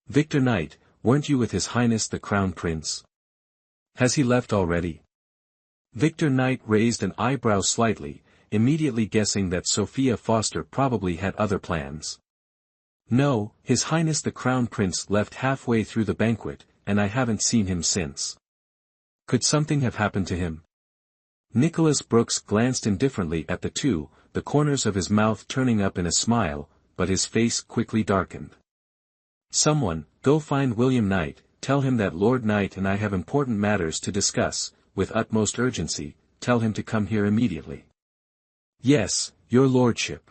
Victor Knight, weren't you with His Highness the Crown Prince? Has he left already? Victor Knight raised an eyebrow slightly, immediately guessing that Sophia Foster probably had other plans. No, His Highness the Crown Prince left halfway through the banquet, and I haven't seen him since. Could something have happened to him? Nicholas Brooks glanced indifferently at the two, the corners of his mouth turning up in a smile, but his face quickly darkened. Someone, go find William Knight, tell him that Lord Knight and I have important matters to discuss, with utmost urgency, tell him to come here immediately. Yes, your lordship.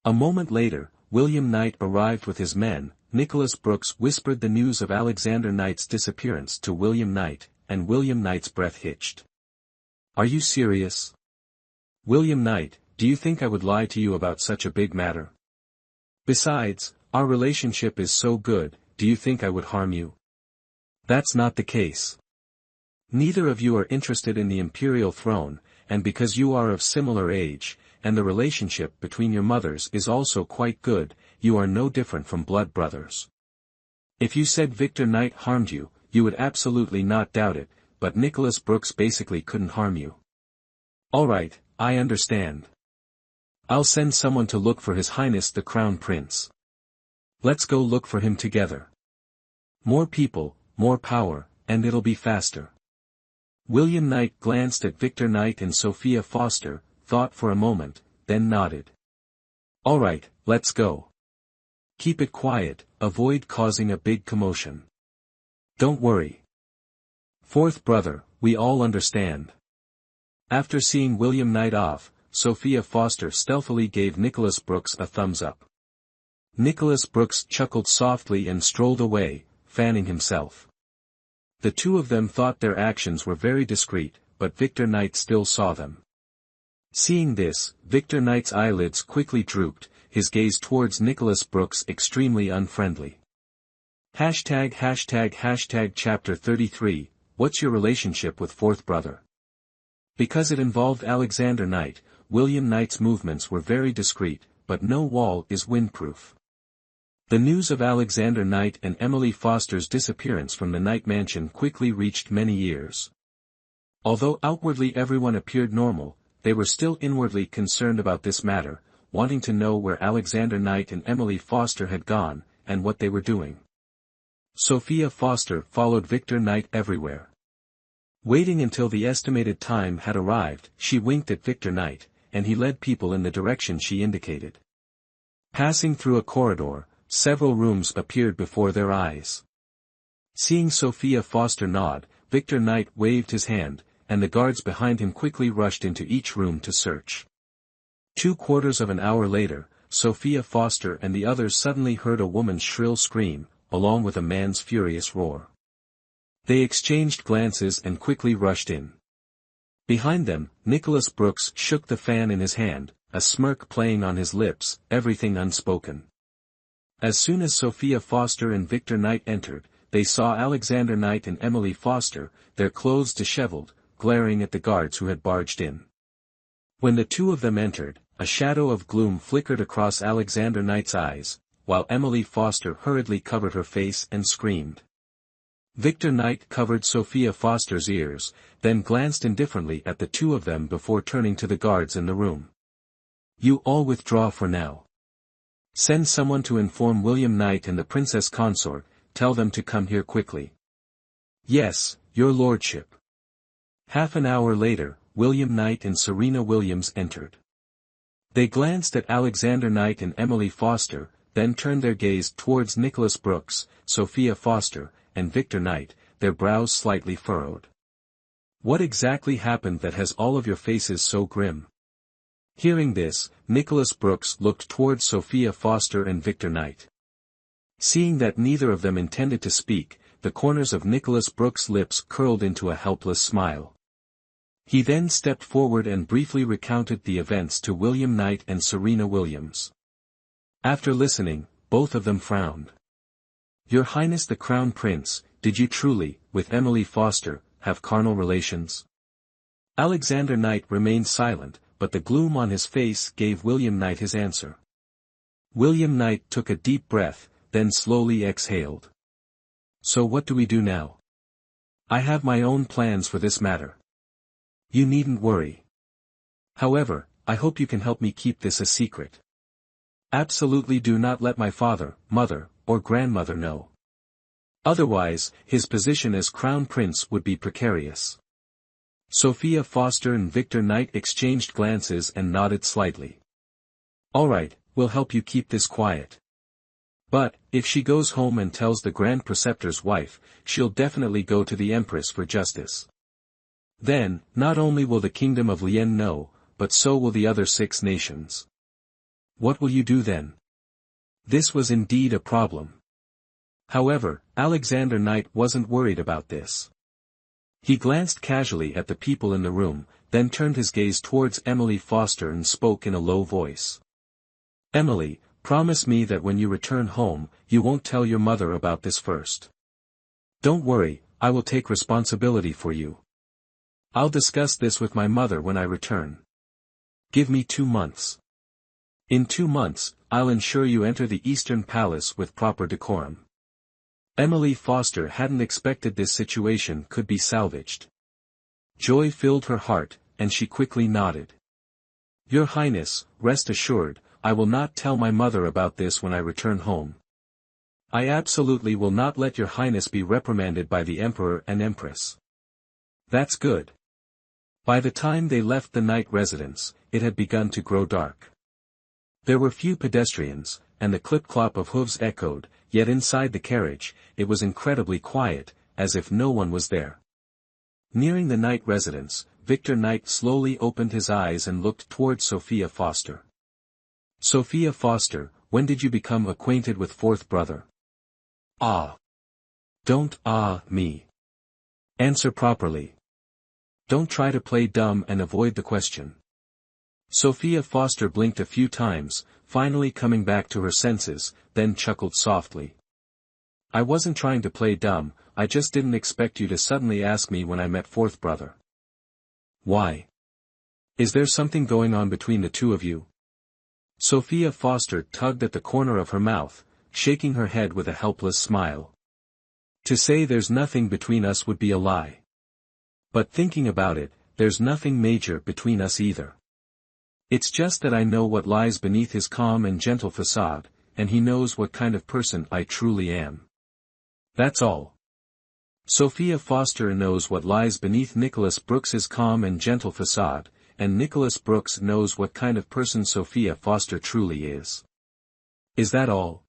A moment later, William Knight arrived with his men. Nicholas Brooks whispered the news of Alexander Knight's disappearance to William Knight, and William Knight's breath hitched. Are you serious? William Knight, do you think I would lie to you about such a big matter? Besides, our relationship is so good, do you think I would harm you? That's not the case. Neither of you are interested in the imperial throne, and because you are of similar age, and the relationship between your mothers is also quite good, you are no different from blood brothers. If you said Victor Knight harmed you, you would absolutely not doubt it, but Nicholas Brooks basically couldn't harm you. Alright, I understand. I'll send someone to look for His Highness the Crown Prince. Let's go look for him together. More people, more power, and it'll be faster. William Knight glanced at Victor Knight and Sophia Foster, thought for a moment, then nodded. Alright, let's go. Keep it quiet, avoid causing a big commotion. Don't worry. Fourth brother, we all understand. After seeing William Knight off, Sophia Foster stealthily gave Nicholas Brooks a thumbs up. Nicholas Brooks chuckled softly and strolled away, fanning himself. The two of them thought their actions were very discreet, but Victor Knight still saw them. Seeing this, Victor Knight's eyelids quickly drooped, his gaze towards Nicholas Brooks extremely unfriendly. Hashtag Chapter 33, What's your relationship with fourth brother? Because it involved Alexander Knight, William Knight's movements were very discreet, but no wall is windproof. The news of Alexander Knight and Emily Foster's disappearance from the Knight mansion quickly reached many ears. Although outwardly everyone appeared normal, they were still inwardly concerned about this matter. wanting to know where Alexander Knight and Emily Foster had gone, and what they were doing. Sophia Foster followed Victor Knight everywhere. Waiting until the estimated time had arrived, she winked at Victor Knight, and he led people in the direction she indicated. Passing through a corridor, several rooms appeared before their eyes. Seeing Sophia Foster nod, Victor Knight waved his hand, and the guards behind him quickly rushed into each room to search. 2/4 of an hour later, Sophia Foster and the others suddenly heard a woman's shrill scream, along with a man's furious roar. They exchanged glances and quickly rushed in. Behind them, Nicholas Brooks shook the fan in his hand, a smirk playing on his lips, everything unspoken. As soon as Sophia Foster and Victor Knight entered, they saw Alexander Knight and Emily Foster, their clothes disheveled, glaring at the guards who had barged in. When the two of them entered, a shadow of gloom flickered across Alexander Knight's eyes, while Emily Foster hurriedly covered her face and screamed. Victor Knight covered Sophia Foster's ears, then glanced indifferently at the two of them before turning to the guards in the room. "You all withdraw for now. Send someone to inform William Knight and the Princess Consort, tell them to come here quickly." "Yes, your lordship." Half an hour later, William Knight and Serena Williams entered. They glanced at Alexander Knight and Emily Foster, then turned their gaze towards Nicholas Brooks, Sophia Foster, and Victor Knight, their brows slightly furrowed. "What exactly happened that has all of your faces so grim?" Hearing this, Nicholas Brooks looked towards Sophia Foster and Victor Knight. Seeing that neither of them intended to speak, the corners of Nicholas Brooks' lips curled into a helpless smile. He then stepped forward and briefly recounted the events to William Knight and Serena Williams. After listening, both of them frowned. "Your Highness the Crown Prince, did you truly, with Emily Foster, have carnal relations?" Alexander Knight remained silent, but the gloom on his face gave William Knight his answer. William Knight took a deep breath, then slowly exhaled. "So what do we do now? I have my own plans for this matter. You needn't worry. However, I hope you can help me keep this a secret. Absolutely do not let my father, mother, or grandmother know. Otherwise, his position as Crown Prince would be precarious." Sophia Foster and Victor Knight exchanged glances and nodded slightly. "All right, we'll help you keep this quiet. But, if she goes home and tells the Grand Preceptor's wife, she'll definitely go to the Empress for justice. Then, not only will the Kingdom of Lien know, but so will the other 6 nations. What will you do then?" This was indeed a problem. However, Alexander Knight wasn't worried about this. He glanced casually at the people in the room, then turned his gaze towards Emily Foster and spoke in a low voice. "Emily, promise me that when you return home, you won't tell your mother about this first. Don't worry, I will take responsibility for you. I'll discuss this with my mother when I return. Give me 2 months. In 2 months, I'll ensure you enter the Eastern Palace with proper decorum." Emily Foster hadn't expected this situation could be salvaged. Joy filled her heart, and she quickly nodded. "Your Highness, rest assured, I will not tell my mother about this when I return home. I absolutely will not let your Highness be reprimanded by the Emperor and Empress." "That's good." By the time they left the night residence, it had begun to grow dark. There were few pedestrians, and the clip-clop of hooves echoed, yet inside the carriage, it was incredibly quiet, as if no one was there. Nearing the night residence, Victor Knight slowly opened his eyes and looked towards Sophia Foster. "Sophia Foster, when did you become acquainted with fourth brother?" "Ah. Don't me. Answer properly. Don't try to play dumb and avoid the question." Sophia Foster blinked a few times, finally coming back to her senses, then chuckled softly. "I wasn't trying to play dumb, I just didn't expect you to suddenly ask me when I met fourth brother." "Why? Is there something going on between the two of you?" Sophia Foster tugged at the corner of her mouth, shaking her head with a helpless smile. "To say there's nothing between us would be a lie. But thinking about it, there's nothing major between us either. It's just that I know what lies beneath his calm and gentle facade, and he knows what kind of person I truly am. That's all. Sophia Foster knows what lies beneath Nicholas Brooks's calm and gentle facade, and Nicholas Brooks knows what kind of person Sophia Foster truly is. Is that all?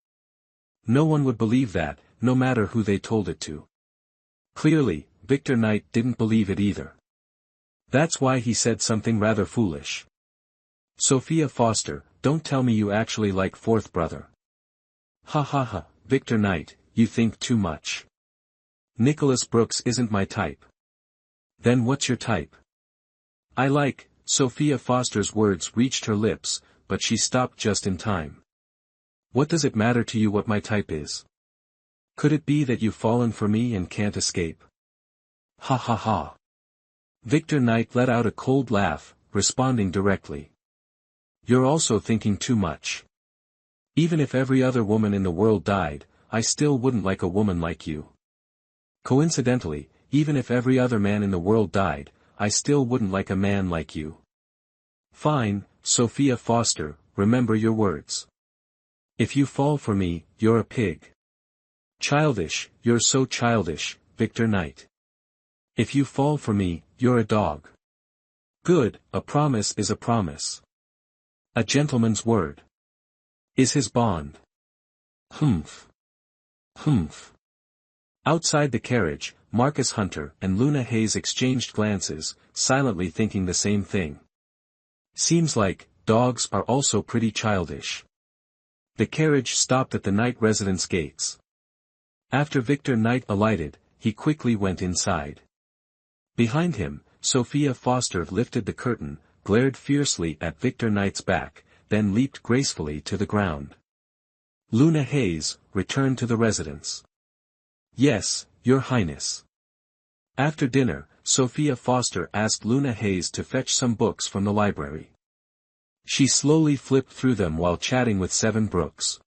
No one would believe that, no matter who they told it to. Clearly, Victor Knight didn't believe it either. That's why he said something rather foolish. Sophia Foster, don't tell me you actually like fourth brother. Ha ha ha, Victor Knight, you think too much. Nicholas Brooks isn't my type. Then what's your type? I like, Sophia Foster's words reached her lips, but she stopped just in time. What does it matter to you what my type is? Could it be that you've fallen for me and can't escape? Ha ha ha. Victor Knight let out a cold laugh, responding directly. You're also thinking too much. Even if every other woman in the world died, I still wouldn't like a woman like you. Coincidentally, even if every other man in the world died, I still wouldn't like a man like you. Fine, Sophia Foster, remember your words. If you fall for me, you're a pig. Childish, you're so childish, Victor Knight. If you fall for me, you're a dog. Good, a promise is a promise. A gentleman's word is his bond. Humph. Humph. Outside the carriage, Marcus Hunter and Luna Hayes exchanged glances, silently thinking the same thing. Seems like, dogs are also pretty childish. The carriage stopped at the Knight residence gates. After Victor Knight alighted, he quickly went inside. Behind him, Sophia Foster lifted the curtain, glared fiercely at Victor Knight's back, then leaped gracefully to the ground. Luna Hayes, return to the residence. Yes, Your Highness. After dinner, Sophia Foster asked Luna Hayes to fetch some books from the library. She slowly flipped through them while chatting with Seven Brooks.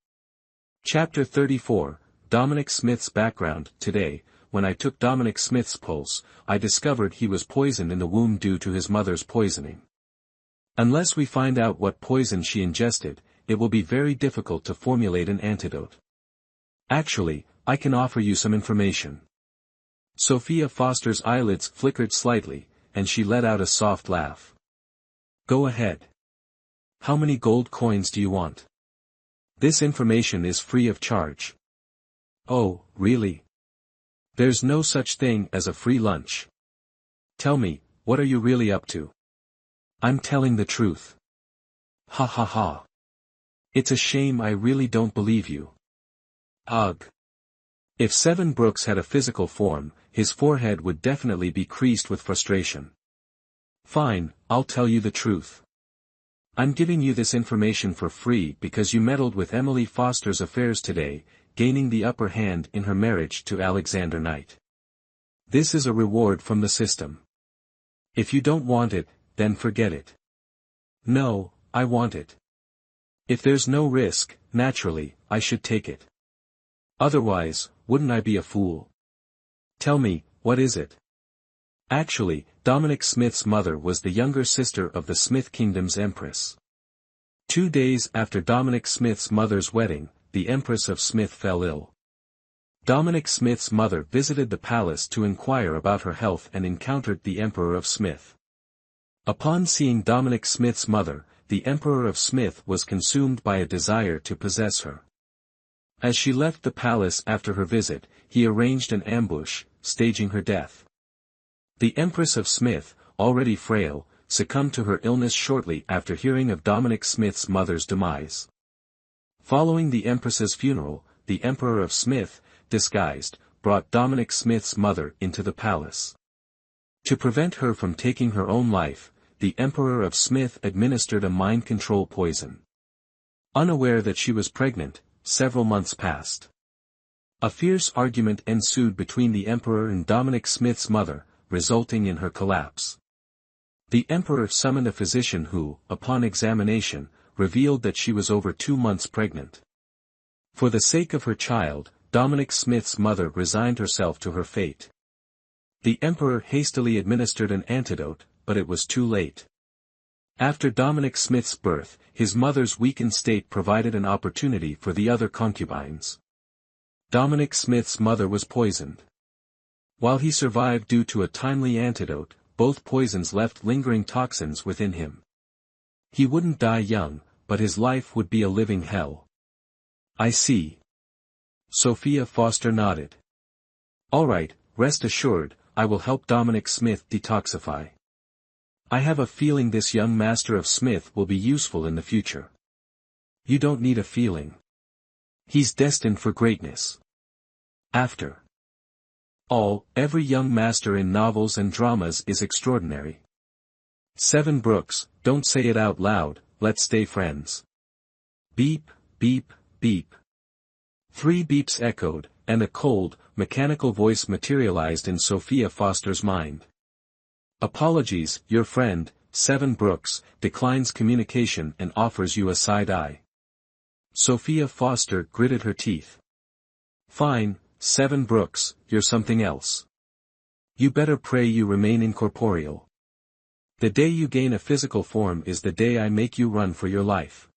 Chapter 34, Dominic Smith's background. Today, when I took Dominic Smith's pulse, I discovered he was poisoned in the womb due to his mother's poisoning. Unless we find out what poison she ingested, it will be very difficult to formulate an antidote. Actually, I can offer you some information. Sophia Foster's eyelids flickered slightly, and she let out a soft laugh. Go ahead. How many gold coins do you want? This information is free of charge. Oh, really? There's no such thing as a free lunch. Tell me, what are you really up to? I'm telling the truth. Ha ha ha. It's a shame I really don't believe you. Ugh. If Seven Brooks had a physical form, his forehead would definitely be creased with frustration. Fine, I'll tell you the truth. I'm giving you this information for free because you meddled with Emily Foster's affairs today, gaining the upper hand in her marriage to Alexander Knight. This is a reward from the system. If you don't want it, then forget it. No, I want it. If there's no risk, naturally, I should take it. Otherwise, wouldn't I be a fool? Tell me, what is it? Actually, Dominic Smith's mother was the younger sister of the Smith Kingdom's Empress. 2 days after Dominic Smith's mother's wedding, the Empress of Smith fell ill. Dominic Smith's mother visited the palace to inquire about her health and encountered the Emperor of Smith. Upon seeing Dominic Smith's mother, the Emperor of Smith was consumed by a desire to possess her. As she left the palace after her visit, he arranged an ambush, staging her death. The Empress of Smith, already frail, succumbed to her illness shortly after hearing of Dominic Smith's mother's demise. Following the Empress's funeral, the Emperor of Smith, disguised, brought Dominic Smith's mother into the palace. To prevent her from taking her own life, the Emperor of Smith administered a mind control poison. Unaware that she was pregnant, several months passed. A fierce argument ensued between the Emperor and Dominic Smith's mother, resulting in her collapse. The Emperor summoned a physician who, upon examination, revealed that she was over 2 months pregnant. For the sake of her child, Dominic Smith's mother resigned herself to her fate. The Emperor hastily administered an antidote, but it was too late. After Dominic Smith's birth, his mother's weakened state provided an opportunity for the other concubines. Dominic Smith's mother was poisoned. While he survived due to a timely antidote, both poisons left lingering toxins within him. He wouldn't die young, but his life would be a living hell. I see. Sophia Foster nodded. All right, rest assured, I will help Dominic Smith detoxify. I have a feeling this young master of Smith will be useful in the future. You don't need a feeling. He's destined for greatness. After all, every young master in novels and dramas is extraordinary. 7 Brooks, don't say it out loud, let's stay friends. Beep, beep, beep. 3 beeps echoed, and a cold, mechanical voice materialized in Sophia Foster's mind. Apologies, your friend, 7 Brooks, declines communication and offers you a side eye. Sophia Foster gritted her teeth. Fine, 7 Brooks, you're something else. You better pray you remain incorporeal. The day you gain a physical form is the day I make you run for your life.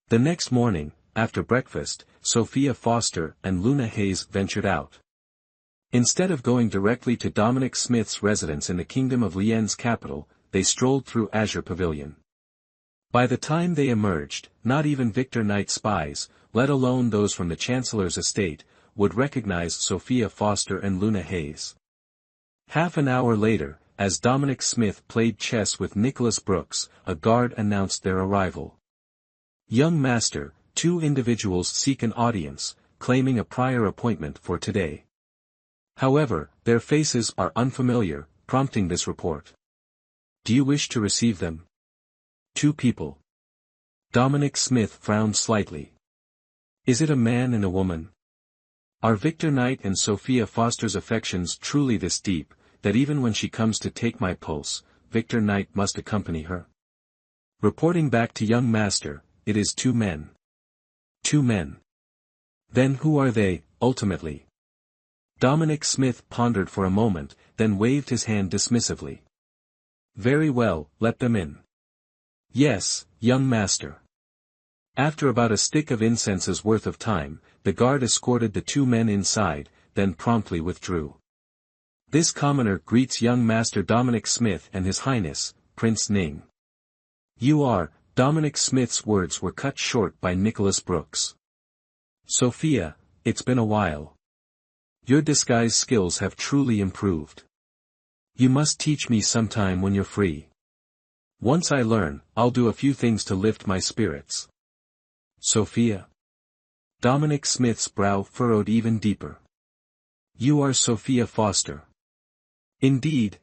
The next morning, after breakfast, Sophia Foster and Luna Hayes ventured out. Instead of going directly to Dominic Smith's residence in the Kingdom of Lien's capital, they strolled through Azure Pavilion. By the time they emerged, not even Victor Knight's spies, let alone those from the Chancellor's estate, would recognize Sophia Foster and Luna Hayes. Half an hour later, as Dominic Smith played chess with Nicholas Brooks, a guard announced their arrival. Young master, 2 individuals seek an audience, claiming a prior appointment for today. However, their faces are unfamiliar, prompting this report. Do you wish to receive them? 2 people. Dominic Smith frowned slightly. Is it a man and a woman? Are Victor Knight and Sophia Foster's affections truly this deep, that even when she comes to take my pulse, Victor Knight must accompany her? Reporting back to young master, it is 2 men. 2 men. Then who are they, ultimately? Dominic Smith pondered for a moment, then waved his hand dismissively. Very well, let them in. Yes, young master. After about a stick of incense's worth of time, the guard escorted the 2 men inside, then promptly withdrew. This commoner greets young master Dominic Smith and His Highness, Prince Ning. You are, Dominic Smith's words were cut short by Nicholas Brooks. Sophia, it's been a while. Your disguise skills have truly improved. You must teach me sometime when you're free. Once I learn, I'll do a few things to lift my spirits. Sophia. Dominic Smith's brow furrowed even deeper. You are Sophia Foster. Indeed,